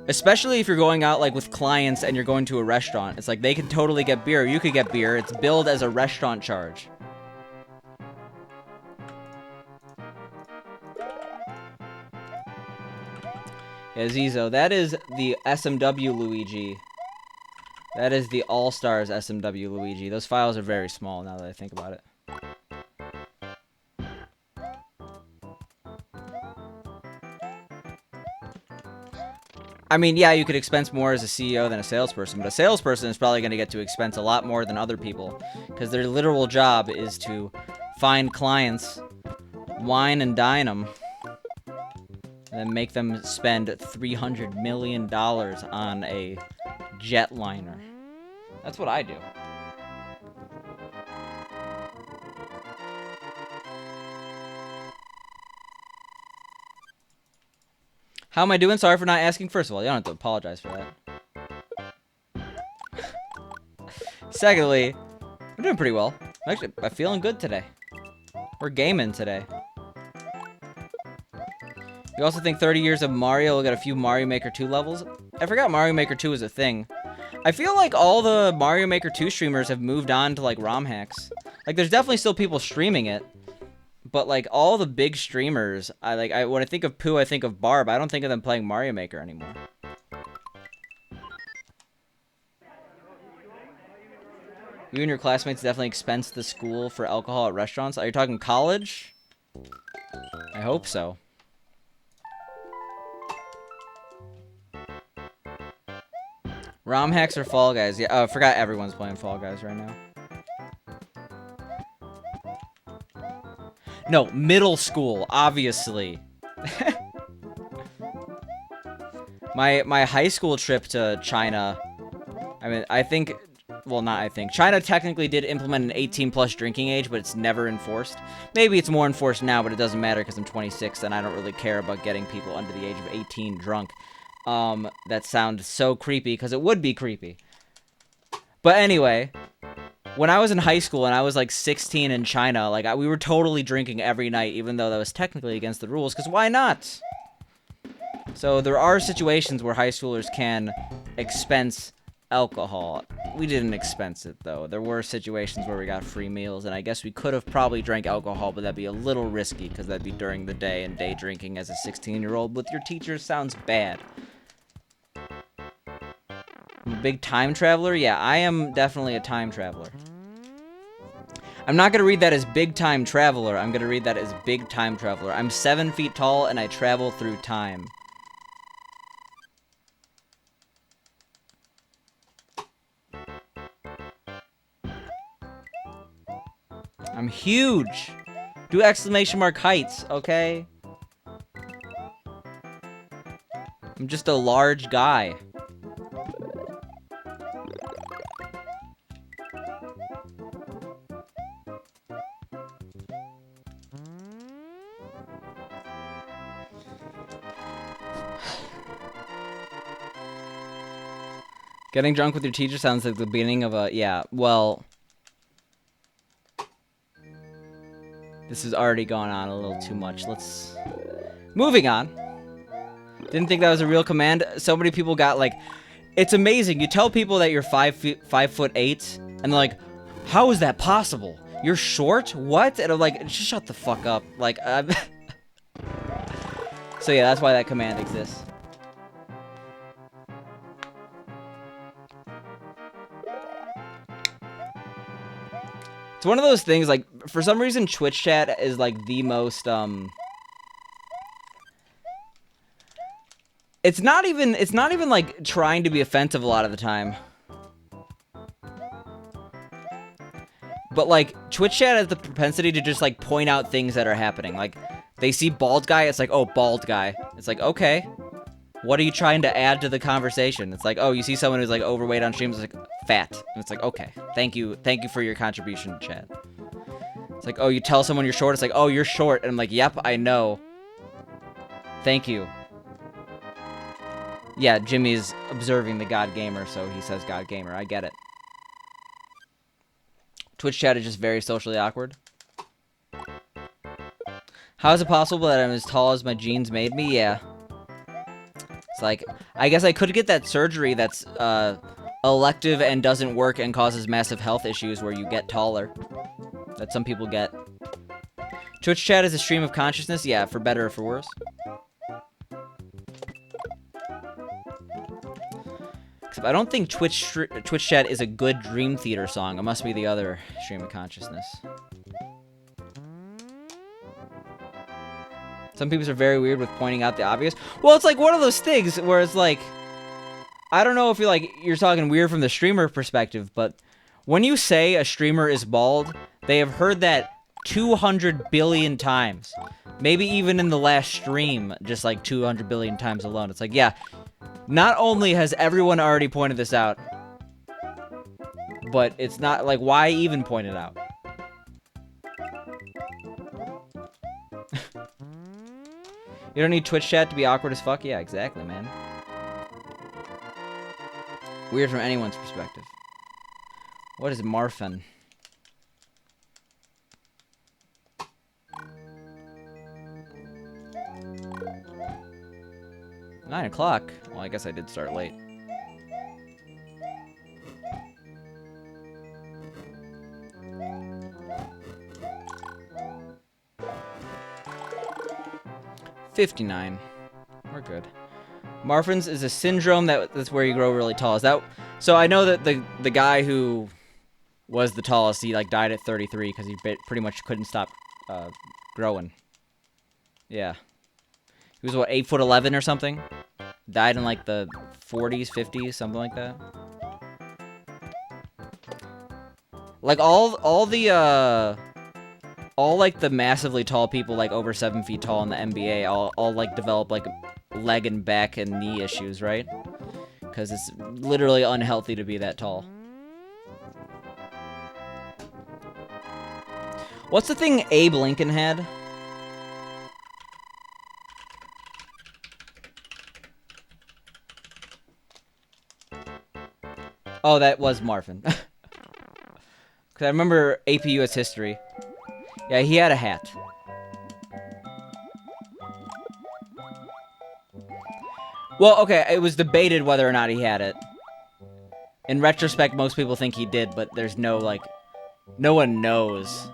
Especially if you're going out, like, with clients and you're going to a restaurant. It's like, they could totally get beer, you could get beer, it's billed as a restaurant charge. Azizo, that is the SMW Luigi. That is the All-Stars SMW Luigi. Those files are very small now that I think about it. I mean, yeah, you could expense more as a CEO than a salesperson, but a salesperson is probably going to get to expense a lot more than other people, because their literal job is to find clients, wine and dine them, and then make them spend $300 million on a jetliner. That's what I do. How am I doing? Sorry for not asking. First of all, you don't have to apologize for that. Secondly, I'm doing pretty well. Actually, I'm feeling good today. We're gaming today. You also think 30 years of Mario will get a few Mario Maker 2 levels? I forgot Mario Maker 2 was a thing. I feel like all the Mario Maker 2 streamers have moved on to, like, ROM hacks. Like, there's definitely still people streaming it. But, like, all the big streamers, when I think of Pooh, I think of Barb. I don't think of them playing Mario Maker anymore. You and your classmates definitely expense the school for alcohol at restaurants. Are you talking college? I hope so. ROM hacks or Fall Guys? Yeah, oh, I forgot everyone's playing Fall Guys right now. No, middle school, obviously. My high school trip to China, I mean, China technically did implement an 18+ drinking age, but it's never enforced. Maybe it's more enforced now, but it doesn't matter because I'm 26 and I don't really care about getting people under the age of 18 drunk. That sounds so creepy because it would be creepy. But anyway, when I was in high school and I was like 16 in China, like we were totally drinking every night, even though that was technically against the rules, because why not? So there are situations where high schoolers can expense alcohol. We didn't expense it, though. There were situations where we got free meals, and I guess we could have probably drank alcohol, but that'd be a little risky, because that'd be during the day, and day drinking as a 16-year-old with your teacher sounds bad. I'm a big time traveler? Yeah, I am definitely a time traveler. I'm not going to read that as big time traveler. I'm going to read that as big time traveler. I'm 7 feet tall, and I travel through time. I'm huge. Do exclamation mark heights, okay? I'm just a large guy. Getting drunk with your teacher sounds like the beginning of a... Yeah, well... This has already gone on a little too much. Let's... Moving on. Didn't think that was a real command. So many people got, like... It's amazing. You tell people that you're 5'8", and they're like, how is that possible? You're short? What? And I'm like, just shut the fuck up. Like, So yeah, that's why that command exists. It's one of those things, like, for some reason, Twitch chat is, like, the most, It's not even, like, trying to be offensive a lot of the time. But, like, Twitch chat has the propensity to just, like, point out things that are happening. Like, they see bald guy, it's like, oh, bald guy. It's like, okay. What are you trying to add to the conversation? It's like, oh, you see someone who's, like, overweight on stream, it's like, fat. And it's like, okay, thank you for your contribution, chat. It's like, oh, you tell someone you're short, it's like, oh, you're short. And I'm like, yep, I know. Thank you. Yeah, Jimmy's observing the God Gamer, so he says God Gamer. I get it. Twitch chat is just very socially awkward. How is it possible that I'm as tall as my genes made me? Yeah. It's like, I guess I could get that surgery that's elective and doesn't work and causes massive health issues where you get taller. That some people get. Twitch chat is a stream of consciousness? Yeah, for better or for worse. Except I don't think Twitch chat is a good Dream Theater song. It must be the other stream of consciousness. Some people are very weird with pointing out the obvious. Well, it's like one of those things where it's like, I don't know if you're talking weird from the streamer perspective, but when you say a streamer is bald, they have heard that 200 billion times. Maybe even in the last stream, just like 200 billion times alone. It's like, yeah, not only has everyone already pointed this out, but it's not like, why even point it out? You don't need Twitch chat to be awkward as fuck? Yeah, exactly, man. Weird from anyone's perspective. What is Marfin? Nine o'clock? Well, I guess I did start late. $59. We're good. Marfan's is a syndrome that's where you grow really tall. Is that so? I know that the guy who was the tallest, he like died at 33 because he pretty much couldn't stop growing. Yeah, he was what 8'11" or something. Died in like the 40s, 50s, something like that. Like all like the massively tall people, like over 7 feet tall in the NBA, all like develop like leg and back and knee issues, right? Because it's literally unhealthy to be that tall. What's the thing Abe Lincoln had? Oh, that was Marfin. Because I remember AP US History. Yeah, he had a hat. Well, okay, it was debated whether or not he had it. In retrospect, most people think he did, but there's no, like, no one knows.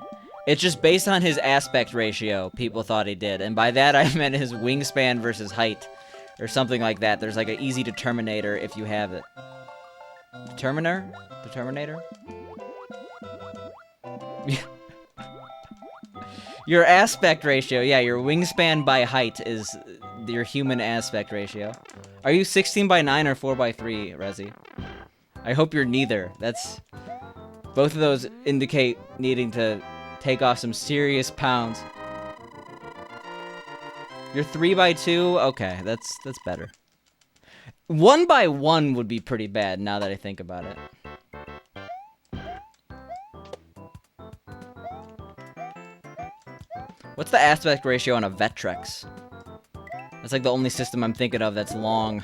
It's just based on his aspect ratio, people thought he did. And by that, I meant his wingspan versus height. Or something like that. There's, like, an easy determinator if you have it. Determinator? Determinator? Your aspect ratio, yeah, your wingspan by height is your human aspect ratio. Are you 16:9 or 4:3, Rezi? I hope you're neither. That's... Both of those indicate needing to take off some serious pounds. You're 3:2? Okay, that's better. 1:1 would be pretty bad now that I think about it. What's the aspect ratio on a Vectrex? That's like the only system I'm thinking of that's long.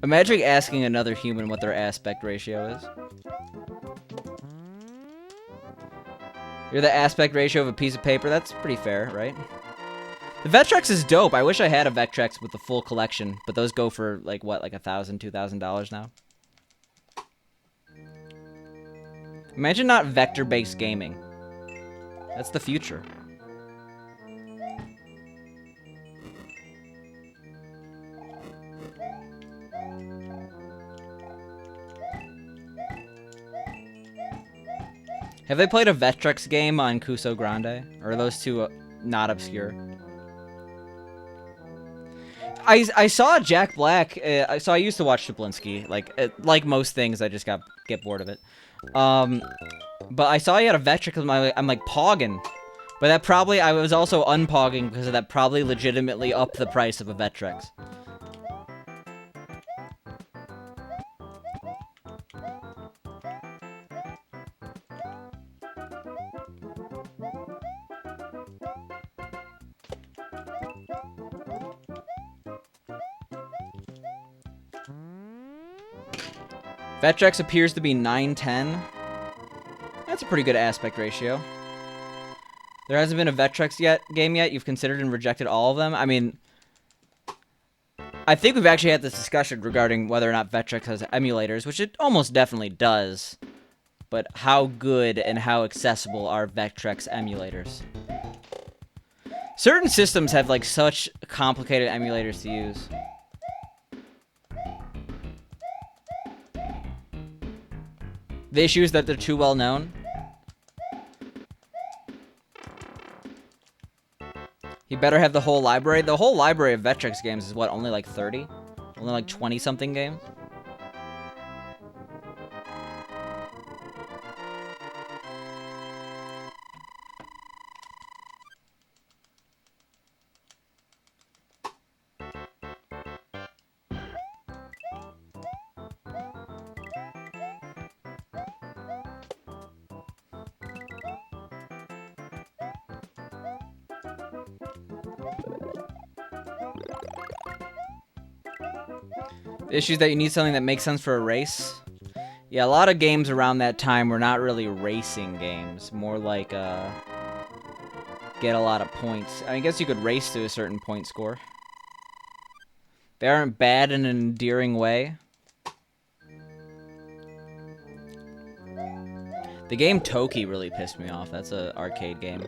Imagine asking another human what their aspect ratio is. You're the aspect ratio of a piece of paper? That's pretty fair, right? The Vectrex is dope. I wish I had a Vectrex with the full collection, but those go for, like, what, like $1,000, $2,000 now? Imagine not vector-based gaming. That's the future. Have they played a Vectrex game on Kuso Grande? Or are those two not obscure? I saw Jack Black. So I used to watch Shablinsky. Like most things, I just get bored of it. But I saw he had a Vectrex. I'm like pogging, but that probably I was also unpogging because of that probably legitimately upped the price of a Vectrex. Vectrex appears to be 910. That's a pretty good aspect ratio. There hasn't been a Vectrex game yet you've considered and rejected all of them. I mean, I think we've actually had this discussion regarding whether or not Vectrex has emulators, which it almost definitely does. But how good and how accessible are Vectrex emulators? Certain systems have like such complicated emulators to use. The issue is that they're too well known. You better have the whole library. The whole library of Vectrex games is what, only like 30? Only like 20-something games? The issue is that you need something that makes sense for a race. Yeah, a lot of games around that time were not really racing games. More like, get a lot of points. I guess you could race to a certain point score. They aren't bad in an endearing way. The game Toki really pissed me off. That's an arcade game.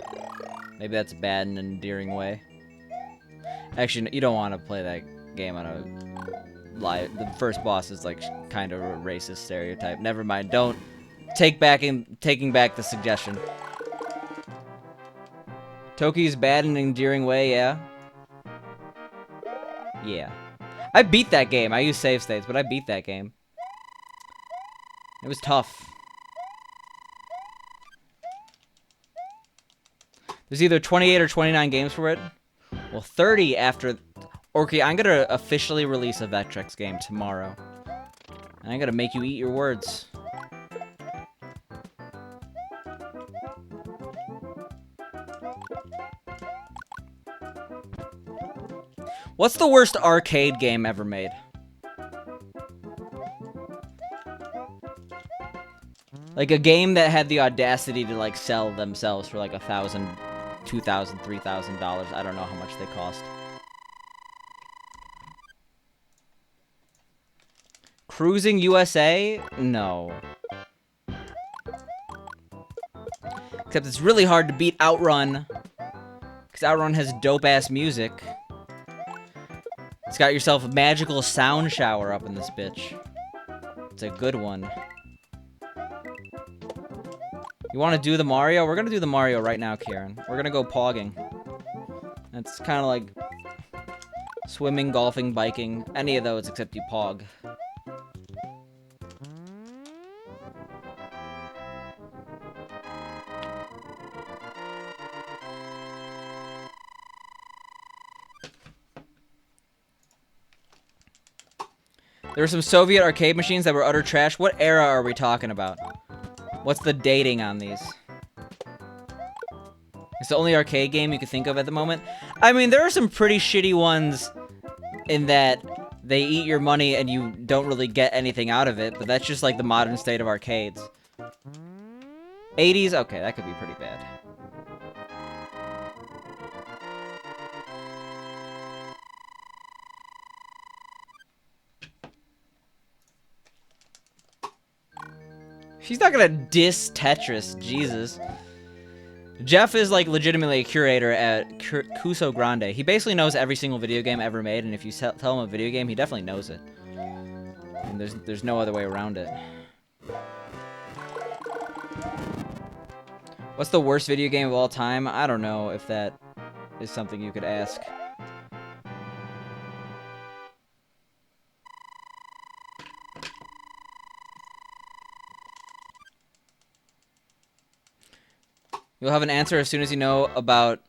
Maybe that's bad in an endearing way. Actually, you don't want to play that game on a... The first boss is like kind of a racist stereotype. Never mind. Don't taking back the suggestion. Toki's bad in an endearing way, yeah. Yeah. I beat that game. I use save states, but I beat that game. It was tough. There's either 28 or 29 games for it. Well, 30 after... Okay, I'm gonna officially release a Vectrex game tomorrow. And I'm gonna make you eat your words. What's the worst arcade game ever made? Like a game that had the audacity to like sell themselves for like $1,000, $2,000, $3,000. I don't know how much they cost. Cruising USA? No. Except it's really hard to beat Outrun. Because Outrun has dope-ass music. It's got yourself a magical sound shower up in this bitch. It's a good one. You want to do the Mario? We're going to do the Mario right now, Kieran. We're going to go pogging. It's kind of like swimming, golfing, biking. Any of those except you pog. There were some Soviet arcade machines that were utter trash. What era are we talking about? What's the dating on these? It's the only arcade game you can think of at the moment. I mean, there are some pretty shitty ones in that they eat your money and you don't really get anything out of it, but that's just like the modern state of arcades. 80s? Okay, that could be pretty bad. She's not gonna diss Tetris, Jesus. Jeff is like legitimately a curator at Cuso Grande. He basically knows every single video game ever made, and if you tell him a video game, he definitely knows it. And there's no other way around it. What's the worst video game of all time? I don't know if that is something you could ask. You'll have an answer as soon as you know about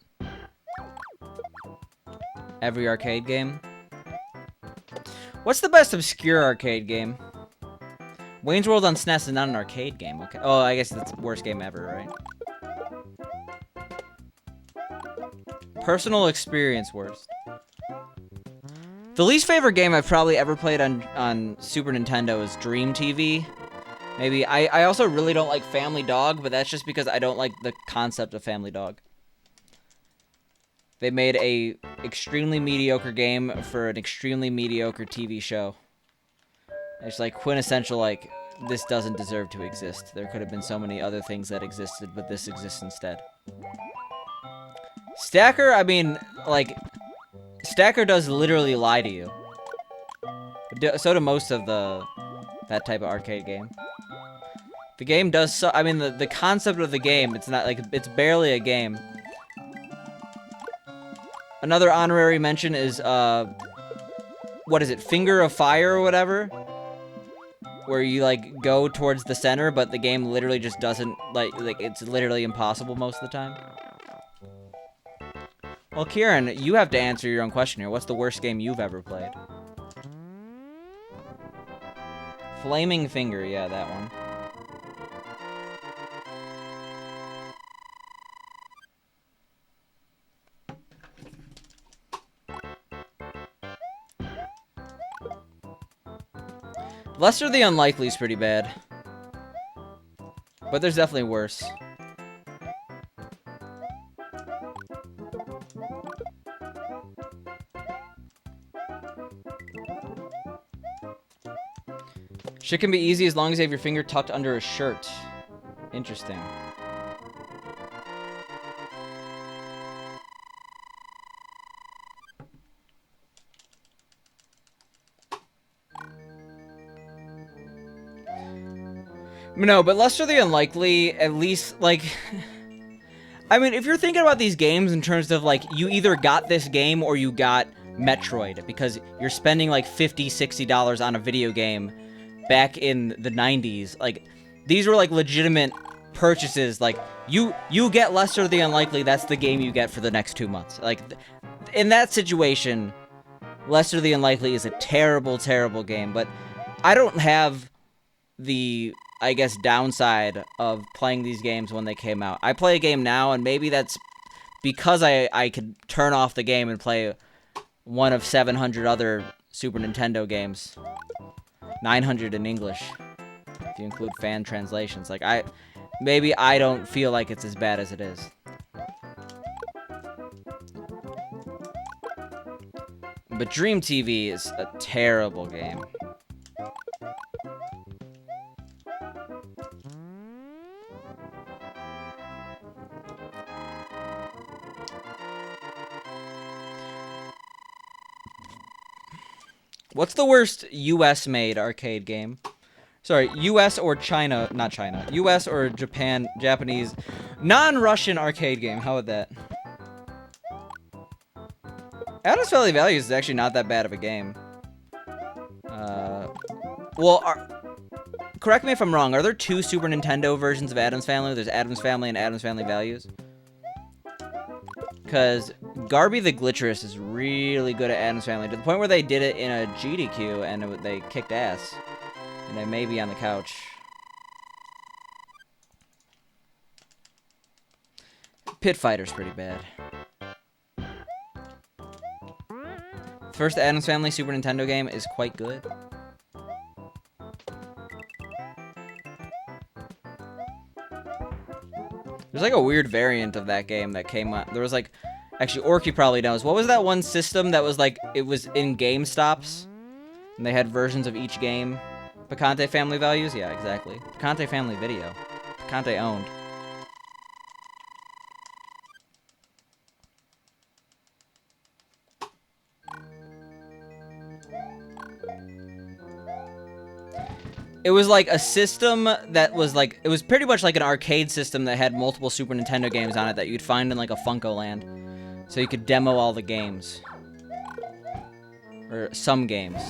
every arcade game. What's the best obscure arcade game? Wayne's World on SNES is not an arcade game. Okay. Oh, I guess that's the worst game ever, right? Personal experience worst. The least favorite game I've probably ever played on Super Nintendo is Dream TV. Maybe. I also really don't like Family Dog, but that's just because I don't like the concept of Family Dog. They made a extremely mediocre game for an extremely mediocre TV show. It's like quintessential, like, this doesn't deserve to exist. There could have been so many other things that existed, but this exists instead. Stacker, I mean, like, Stacker does literally lie to you. So do most of that type of arcade game. The game does so. I mean, the concept of the game, it's not like it's barely a game. Another honorary mention is what is it? Finger of Fire or whatever, where you like go towards the center, but the game literally just doesn't like it's literally impossible most of the time. Well, Kieran, you have to answer your own question here. What's the worst game you've ever played? Flaming Finger, yeah, that one. Lester the Unlikely is pretty bad. But there's definitely worse. Shit can be easy as long as you have your finger tucked under a shirt. Interesting. No, but Lester the Unlikely, at least, like... I mean, if you're thinking about these games in terms of, like, you either got this game or you got Metroid, because you're spending, like, $50, $60 on a video game back in the 90s. Like, these were, like, legitimate purchases. Like, you get Lester the Unlikely, that's the game you get for the next 2 months. Like, in that situation, Lester the Unlikely is a terrible, terrible game, but I don't have the... I guess, downside of playing these games when they came out. I play a game now, and maybe that's because I could turn off the game and play one of 700 other Super Nintendo games. 900 in English, if you include fan translations. Like, maybe I don't feel like it's as bad as it is. But Dream TV is a terrible game. What's the worst US-made arcade game? Sorry, US or China, not China. US or Japanese, non-Russian arcade game. How about that? Addams Family Values is actually not that bad of a game. Well, correct me if I'm wrong. Are there 2 Super Nintendo versions of Addams Family? There's Addams Family and Addams Family Values. Because Garby the Glitcherous is really good at Addams Family, to the point where they did it in a GDQ, and they kicked ass. And they may be on the couch. Pit Fighter's pretty bad. First Addams Family Super Nintendo game is quite good. There's like a weird variant of that game that came out. There was like, actually Orky probably knows. What was that one system that was like, it was in GameStops? And they had versions of each game. Picante Family Values? Yeah, exactly. Picante Family Video. Picante owned. It was like a system that was like, it was pretty much like an arcade system that had multiple Super Nintendo games on it that you'd find in like a Funko Land. So you could demo all the games. Or some games.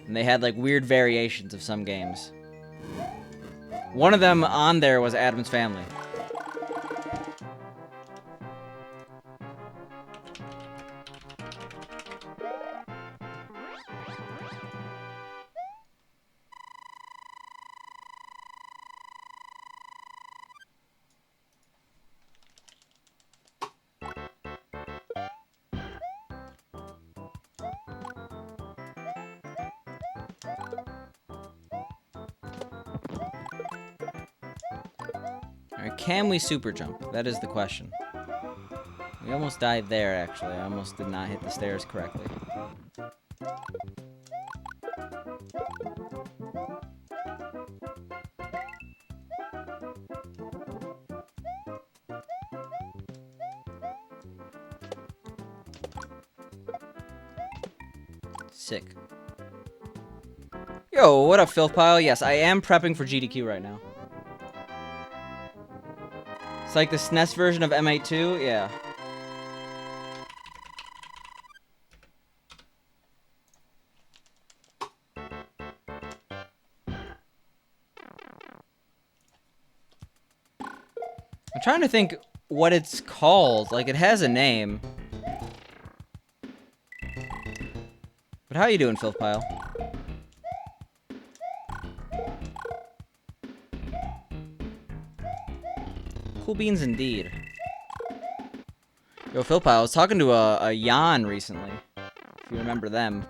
And they had like weird variations of some games. One of them on there was Addams Family. Alright, can we super jump? That is the question. We almost died there, actually. I almost did not hit the stairs correctly. Sick. Yo, what up, Filth Pile? Yes, I am prepping for GDQ right now. It's like the SNES version of M82? Yeah. I'm trying to think what it's called. Like, it has a name. But how you doing, Filth Pile? Cool beans indeed. Yo, Filth Pile, I was talking to a Jan recently. If you remember them.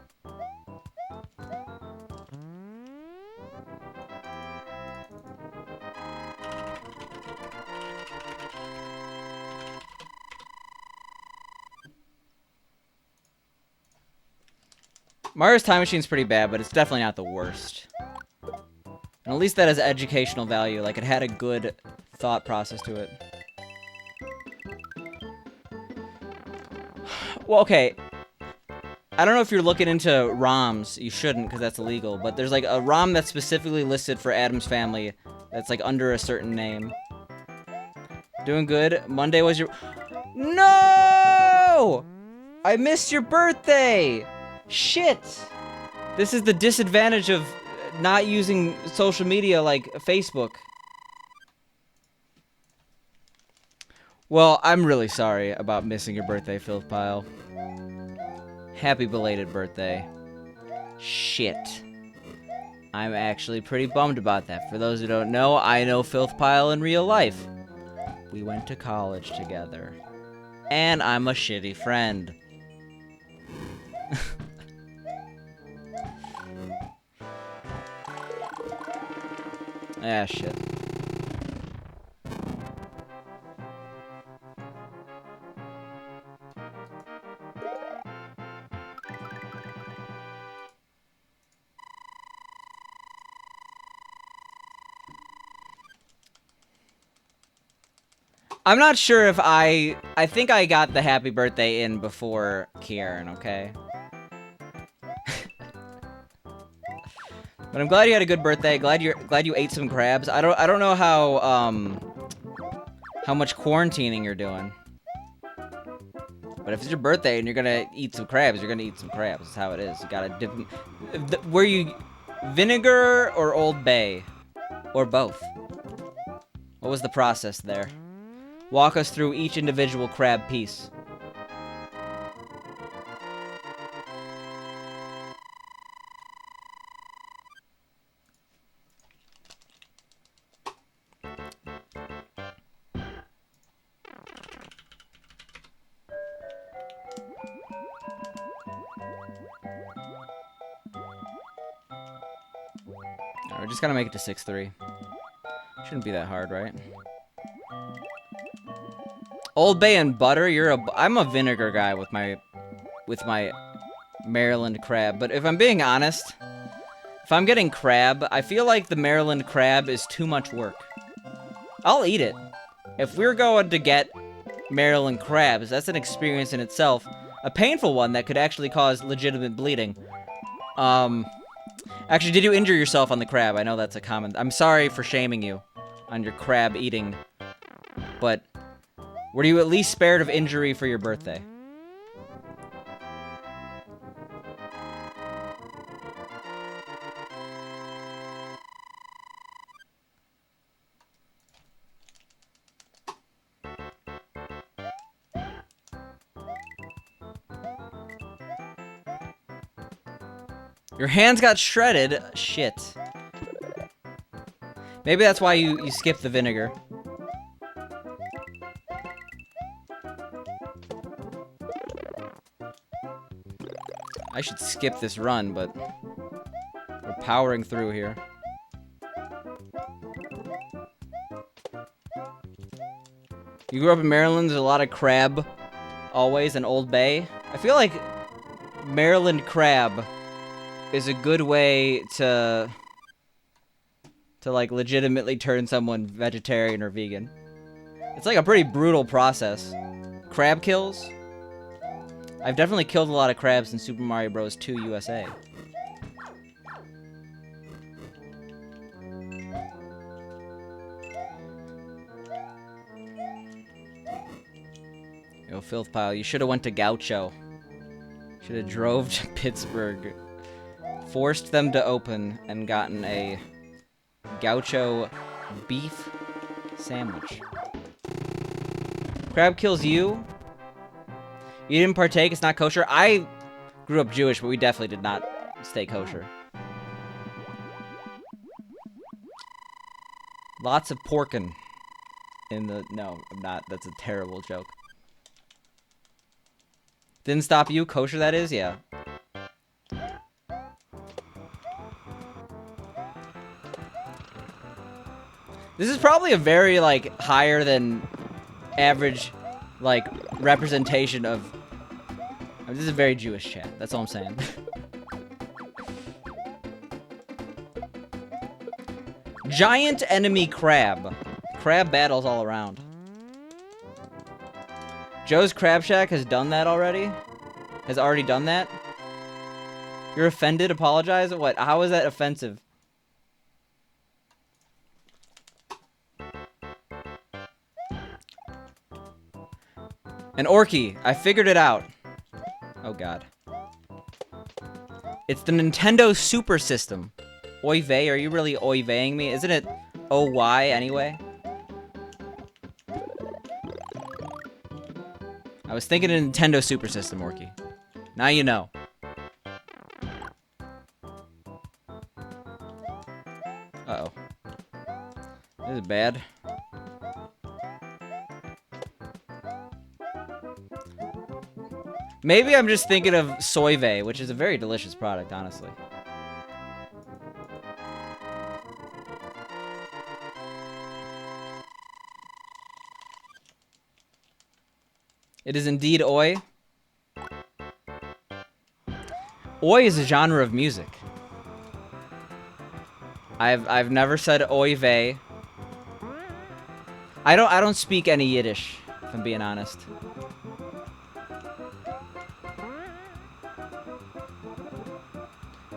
Mario's Time Machine's pretty bad, but it's definitely not the worst. And at least that has educational value. Like, it had a good thought process to it. Well, okay. I don't know if you're looking into ROMs. You shouldn't, because that's illegal. But there's, like, a ROM that's specifically listed for Addams Family that's, like, under a certain name. Doing good. Monday was your... No! I missed your birthday! Shit! This is the disadvantage of not using social media like Facebook. Well, I'm really sorry about missing your birthday, Filth Pile. Happy belated birthday. Shit. I'm actually pretty bummed about that. For those who don't know, I know Filth Pile in real life. We went to college together. And I'm a shitty friend. Ah, shit. I'm not sure if I think I got the happy birthday in before Kieran, okay? But I'm glad you had a good birthday. Glad you ate some crabs. I don't know how much quarantining you're doing. But if it's your birthday and you're gonna eat some crabs, you're gonna eat some crabs. That's how it is. You gotta dip them. Were you vinegar or Old Bay? Or both? What was the process there? Walk us through each individual crab piece. We're just gonna make it to 6-3. Shouldn't be that hard, right? Old Bay and butter. I'm a vinegar guy with my Maryland crab. But if I'm being honest, if I'm getting crab, I feel like the Maryland crab is too much work. I'll eat it. If we're going to get Maryland crabs, that's an experience in itself. A painful one that could actually cause legitimate bleeding. Actually, did you injure yourself on the crab? I know that's a common... I'm sorry for shaming you on your crab eating. But were you at least spared of injury for your birthday? Your hands got shredded. Shit. Maybe that's why you skipped the vinegar. I should skip this run, but we're powering through here. You grew up in Maryland, there's a lot of crab, always, and Old Bay. I feel like Maryland crab is a good way to like legitimately turn someone vegetarian or vegan. It's like a pretty brutal process. Crab kills? I've definitely killed a lot of crabs in Super Mario Bros. 2 USA. Yo, filth pile, you should have went to Gaucho. Should have drove to Pittsburgh, forced them to open, and gotten a Gaucho beef sandwich. Crab kills you? You didn't partake? It's not kosher? I grew up Jewish, but we definitely did not stay kosher. Lots of porkin' in the... No, I'm not. That's a terrible joke. Didn't stop you? Kosher, that is? Yeah. This is probably a very, like, higher than average, like, representation of... I mean, this is a very Jewish chat. That's all I'm saying. Giant enemy crab. Crab battles all around. Joe's Crab Shack has done that already? Has already done that? You're offended? Apologize? What? How is that offensive? An Orky. I figured it out. Oh, God. It's the Nintendo Super System. Oy vey? Are you really oy veying me? Isn't it O-Y anyway? I was thinking a Nintendo Super System, Orky. Now you know. Uh-oh. This is bad. Maybe I'm just thinking of Soyve, which is a very delicious product, honestly. It is indeed oi. Oi is a genre of music. I've never said oy vey. I don't speak any Yiddish, if I'm being honest.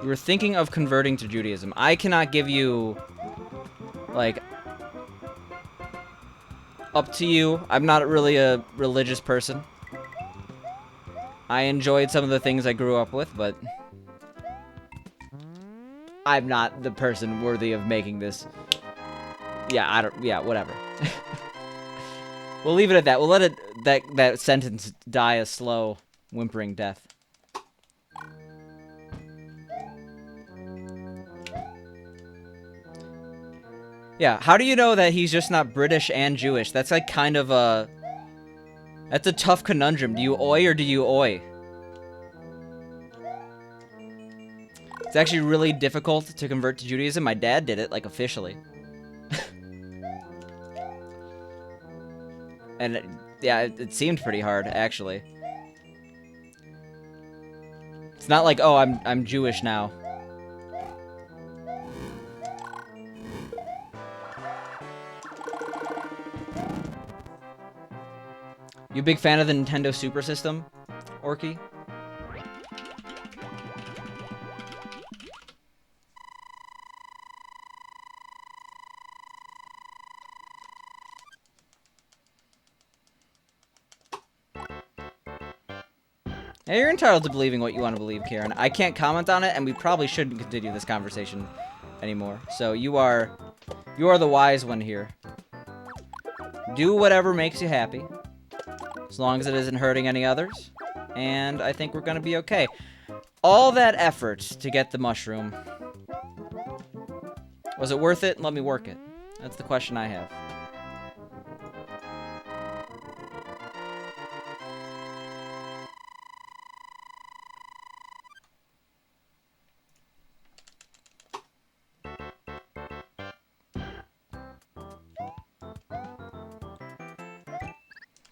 You were thinking of converting to Judaism. I cannot give you, like, up to you. I'm not really a religious person. I enjoyed some of the things I grew up with, but I'm not the person worthy of making this. Yeah, whatever. We'll leave it at that. We'll let that sentence die a slow, whimpering death. Yeah, how do you know that he's just not British and Jewish? That's like kind of a... That's a tough conundrum. Do you oi or do you oi? It's actually really difficult to convert to Judaism. My dad did it, like, officially. And, yeah, it seemed pretty hard, actually. It's not like, oh, I'm Jewish now. You a big fan of the Nintendo Super System, Orky? Yeah, you're entitled to believing what you want to believe, Karen. I can't comment on it, and we probably shouldn't continue this conversation anymore. So you are the wise one here. Do whatever makes you happy, as long as it isn't hurting any others, and I think we're gonna be okay. All that effort to get the mushroom, was it worth it? Let me work it. That's the question I have.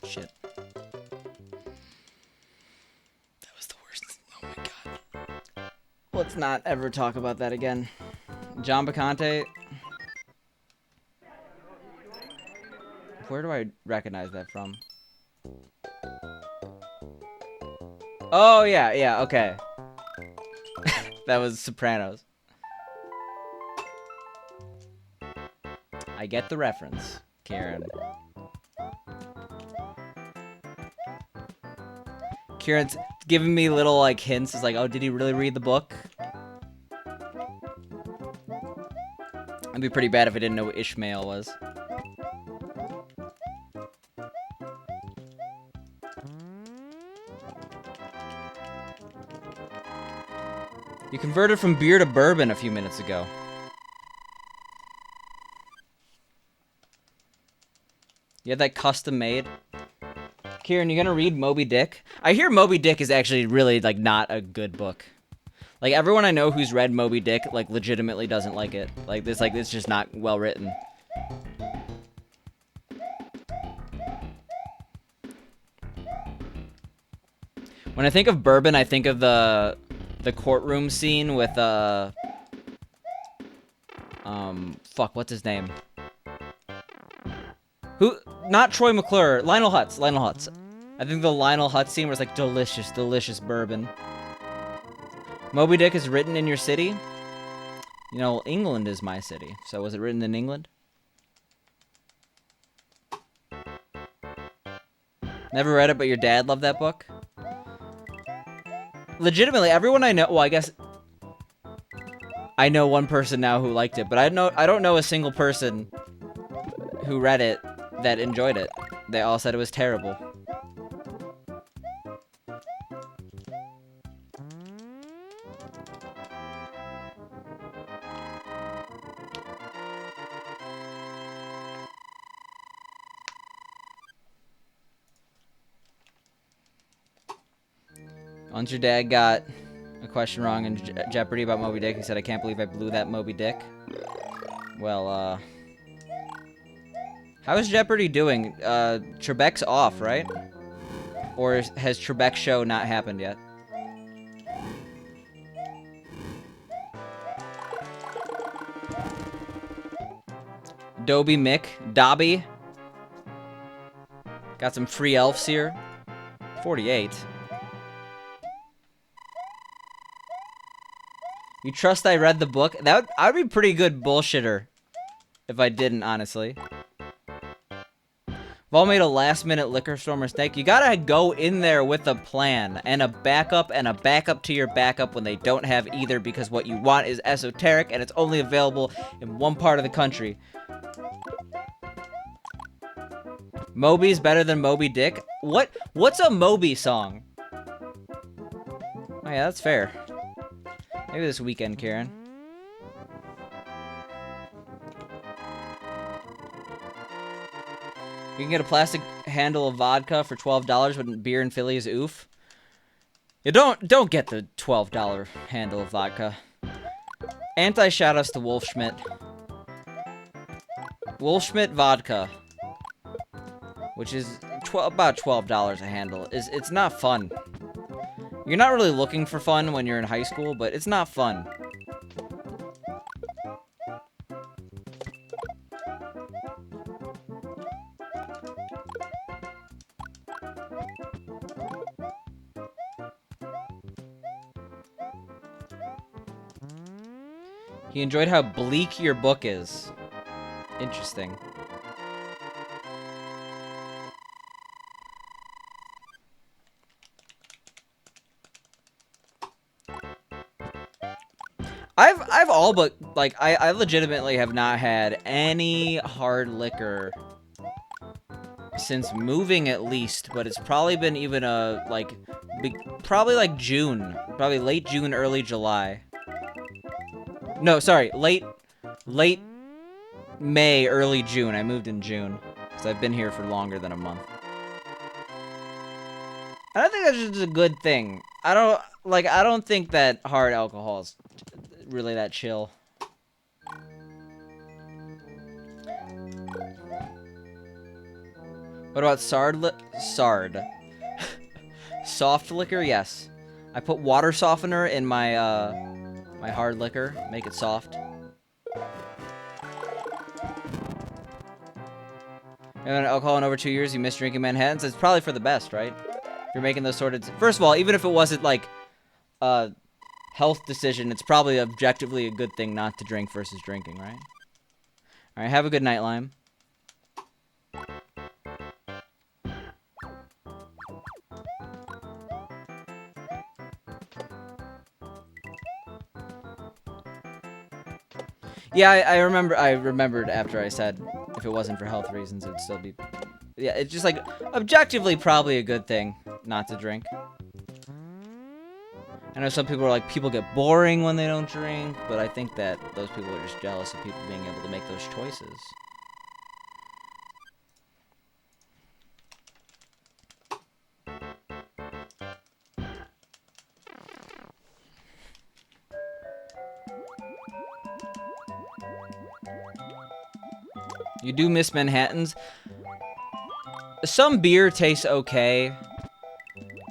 Shit. That was the worst. Oh my god. Let's not ever talk about that again. John Bacante. Where do I recognize that from? Oh, yeah, yeah, okay. That was Sopranos. I get the reference, Kieran. Kieran's giving me little, like, hints. It's like, oh, did he really read the book? It'd be pretty bad if I didn't know what Ishmael was. You converted from beer to bourbon a few minutes ago. You had that custom made? Kieran, you gonna read Moby Dick? I hear Moby Dick is actually really, like, not a good book. Like, everyone I know who's read Moby Dick, like, legitimately doesn't like it. Like, it's just not well written. When I think of bourbon, I think of the courtroom scene with, fuck, what's his name? Who? Not Troy McClure. Lionel Hutz. Lionel Hutz. I think the Lionel Hutz scene was like delicious, delicious bourbon. Moby Dick is written in your city? You know, England is my city. So was it written in England? Never read it, but your dad loved that book? Legitimately, everyone I know... Well, I guess... I know one person now who liked it, but I don't know a single person who read it that enjoyed it. They all said it was terrible. Once your dad got a question wrong in Jeopardy about Moby Dick, he said, I can't believe I blew that Moby Dick. Well, how is Jeopardy doing? Trebek's off, right? Or has Trebek's show not happened yet? Dobby Mick. Dobby. Got some free elves here. 48. You trust I read the book? I would be pretty good bullshitter if I didn't, honestly. We've all made a last-minute liquor store mistake. You gotta go in there with a plan and a backup to your backup when they don't have either, because what you want is esoteric and it's only available in one part of the country. Moby's better than Moby Dick? What's a Moby song? Oh yeah, that's fair. Maybe this weekend, Karen. You can get a plastic handle of vodka for $12 when beer in Philly is oof. You don't get the $12 handle of vodka. Anti-shoutouts to Wolf Schmidt. Wolf Schmidt vodka, which is about $12 a handle. It's not fun. You're not really looking for fun when you're in high school, but it's not fun. He enjoyed how bleak your book is. Interesting. I've all but, like, I legitimately have not had any hard liquor since moving, at least, but it's probably been even probably like June, probably late June, early July. No, sorry, late May, early June. I moved in June, because I've been here for longer than a month. I don't think that's just a good thing. I don't think that hard alcohol is really that chill. What about Sard? Soft liquor? Yes. I put water softener in my my hard liquor, make it soft. And alcohol in over 2 years, you miss drinking Manhattans. It's probably for the best, right? If you're making those sort of... First of all, even if it wasn't, like, a health decision, it's probably objectively a good thing not to drink versus drinking, right? Alright, have a good night, Lime. Yeah, I remembered after I said if it wasn't for health reasons, it'd still be... Yeah, it's just, like, objectively probably a good thing not to drink. I know some people are like, people get boring when they don't drink, but I think that those people are just jealous of people being able to make those choices. You do miss Manhattans? Some beer tastes okay.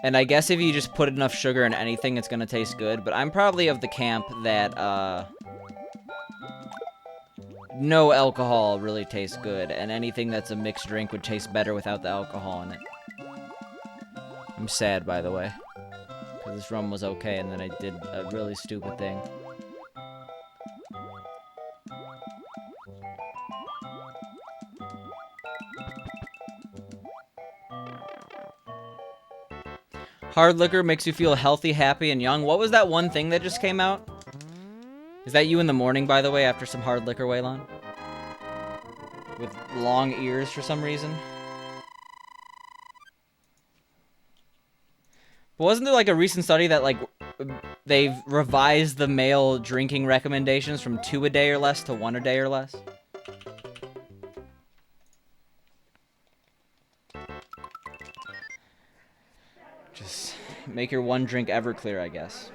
And I guess if you just put enough sugar in anything, it's gonna taste good. But I'm probably of the camp that, no alcohol really tastes good. And anything that's a mixed drink would taste better without the alcohol in it. I'm sad, by the way. Because this rum was okay, and then I did a really stupid thing. Hard liquor makes you feel healthy, happy, and young. What was that one thing that just came out? Is that you in the morning, by the way, after some hard liquor, Waylon? With long ears for some reason? But wasn't there, like, a recent study that, like, they've revised the male drinking recommendations from 2 a day or less to 1 a day or less? Just make your one drink ever clear, I guess.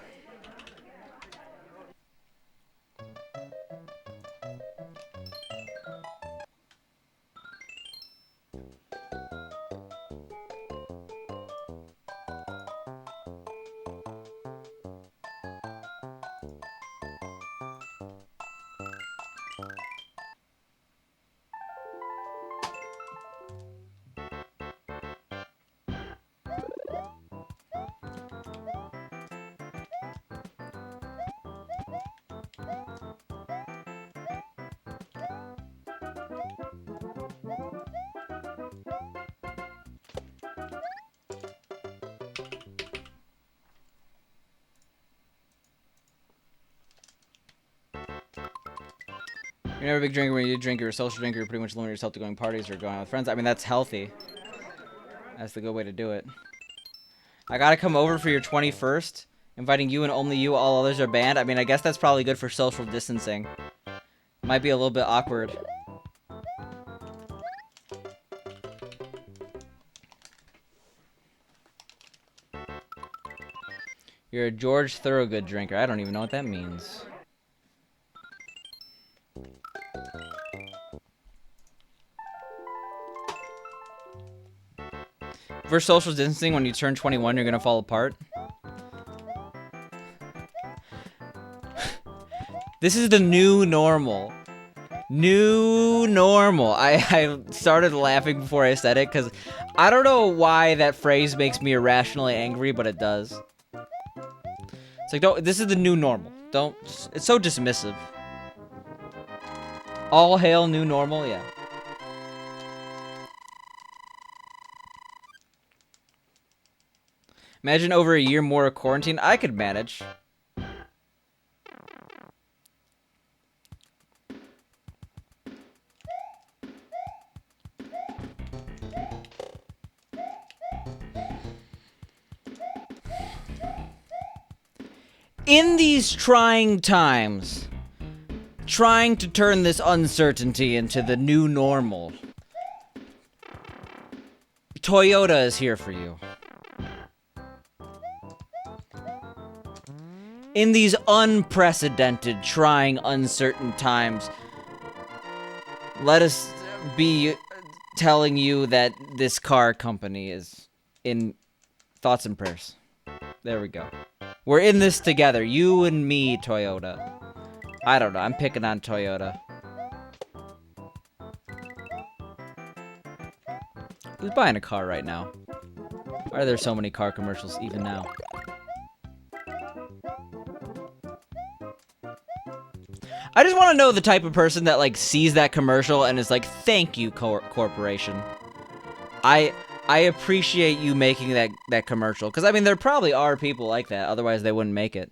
You're never a big drinker when you drink. You're a social drinker. You pretty much limit yourself to going parties or going out with friends. I mean, that's healthy. That's the good way to do it. I gotta come over for your 21st. Inviting you and only you. All others are banned. I mean, I guess that's probably good for social distancing. Might be a little bit awkward. You're a George Thorogood drinker. I don't even know what that means. For social distancing, when you turn 21, you're gonna fall apart. This is the new normal. New normal. I started laughing before I said it, because I don't know why that phrase makes me irrationally angry, but it does. It's like, this is the new normal. It's so dismissive. All hail new normal, yeah. Imagine over a year more of quarantine. I could manage. In these trying times, trying to turn this uncertainty into the new normal, Toyota is here for you. In these unprecedented, trying, uncertain times, let us be telling you that this car company is in thoughts and prayers. There we go. We're in this together. You and me, Toyota. I don't know. I'm picking on Toyota. Who's buying a car right now? Why are there so many car commercials even now? I just want to know the type of person that, like, sees that commercial and is like, thank you, corporation. I appreciate you making that commercial. Because, I mean, there probably are people like that. Otherwise, they wouldn't make it.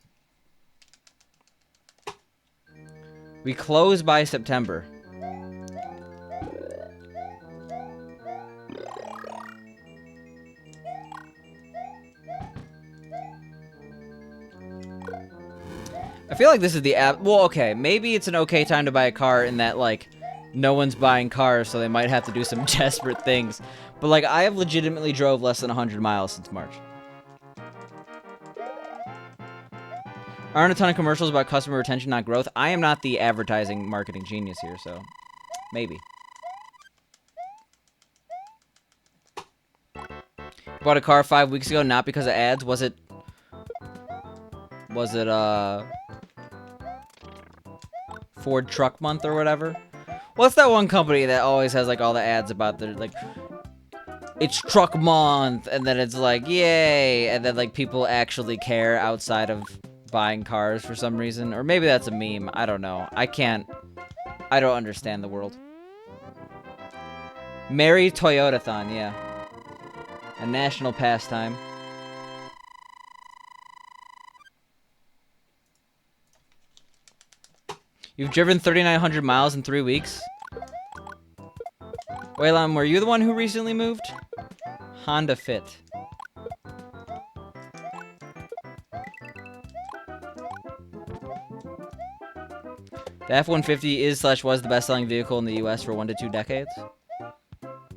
We close by September. I feel like this is the app. Well, okay, maybe it's an okay time to buy a car in that, like, no one's buying cars, so they might have to do some desperate things. But, like, I have legitimately drove less than 100 miles since March. Aren't a ton of commercials about customer retention, not growth? I am not the advertising marketing genius here, so maybe. Bought a car 5 weeks ago, not because of ads. Was it Ford Truck Month or whatever? What's that one company that always has, like, all the ads about their, like, it's Truck Month, and then it's like, yay, and then, like, people actually care outside of buying cars for some reason. Or maybe that's a meme. I don't know. I don't understand the world. Merry Toyotathon, yeah. A national pastime. You've driven 3,900 miles in 3 weeks? Waylon, were you the one who recently moved? Honda Fit. The F-150 is/was the best-selling vehicle in the U.S. for 1 to 2 decades.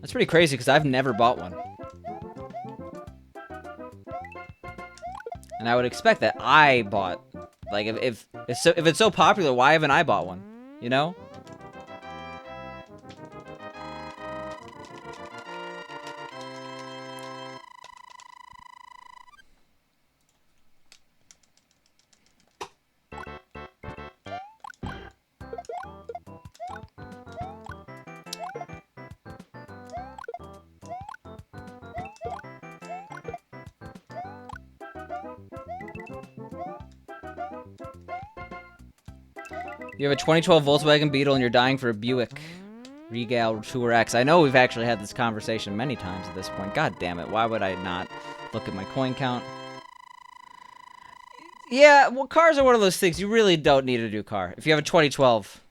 That's pretty crazy, because I've never bought one. And I would expect that I bought... Like, if it's so popular, why haven't I bought one? You know? You have a 2012 Volkswagen Beetle and you're dying for a Buick Regal Tour X. I know we've actually had this conversation many times at this point. God damn it. Why would I not look at my coin count? Yeah, well, cars are one of those things. You really don't need a new car. If you have a 2012,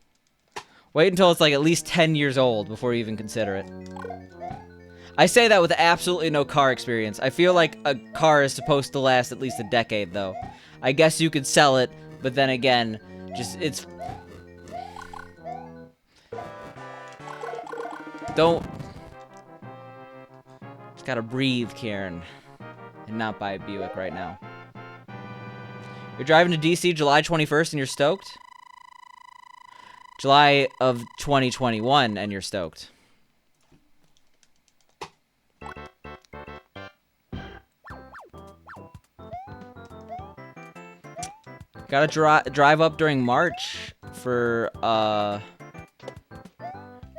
wait until it's like at least 10 years old before you even consider it. I say that with absolutely no car experience. I feel like a car is supposed to last at least a decade, though. I guess you could sell it, but then again, it's... Don't... Just gotta breathe, Karen. And not buy a Buick right now. You're driving to DC July 21st and you're stoked? July of 2021 and you're stoked. Gotta drive up during March for,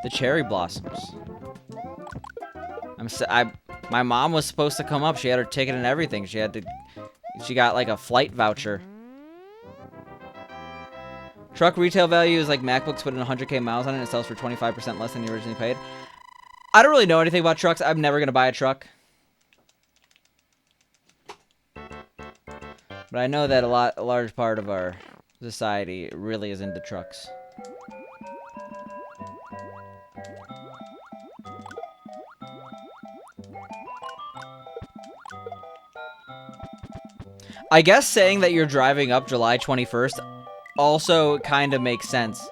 the cherry blossoms. My mom was supposed to come up. She had her ticket and everything. She got like a flight voucher. Truck retail value is like MacBooks put in 100K miles on it and it sells for 25% less than you originally paid. I don't really know anything about trucks. I'm never gonna buy a truck. But I know that a large part of our society really is into trucks. I guess saying that you're driving up July 21st also kind of makes sense.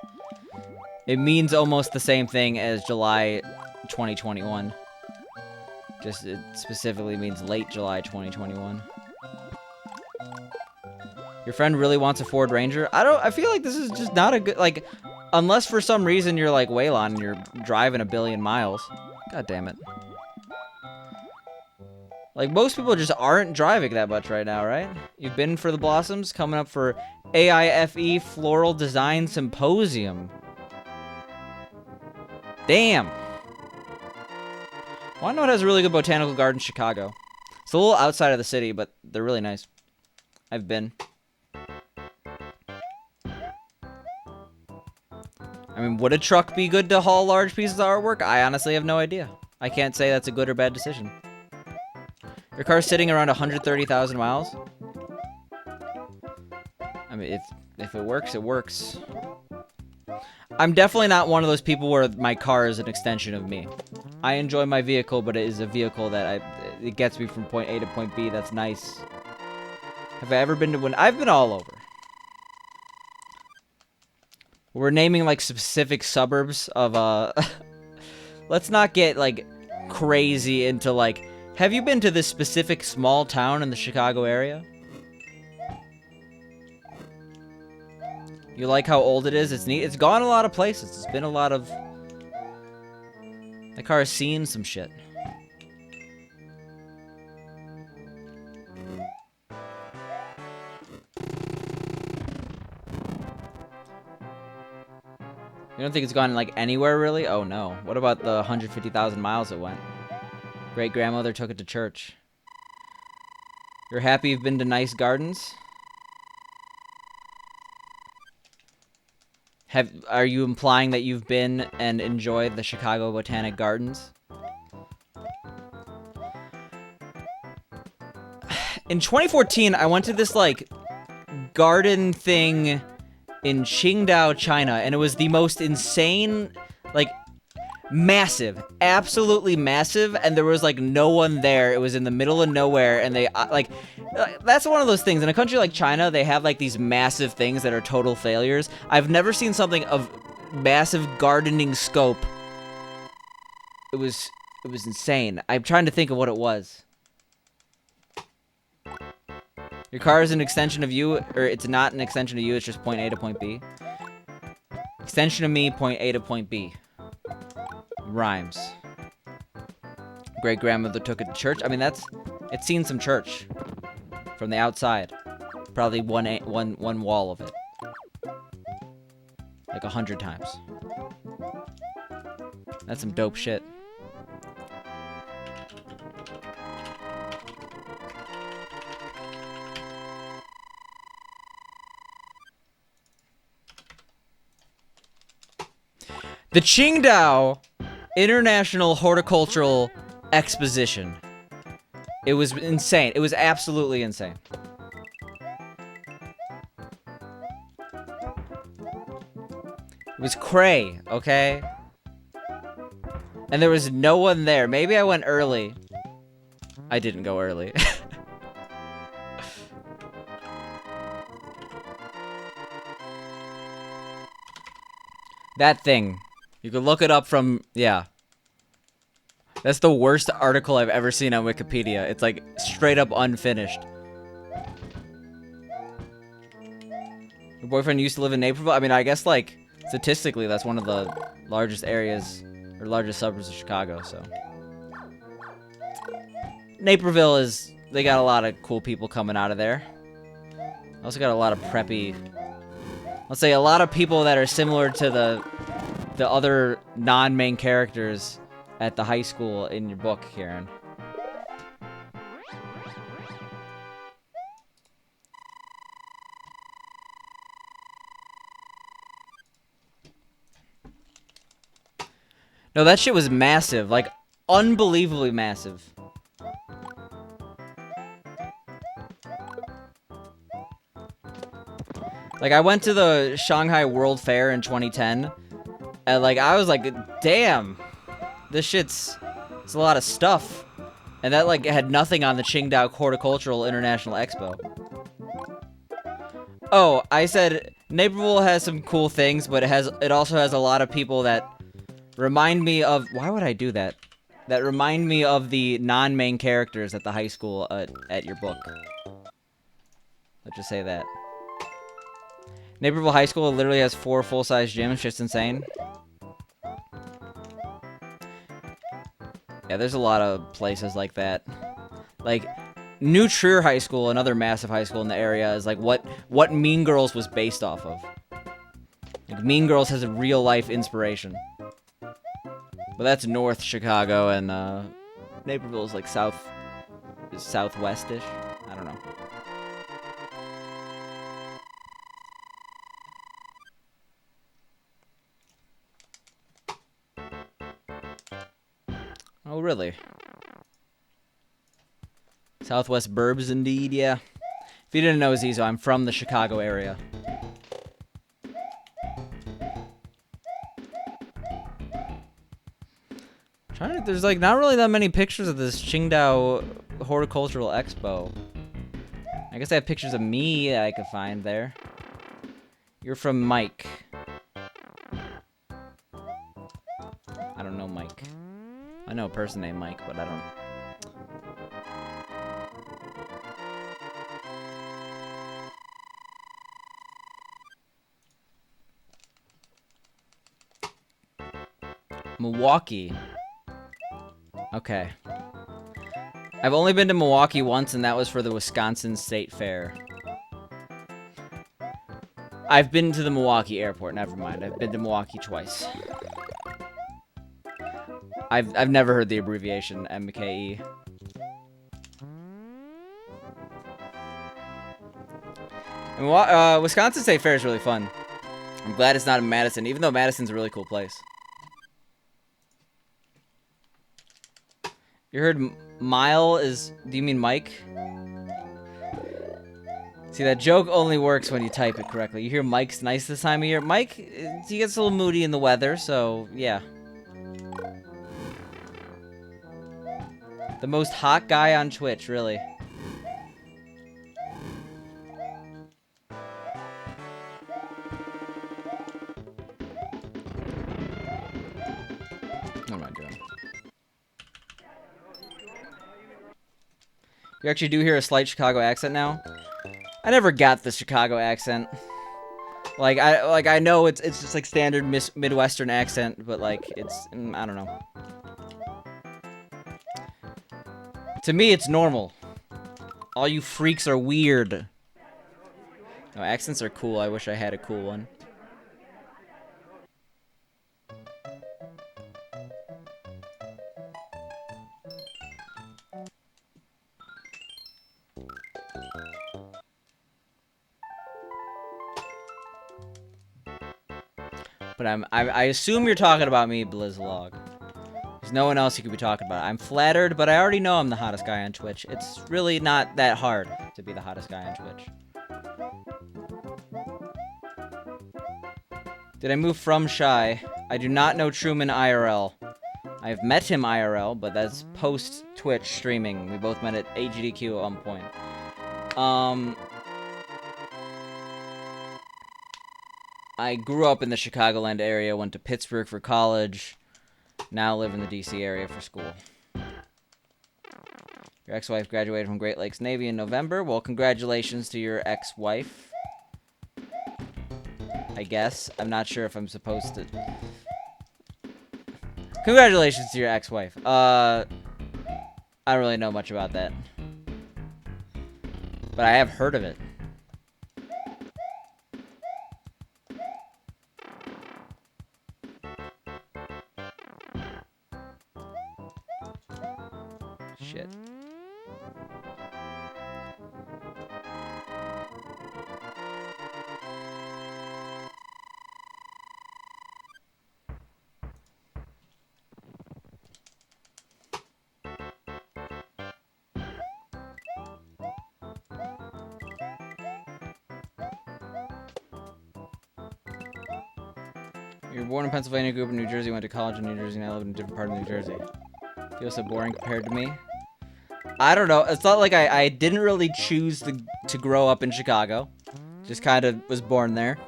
It means almost the same thing as July 2021. Just it specifically means late July 2021. Your friend really wants a Ford Ranger? I feel like this is just not a good, like, unless for some reason you're like Waylon and you're driving a billion miles. God damn it. Like, most people just aren't driving that much right now, right? You've been for the Blossoms, coming up for AIFE Floral Design Symposium. Damn. Well, I know it has a really good botanical garden in Chicago. It's a little outside of the city, but they're really nice. I've been. I mean, would a truck be good to haul large pieces of artwork? I honestly have no idea. I can't say that's a good or bad decision. Your car's sitting around 130,000 miles? I mean, if it works, it works. I'm definitely not one of those people where my car is an extension of me. I enjoy my vehicle, but it is a vehicle that it gets me from point A to point B. That's nice. Have I ever been to one? I've been all over. We're naming, like, specific suburbs of, let's not get, like, crazy into, like, have you been to this specific small town in the Chicago area? You like how old it is? It's neat. It's gone a lot of places. It's been a lot of... That car has seen some shit. You don't think it's gone, like, anywhere, really? Oh, no. What about the 150,000 miles it went? Great-grandmother took it to church. You're happy you've been to nice gardens? Are you implying that you've been and enjoyed the Chicago Botanic Gardens? In 2014, I went to this, like, garden thing in Qingdao, China, and it was the most insane, like, massive, absolutely massive, and there was, like, no one there. It was in the middle of nowhere, and they, like, that's one of those things. In a country like China, they have, like, these massive things that are total failures. I've never seen something of massive gardening scope. It was insane. I'm trying to think of what it was. Your car is an extension of you, or it's not an extension of you, it's just point A to point B. Extension of me, point A to point B. Rhymes. Great-grandmother took it to church. I mean, it's seen some church. From the outside. Probably one wall of it. Like 100 times. That's some dope shit. The Qingdao International Horticultural Exposition. It was insane. It was absolutely insane. It was cray, okay? And there was no one there. Maybe I went early. I didn't go early. That thing. You can look it up from, yeah. That's the worst article I've ever seen on Wikipedia. It's like straight up unfinished. Your boyfriend used to live in Naperville? I mean, I guess like statistically that's one of the largest areas or largest suburbs of Chicago, so. Naperville is, they got a lot of cool people coming out of there. Also got a lot of preppy, let's say a lot of people that are similar to the other non-main characters at the high school in your book, Kieran. No, that shit was massive. Like, unbelievably massive. Like, I went to the Shanghai World Fair in 2010. And, like, I was like, damn, this shit's, it's a lot of stuff. And that, like, had nothing on the Qingdao Horticultural International Expo. Oh, I said Naperville has some cool things, but it also has a lot of people that remind me of, why would I do that? That remind me of the non-main characters at the high school at your book. Let's just say that. Naperville High School literally has 4 full-size gyms, just insane. Yeah, there's a lot of places like that. Like, New Trier High School, another massive high school in the area, is like what Mean Girls was based off of. Like, Mean Girls has a real-life inspiration. But that's North Chicago, and Naperville is like South southwest-ish. I don't know. Oh, really? Southwest burbs, indeed, yeah. If you didn't know, Zizo, I'm from the Chicago area. There's like not really that many pictures of this Qingdao Horticultural Expo. I guess I have pictures of me I could find there. You're from Mike. I don't know Mike. I know a person named Mike, but I don't. Milwaukee. Okay. I've only been to Milwaukee once, and that was for the Wisconsin State Fair. I've been to the Milwaukee airport, never mind. I've been to Milwaukee twice. I've never heard the abbreviation MKE. And Wisconsin State Fair is really fun. I'm glad it's not in Madison, even though Madison's a really cool place. You heard Mile is... Do you mean Mike? See, that joke only works when you type it correctly. You hear Mike's nice this time of year. Mike, he gets a little moody in the weather, so yeah. The most hot guy on Twitch, really. What am I doing? You actually do hear a slight Chicago accent now? I never got the Chicago accent. Like I know it's just like standard Midwestern accent, but like it's I don't know. To me, it's normal. All you freaks are weird. No, accents are cool. I wish I had a cool one. But I assume you're talking about me, Blizzlog. There's no one else you could be talking about. I'm flattered, but I already know I'm the hottest guy on Twitch. It's really not that hard to be the hottest guy on Twitch. Did I move from Shy? I do not know Truman IRL. I've met him IRL, but that's post-Twitch streaming. We both met at GDQ at one point. I grew up in the Chicagoland area, went to Pittsburgh for college, now live in the DC area for school. Your ex-wife graduated from Great Lakes Navy in November. Well, congratulations to your ex-wife. I guess. I'm not sure if I'm supposed to... Congratulations to your ex-wife. I don't really know much about that. But I have heard of it. Shit. You were born in Pennsylvania, grew up in New Jersey, went to college in New Jersey, now live in a different part of New Jersey. Feels so boring compared to me. I don't know. It's not like I didn't really choose to grow up in Chicago. Just kind of was born there.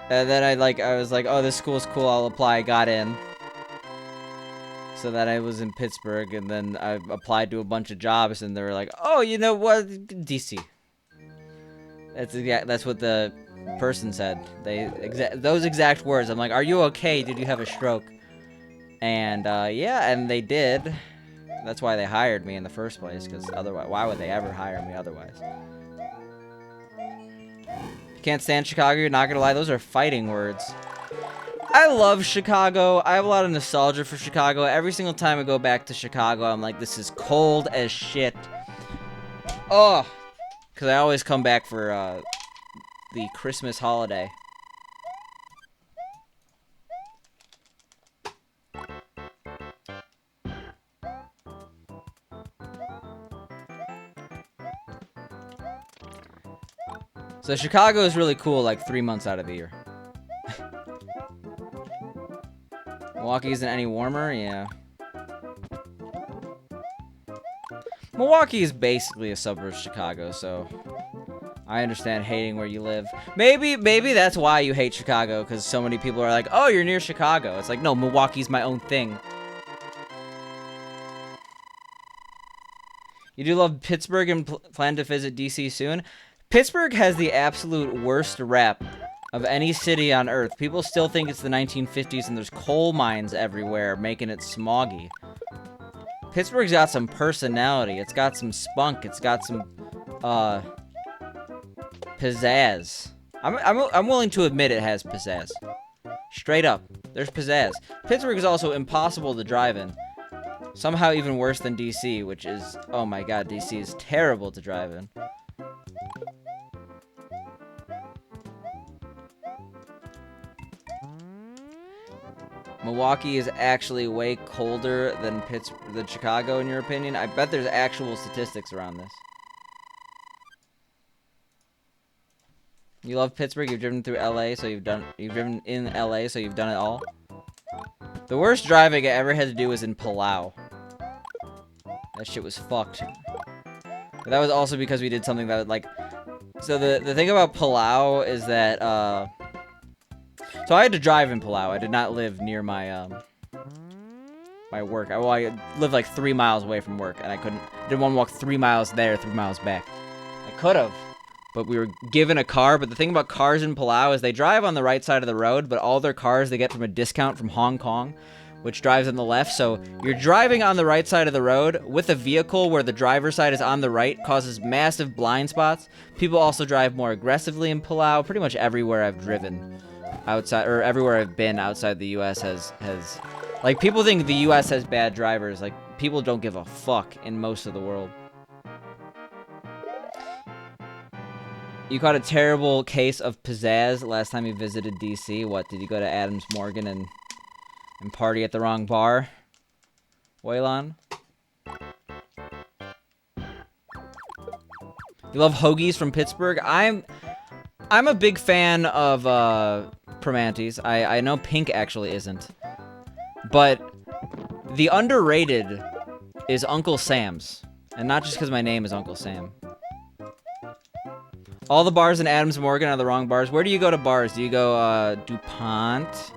And then I was like, oh, this school's cool, I'll apply. I got in. So that I was in Pittsburgh, and then I applied to a bunch of jobs, and they were like, oh, you know what, DC. That's what the person said. Those exact words. I'm like, are you okay? Did you have a stroke? And yeah, and they did. That's why they hired me in the first place, because otherwise, why would they ever hire me otherwise? If you can't stand Chicago, you're not gonna lie, those are fighting words. I love Chicago. I have a lot of nostalgia for Chicago. Every single time I go back to Chicago, I'm like, this is cold as shit. Oh, because I always come back for the Christmas holiday. So Chicago is really cool like 3 months out of the year. Milwaukee isn't any warmer? Yeah. Milwaukee is basically a suburb of Chicago, so I understand hating where you live. Maybe that's why you hate Chicago, because so many people are like, oh, you're near Chicago. It's like, no, Milwaukee's my own thing. You do love Pittsburgh and plan to visit DC soon? Pittsburgh has the absolute worst rep of any city on Earth. People still think it's the 1950s and there's coal mines everywhere, making it smoggy. Pittsburgh's got some personality. It's got some spunk. It's got some, pizzazz. I'm willing to admit it has pizzazz. Straight up. There's pizzazz. Pittsburgh is also impossible to drive in. Somehow even worse than DC, which is... Oh my god, DC is terrible to drive in. Milwaukee is actually way colder than Chicago, in your opinion? I bet there's actual statistics around this. You love Pittsburgh, you've driven through LA, so you've driven in LA, so you've done it all. The worst driving I ever had to do was in Palau. That shit was fucked. But that was also because we did something that, like... So the thing about Palau is that, So I had to drive in Palau. I did not live near my, my work. I lived like 3 miles away from work, and I didn't want to walk 3 miles there, 3 miles back. I could have, but we were given a car. But the thing about cars in Palau is they drive on the right side of the road, but all their cars they get from a discount from Hong Kong, which drives on the left. So you're driving on the right side of the road with a vehicle where the driver's side is on the right, causes massive blind spots. People also drive more aggressively in Palau. Pretty much everywhere I've driven outside, or everywhere I've been outside the US has like, people think the US has bad drivers. Like, people don't give a fuck in most of the world. You caught a terrible case of pizzazz last time you visited DC. What, did you go to Adams Morgan and party at the wrong bar? Waylon? You love hoagies from Pittsburgh? I'm a big fan of Primanti's. I know Pink actually isn't. But the underrated is Uncle Sam's. And not just because my name is Uncle Sam. All the bars in Adams Morgan are the wrong bars. Where do you go to bars? Do you go DuPont?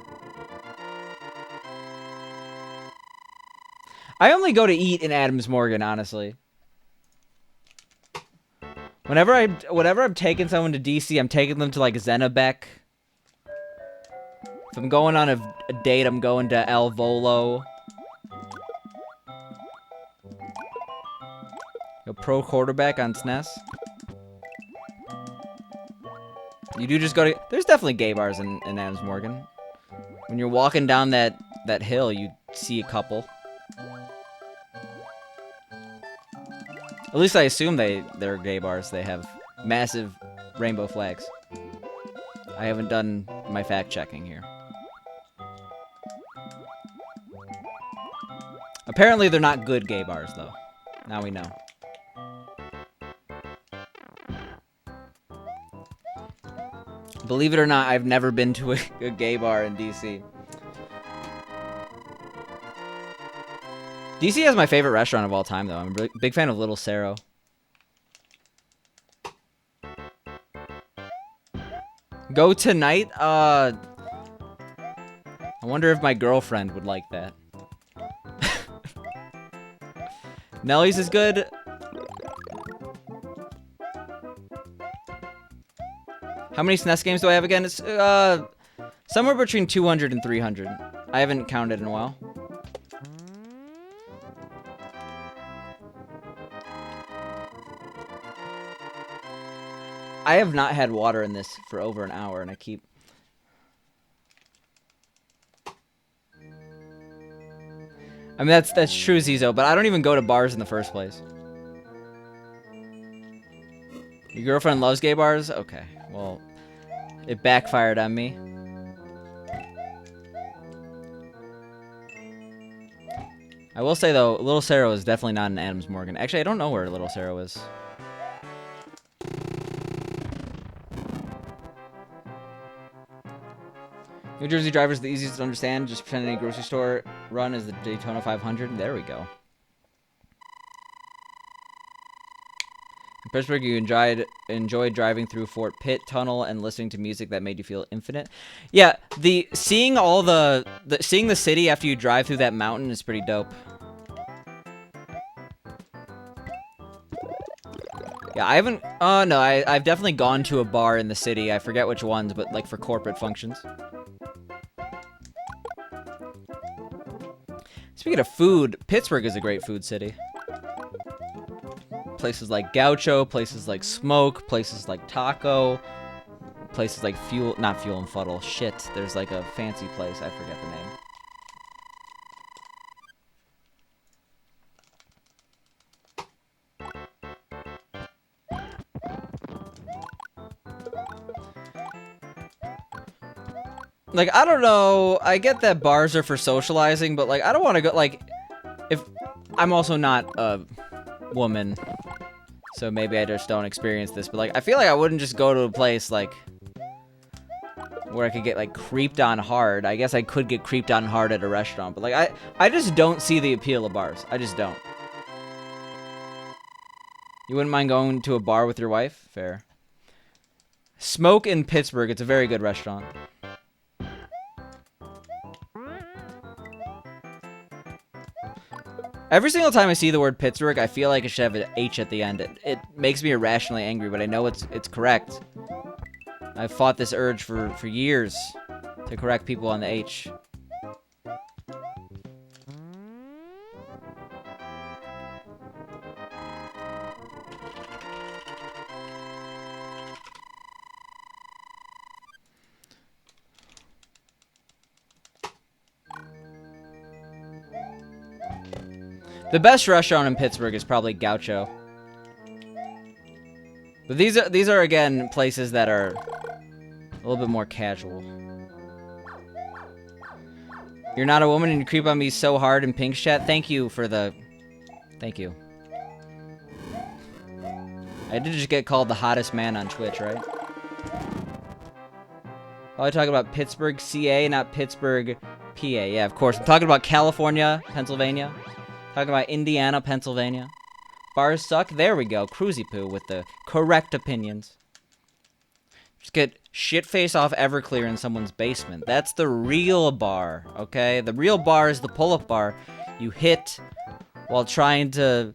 I only go to eat in Adams Morgan, honestly. Whenever I'm taking someone to DC, I'm taking them to, like, Zennebeck. If I'm going on a date, I'm going to El Volo. Go pro quarterback on SNES. You do just go to... There's definitely gay bars in Adams Morgan. When you're walking down that hill, you see a couple. At least I assume they're gay bars. They have massive rainbow flags. I haven't done my fact-checking here. Apparently they're not good gay bars, though. Now we know. Believe it or not, I've never been to a gay bar in DC. DC has my favorite restaurant of all time, though. I'm a big fan of Little Cerro. Go tonight? I wonder if my girlfriend would like that. Nellie's is good. How many SNES games do I have again? It's somewhere between 200 and 300. I haven't counted in a while. I have not had water in this for over an hour, and I keep... I mean, that's true, Zizo, but I don't even go to bars in the first place. Your girlfriend loves gay bars? Okay, well, it backfired on me. I will say, though, Little Sarah is definitely not in Adams Morgan. Actually, I don't know where Little Sarah is. New Jersey drivers the easiest to understand. Just pretend any grocery store run is the Daytona 500. There we go. In Pittsburgh, you enjoyed driving through Fort Pitt Tunnel and listening to music that made you feel infinite. Yeah, seeing the city after you drive through that mountain is pretty dope. Yeah, I haven't. No, I've definitely gone to a bar in the city. I forget which ones, but like for corporate functions. Speaking of food, Pittsburgh is a great food city. Places like Gaucho, places like Smoke, places like Taco, places like not Fuel and Fuddle. Shit, there's like a fancy place. I forget the name. Like, I don't know, I get that bars are for socializing, but, like, I don't want to go, like, if, I'm also not a woman, so maybe I just don't experience this, but, like, I feel like I wouldn't just go to a place, like, where I could get, like, creeped on hard. I guess I could get creeped on hard at a restaurant, but, like, I just don't see the appeal of bars. I just don't. You wouldn't mind going to a bar with your wife? Fair. Smoke in Pittsburgh, it's a very good restaurant. Every single time I see the word Pittsburgh, I feel like it should have an H at the end. It makes me irrationally angry, but I know it's correct. I've fought this urge for years to correct people on the H. The best restaurant in Pittsburgh is probably Gaucho. But these are again places that are a little bit more casual. You're not a woman and you creep on me so hard in Pink's chat. Thank you for the... Thank you. I did just get called the hottest man on Twitch, right? Probably talking about Pittsburgh, CA, not Pittsburgh, PA. Yeah, of course. I'm talking about California, Pennsylvania. Talking about Indiana, Pennsylvania. Bars suck. There we go. Cruisy Poo with the correct opinions. Just get shit-face off Everclear in someone's basement. That's the real bar, okay? The real bar is the pull-up bar you hit while trying to,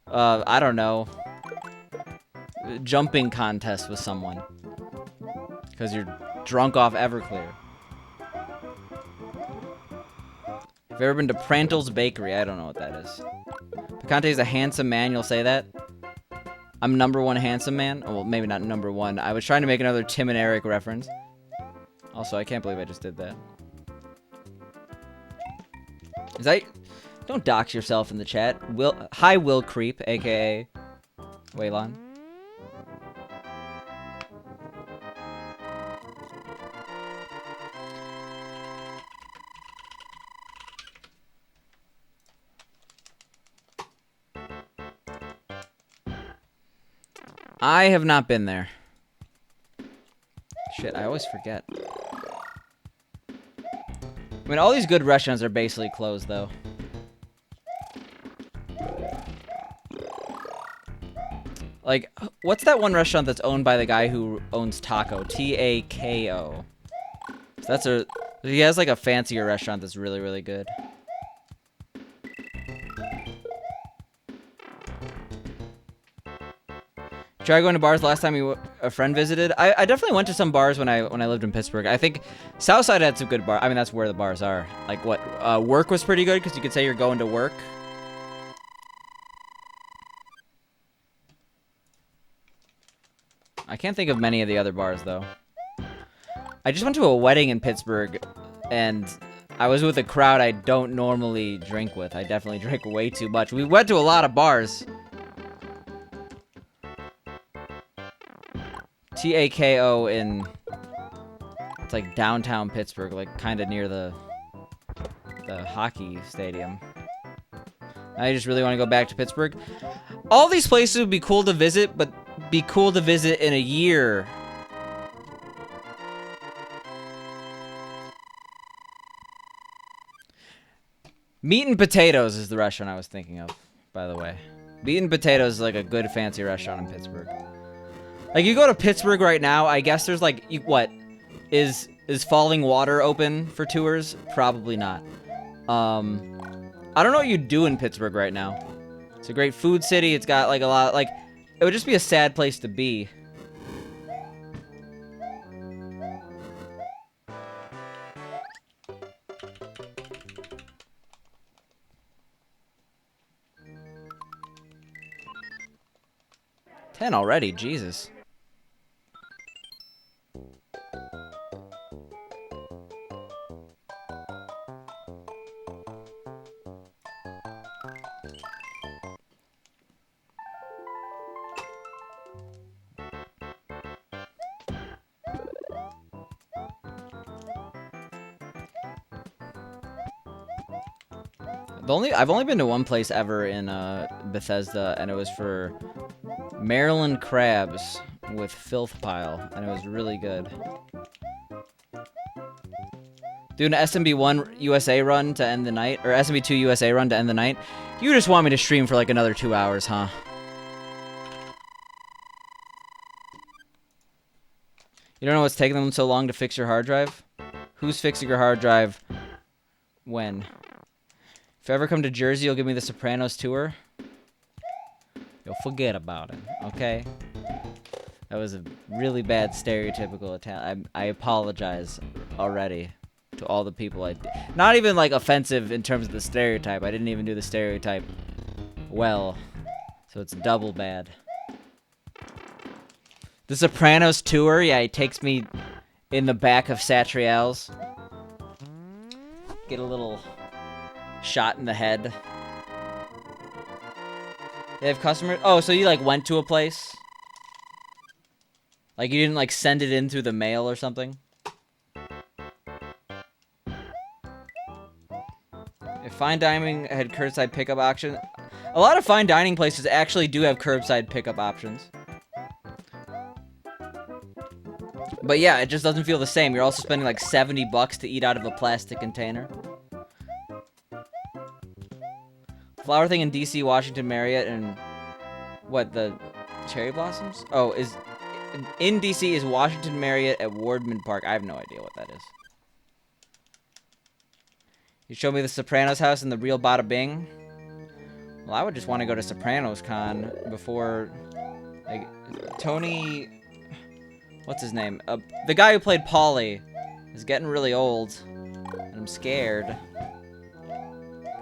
I don't know, jumping contest with someone. Because you're drunk off Everclear. Have you ever been to Prantle's Bakery? I don't know what that is. Picante is a handsome man, you'll say that? I'm #1 handsome man? Oh, well, maybe not #1. I was trying to make another Tim and Eric reference. Also, I can't believe I just did that. Is that... Don't dox yourself in the chat. Hi, Will Creep, a.k.a. Waylon. I have not been there. Shit, I always forget. I mean, all these good restaurants are basically closed, though. Like, what's that one restaurant that's owned by the guy who owns Taco? T-A-K-O. So he has, like, a fancier restaurant that's really, really good. Try going to bars last time a friend visited. I definitely went to some bars when I lived in Pittsburgh. I think Southside had some good bars. I mean, that's where the bars are. Like what? Work was pretty good because you could say you're going to work. I can't think of many of the other bars though. I just went to a wedding in Pittsburgh, and I was with a crowd I don't normally drink with. I definitely drank way too much. We went to a lot of bars. Tako in... It's like downtown Pittsburgh, like kind of near the hockey stadium. I just really want to go back to Pittsburgh. All these places would be cool to visit, but be cool to visit in a year. Meat and Potatoes is the restaurant I was thinking of, by the way. Meat and Potatoes is like a good fancy restaurant in Pittsburgh. Like, you go to Pittsburgh right now, I guess there's like, what? Is Falling Water open for tours? Probably not. I don't know what you'd do in Pittsburgh right now. It's a great food city. It's got like a lot, like, it would just be a sad place to be. $10 already, Jesus. I've only been to one place ever in Bethesda, and it was for Maryland crabs with Filth Pile, and it was really good. Doing an SMB1 USA run to end the night, or SMB2 USA run to end the night. You just want me to stream for like another 2 hours, huh? You don't know what's taking them so long to fix your hard drive? Who's fixing your hard drive? When? If you ever come to Jersey, you'll give me the Sopranos tour. You'll forget about it, okay? That was a really bad stereotypical Italian. I apologize already to all the people I did. Not even like offensive in terms of the stereotype. I didn't even do the stereotype well. So it's double bad. The Sopranos tour, yeah, he takes me in the back of Satriale's. Get a little shot in the head. They have customers? Oh, so you like went to a place? Like you didn't like send it in through the mail or something? If fine dining had curbside pickup option, a lot of fine dining places actually do have curbside pickup options. But yeah, it just doesn't feel the same. You're also spending like $70 to eat out of a plastic container. Flower thing in DC, Washington Marriott, and what, the cherry blossoms? Oh, in DC is Washington Marriott at Wardman Park. I have no idea what that is. You showed me the Sopranos house and the real Bada Bing. Well, I would just want to go to Sopranos Con before, like, Tony, what's his name? The guy who played Paulie is getting really old, and I'm scared.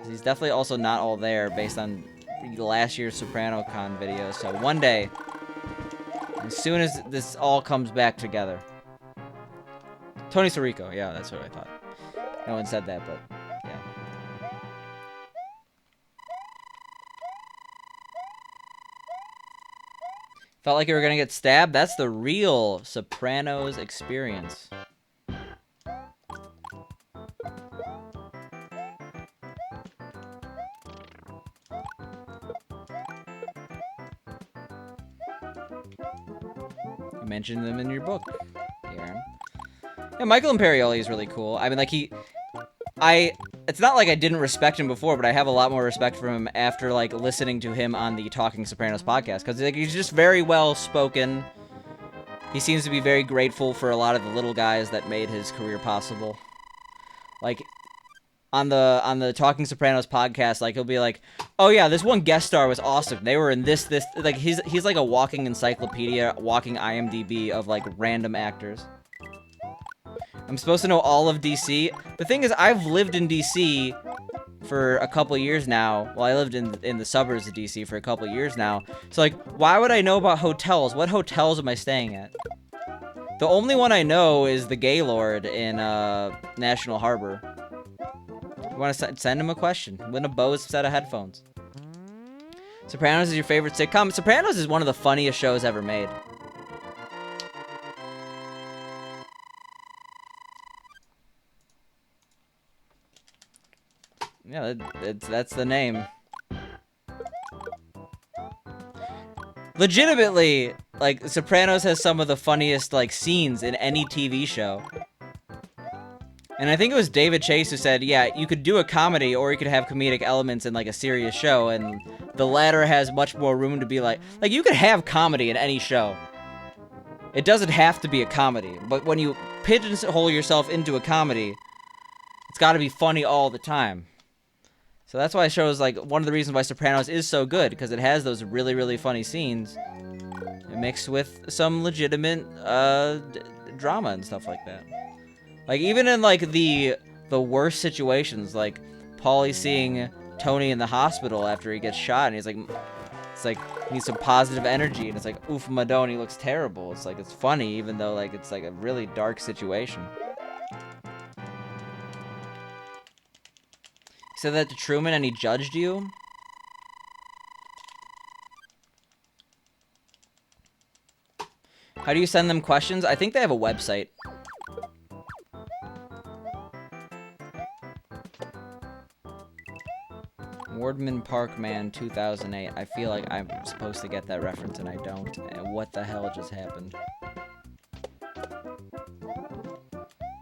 He's definitely also not all there based on last year's Soprano Con video. So one day, as soon as this all comes back together. Tony Sirico, yeah, that's what I thought. No one said that, but yeah. Felt like you were gonna get stabbed? That's the real Sopranos experience. You mentioned them in your book, Aaron. Yeah, Michael Imperioli is really cool. I mean, like, it's not like I didn't respect him before, but I have a lot more respect for him after, like, listening to him on the Talking Sopranos podcast, because, like, he's just very well-spoken. He seems to be very grateful for a lot of the little guys that made his career possible. Like, on the Talking Sopranos podcast, like, he'll be like, oh yeah, this one guest star was awesome. They were in this, like, he's like a walking encyclopedia, walking IMDb of, like, random actors. I'm supposed to know all of DC. The thing is, I've lived in DC for a couple years now. Well, I lived in the suburbs of DC for a couple years now. So, like, why would I know about hotels? What hotels am I staying at? The only one I know is the Gaylord in National Harbor. You want to send him a question? Win a Bose set of headphones. Sopranos is your favorite sitcom? Sopranos is one of the funniest shows ever made. Yeah, that's the name. Legitimately, like, Sopranos has some of the funniest, like, scenes in any TV show. And I think it was David Chase who said, yeah, you could do a comedy or you could have comedic elements in, like, a serious show, and the latter has much more room to be like, you could have comedy in any show. It doesn't have to be a comedy, but when you pigeonhole yourself into a comedy, it's gotta be funny all the time. So that's why it shows, like, one of the reasons why Sopranos is so good, because it has those really, really funny scenes mixed with some legitimate, drama and stuff like that. Like, even in, like, the worst situations, like, Paulie seeing Tony in the hospital after he gets shot, and he's like, it's like, he needs some positive energy, and it's like, oof, Madoni looks terrible. It's like, it's funny, even though, like, it's, like, a really dark situation. You said that to Truman, and he judged you? How do you send them questions? I think they have a website. Wardman Park Man 2008. I feel like I'm supposed to get that reference and I don't. What the hell just happened?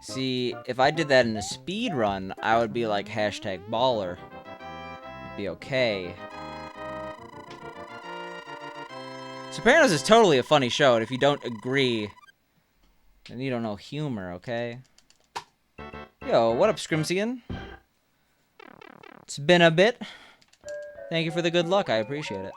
See, if I did that in a speed run, I would be like hashtag baller. It'd be okay. Sopranos is totally a funny show, and if you don't agree, then you don't know humor, okay? Yo, what up, Scrimsian? It's been a bit. Thank you for the good luck, I appreciate it.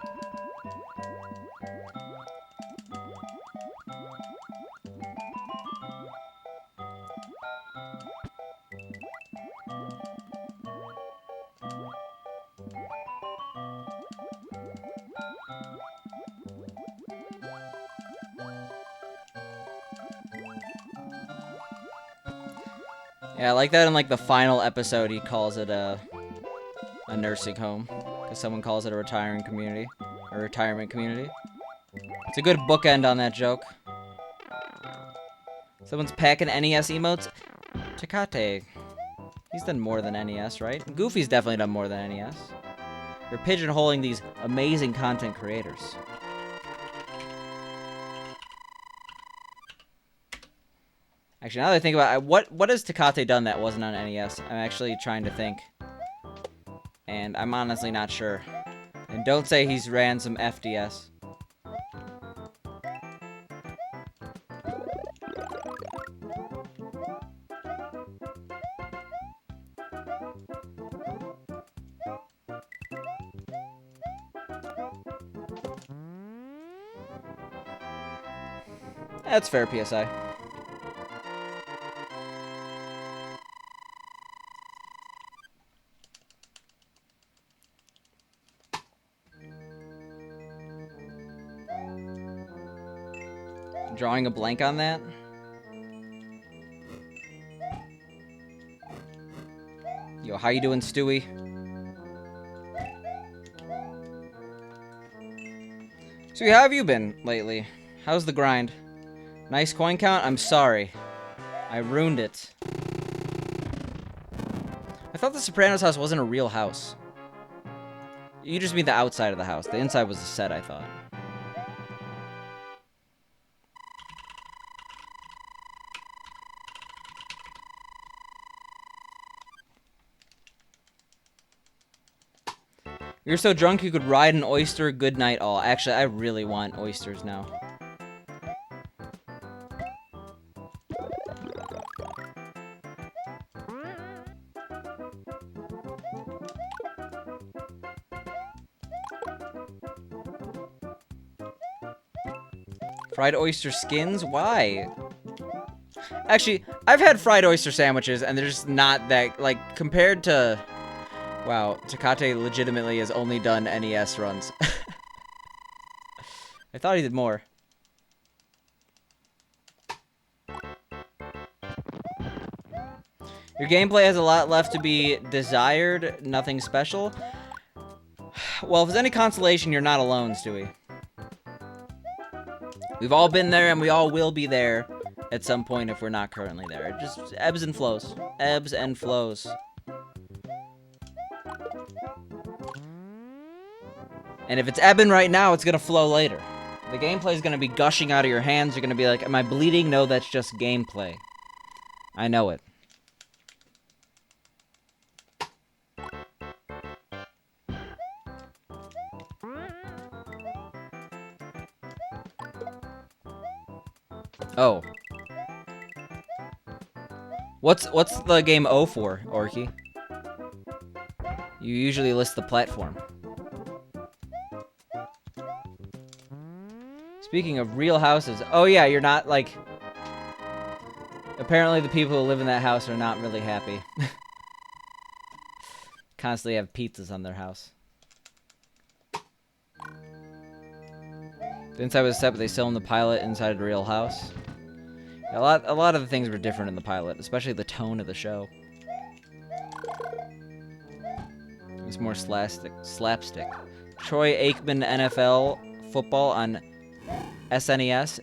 Yeah, I like that in, like, the final episode, he calls it a nursing home. Because someone calls it a retirement community. It's a good bookend on that joke. Someone's packing NES emotes? Tecate. He's done more than NES, right? Goofy's definitely done more than NES. You're pigeonholing these amazing content creators. Actually, now that I think about it, what has Tecate done that wasn't on NES? I'm actually trying to think. And I'm honestly not sure. And don't say he's ran some FDS. That's fair, PSI. Drawing a blank on that? Yo, how you doing, Stewie? Stewie, how have you been lately? How's the grind? Nice coin count? I'm sorry. I ruined it. I thought the Sopranos house wasn't a real house. You just mean the outside of the house. The inside was a set, I thought. You're so drunk you could ride an oyster. Good night, all. Actually, I really want oysters now. Fried oyster skins? Why? Actually, I've had fried oyster sandwiches, and they're just not that, like, compared to... Wow, Tecate legitimately has only done NES runs. I thought he did more. Your gameplay has a lot left to be desired, nothing special. Well, if there's any consolation, you're not alone, Stewie. We've all been there, and we all will be there at some point if we're not currently there. It just ebbs and flows. Ebbs and flows. And if it's ebbing right now, it's gonna flow later. The gameplay is gonna be gushing out of your hands. You're gonna be like, am I bleeding? No, that's just gameplay. I know it. Oh. What's the game O for, Orky? You usually list the platform. Speaking of real houses, oh yeah, you're not, like... Apparently the people who live in that house are not really happy. Constantly have pizzas on their house. The inside was set, but they still in the pilot inside a real house. A lot of the things were different in the pilot, especially the tone of the show. It was more slapstick. Troy Aikman NFL football on SNES.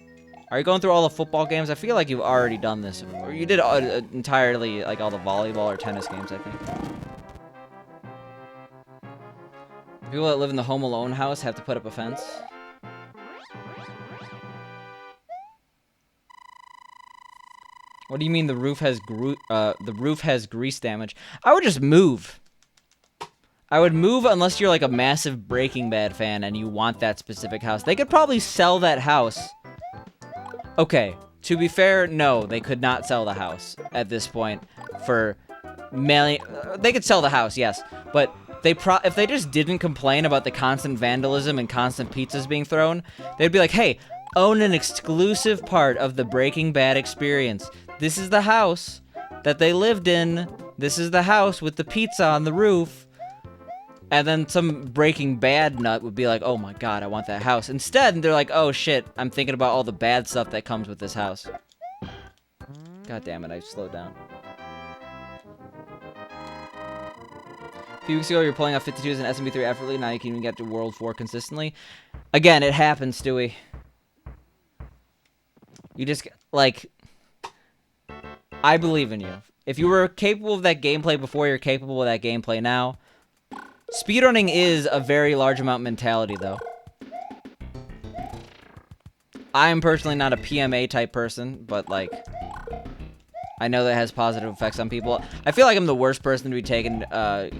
Are you going through all the football games? I feel like you've already done this. Or you did entirely, like, all the volleyball or tennis games, I think. The people that live in the Home Alone house have to put up a fence. What do you mean the roof has grease damage? I would just move. I would move unless you're like a massive Breaking Bad fan and you want that specific house. They could probably sell that house. Okay, to be fair, no, they could not sell the house at this point for they could sell the house, yes, but if they just didn't complain about the constant vandalism and constant pizzas being thrown, they'd be like, hey, own an exclusive part of the Breaking Bad experience. This is the house that they lived in. This is the house with the pizza on the roof. And then some Breaking Bad nut would be like, oh my god, I want that house. Instead, they're like, oh shit, I'm thinking about all the bad stuff that comes with this house. God damn it, I slowed down. A few weeks ago, you were pulling off 52s and SMB3 effortlessly. Now you can even get to World 4 consistently. Again, it happens, Stewie. You just, like... I believe in you. If you were capable of that gameplay before, you're capable of that gameplay now. Speedrunning is a very large amount mentality, though. I'm personally not a PMA type person, but, like, I know that has positive effects on people. I feel like I'm the worst person to be taking,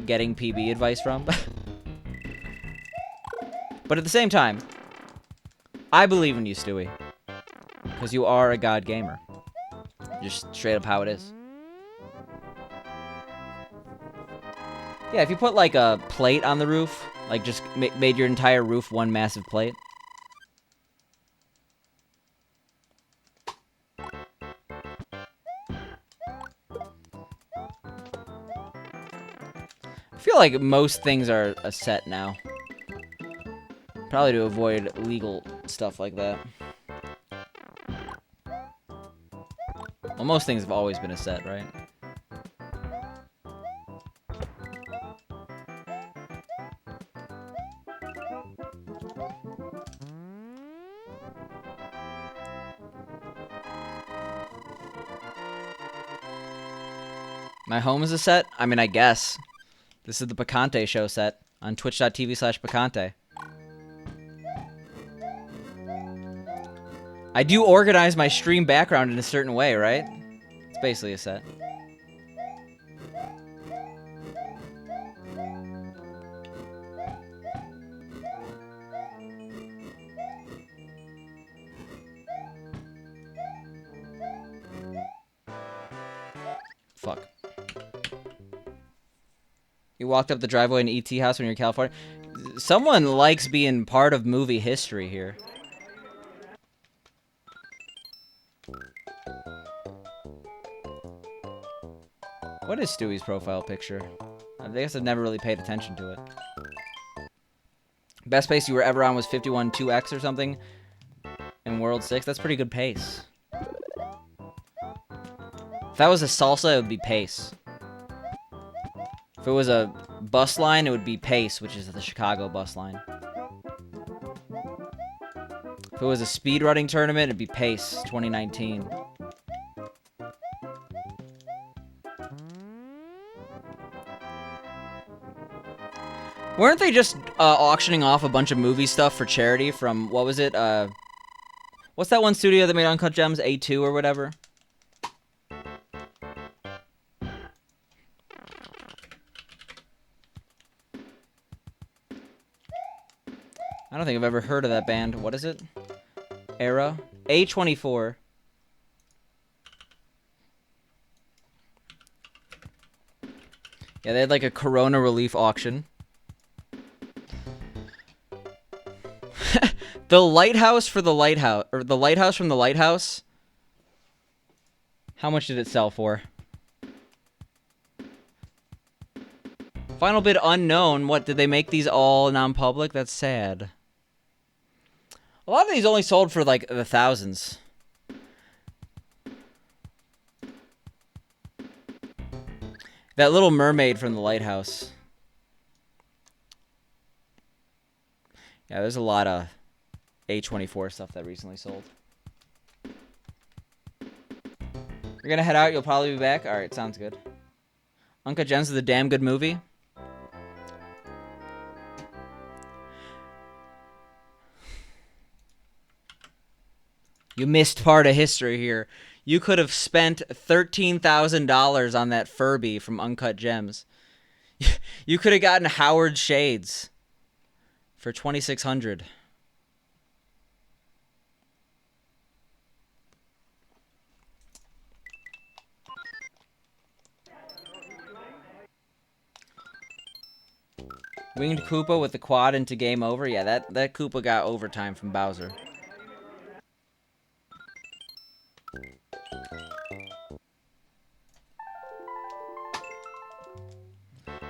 getting PB advice from. But at the same time, I believe in you, Stewie. Because you are a god gamer. Just straight up how it is. Yeah, if you put, like, a plate on the roof, like, just made your entire roof one massive plate. I feel like most things are a set now. Probably to avoid legal stuff like that. Well, most things have always been a set, right? My home is a set? I mean, I guess. This is the Picante show set on twitch.tv/Picante. I do organize my stream background in a certain way, right? It's basically a set. Fuck. You walked up the driveway in ET house when you're in California? Someone likes being part of movie history here. What is Stewie's profile picture? I guess I've never really paid attention to it. Best pace you were ever on was 51.2x or something in World 6. That's pretty good pace. If that was a salsa, it would be pace. If it was a bus line, it would be pace, which is the Chicago bus line. If it was a speedrunning tournament, it'd be pace 2019. Weren't they just auctioning off a bunch of movie stuff for charity from, what was it? What's that one studio that made Uncut Gems? A2 or whatever? I don't think I've ever heard of that band. What is it? Era? A24. Yeah, they had like a Corona relief auction. The lighthouse for the lighthouse, or the lighthouse from the lighthouse. How much did it sell for? Final bid unknown. What, did they make these all non-public? That's sad. A lot of these only sold for like the thousands. That Little Mermaid from the lighthouse. Yeah, there's a lot of A24 stuff that recently sold. You're gonna head out, you'll probably be back? Alright, sounds good. Uncut Gems is a damn good movie. You missed part of history here. You could have spent $13,000 on that Furby from Uncut Gems. You could have gotten Howard Shades for $2,600. Winged Koopa with the quad into game over. Yeah, that Koopa got overtime from Bowser.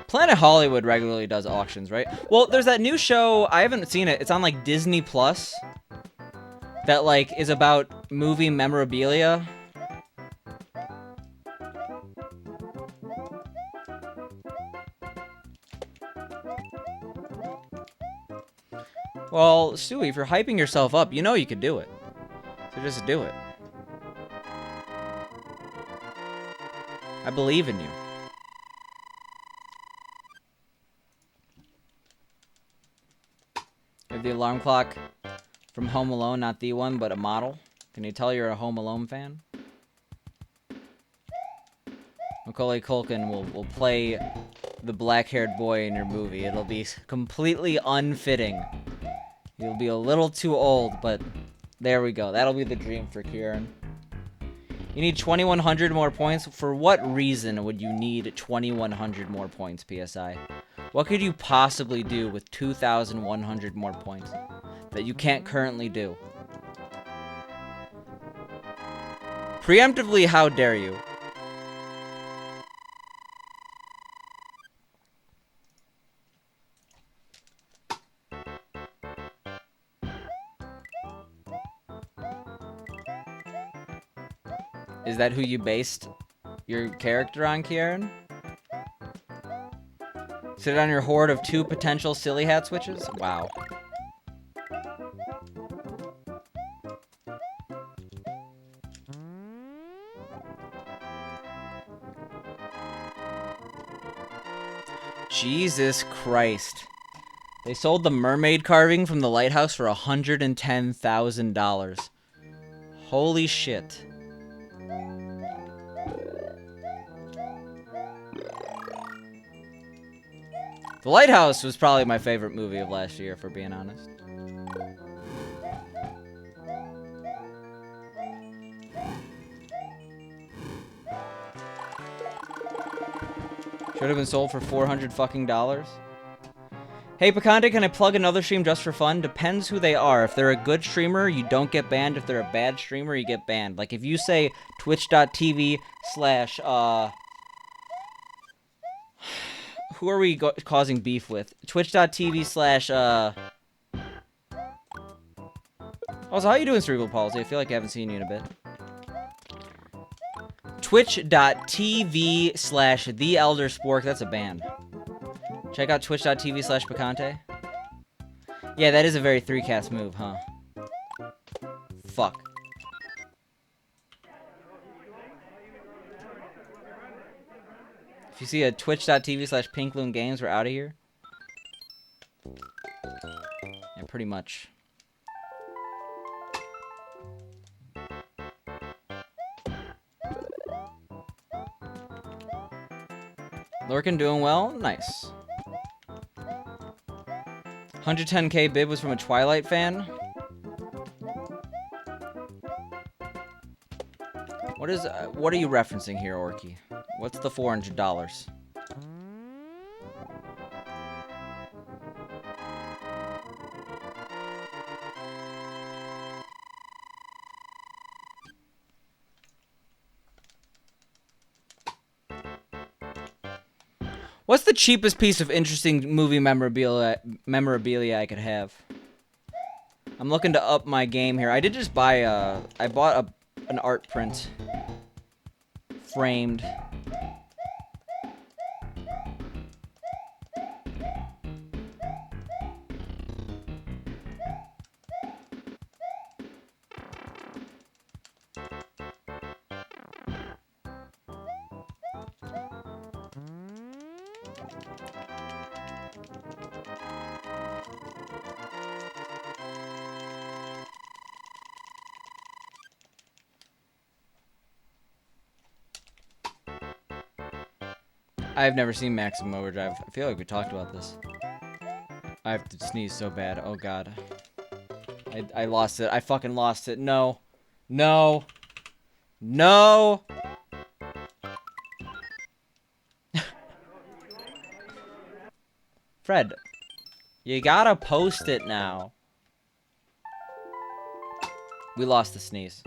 Planet Hollywood regularly does auctions, right? Well, there's that new show, I haven't seen it. It's on like Disney Plus. That like is about movie memorabilia. Well, Stewie, if you're hyping yourself up, you know you could do it. So just do it. I believe in you. You have the alarm clock from Home Alone, not the one, but a model. Can you tell you're a Home Alone fan? Macaulay Culkin will play the black-haired boy in your movie. It'll be completely unfitting. He'll be a little too old, but there we go. That'll be the dream for Kieran. You need 2,100 more points. For what reason would you need 2,100 more points, PSI? What could you possibly do with 2,100 more points that you can't currently do? Preemptively, how dare you? Is that who you based your character on, Kieran? Sit on your horde of 2 potential silly hat switches? Wow. Jesus Christ. They sold the mermaid carving from the lighthouse for $110,000. Holy shit. The Lighthouse was probably my favorite movie of last year, for being honest. Should have been sold for $400 fucking dollars. Hey, Picante, can I plug another stream just for fun? Depends who they are. If they're a good streamer, you don't get banned. If they're a bad streamer, you get banned. Like, if you say twitch.tv/ who are we causing beef with? Twitch.tv/ Also, how you doing, Cerebral Palsy? I feel like I haven't seen you in a bit. Twitch.tv/ The Elder Spork. That's a band. Check out twitch.tv/ Picante. Yeah, that is a very 3-cast move, huh? Fuck. If you see a twitch.tv/ Pinkloon Games, we're out of here. pretty much. Lurkin doing well? Nice. 110k bid was from a Twilight fan? What are you referencing here, Orky? What's the $400? What's the cheapest piece of interesting movie memorabilia I could have? I'm looking to up my game here. I did just buy I bought an art print. Framed. I've never seen Maximum Overdrive. I feel like we talked about this. I have to sneeze so bad. Oh god. I lost it. I fucking lost it. No. No. No. Fred. You gotta post it now. We lost the sneeze.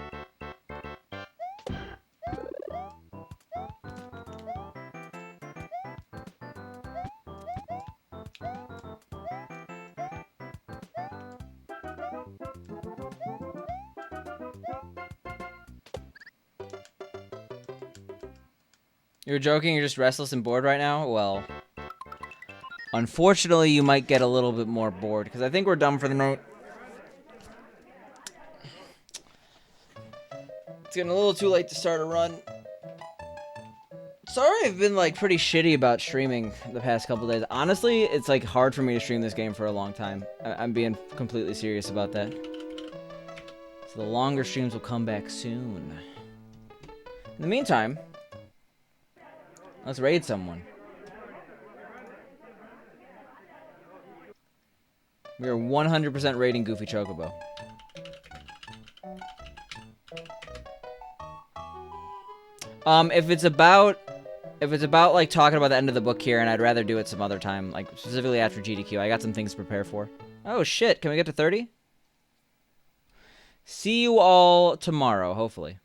You're joking? You're just restless and bored right now? Well, unfortunately, you might get a little bit more bored, because I think we're done for the night. It's getting a little too late to start a run. Sorry I've been, like, pretty shitty about streaming the past couple days. Honestly, it's, like, hard for me to stream this game for a long time. I'm being completely serious about that. So the longer streams will come back soon. In the meantime... let's raid someone. We are 100% raiding Goofy Chocobo. If it's about like talking about the end of the book here, and I'd rather do it some other time, like specifically after GDQ. I got some things to prepare for. Oh shit! Can we get to 30? See you all tomorrow, hopefully.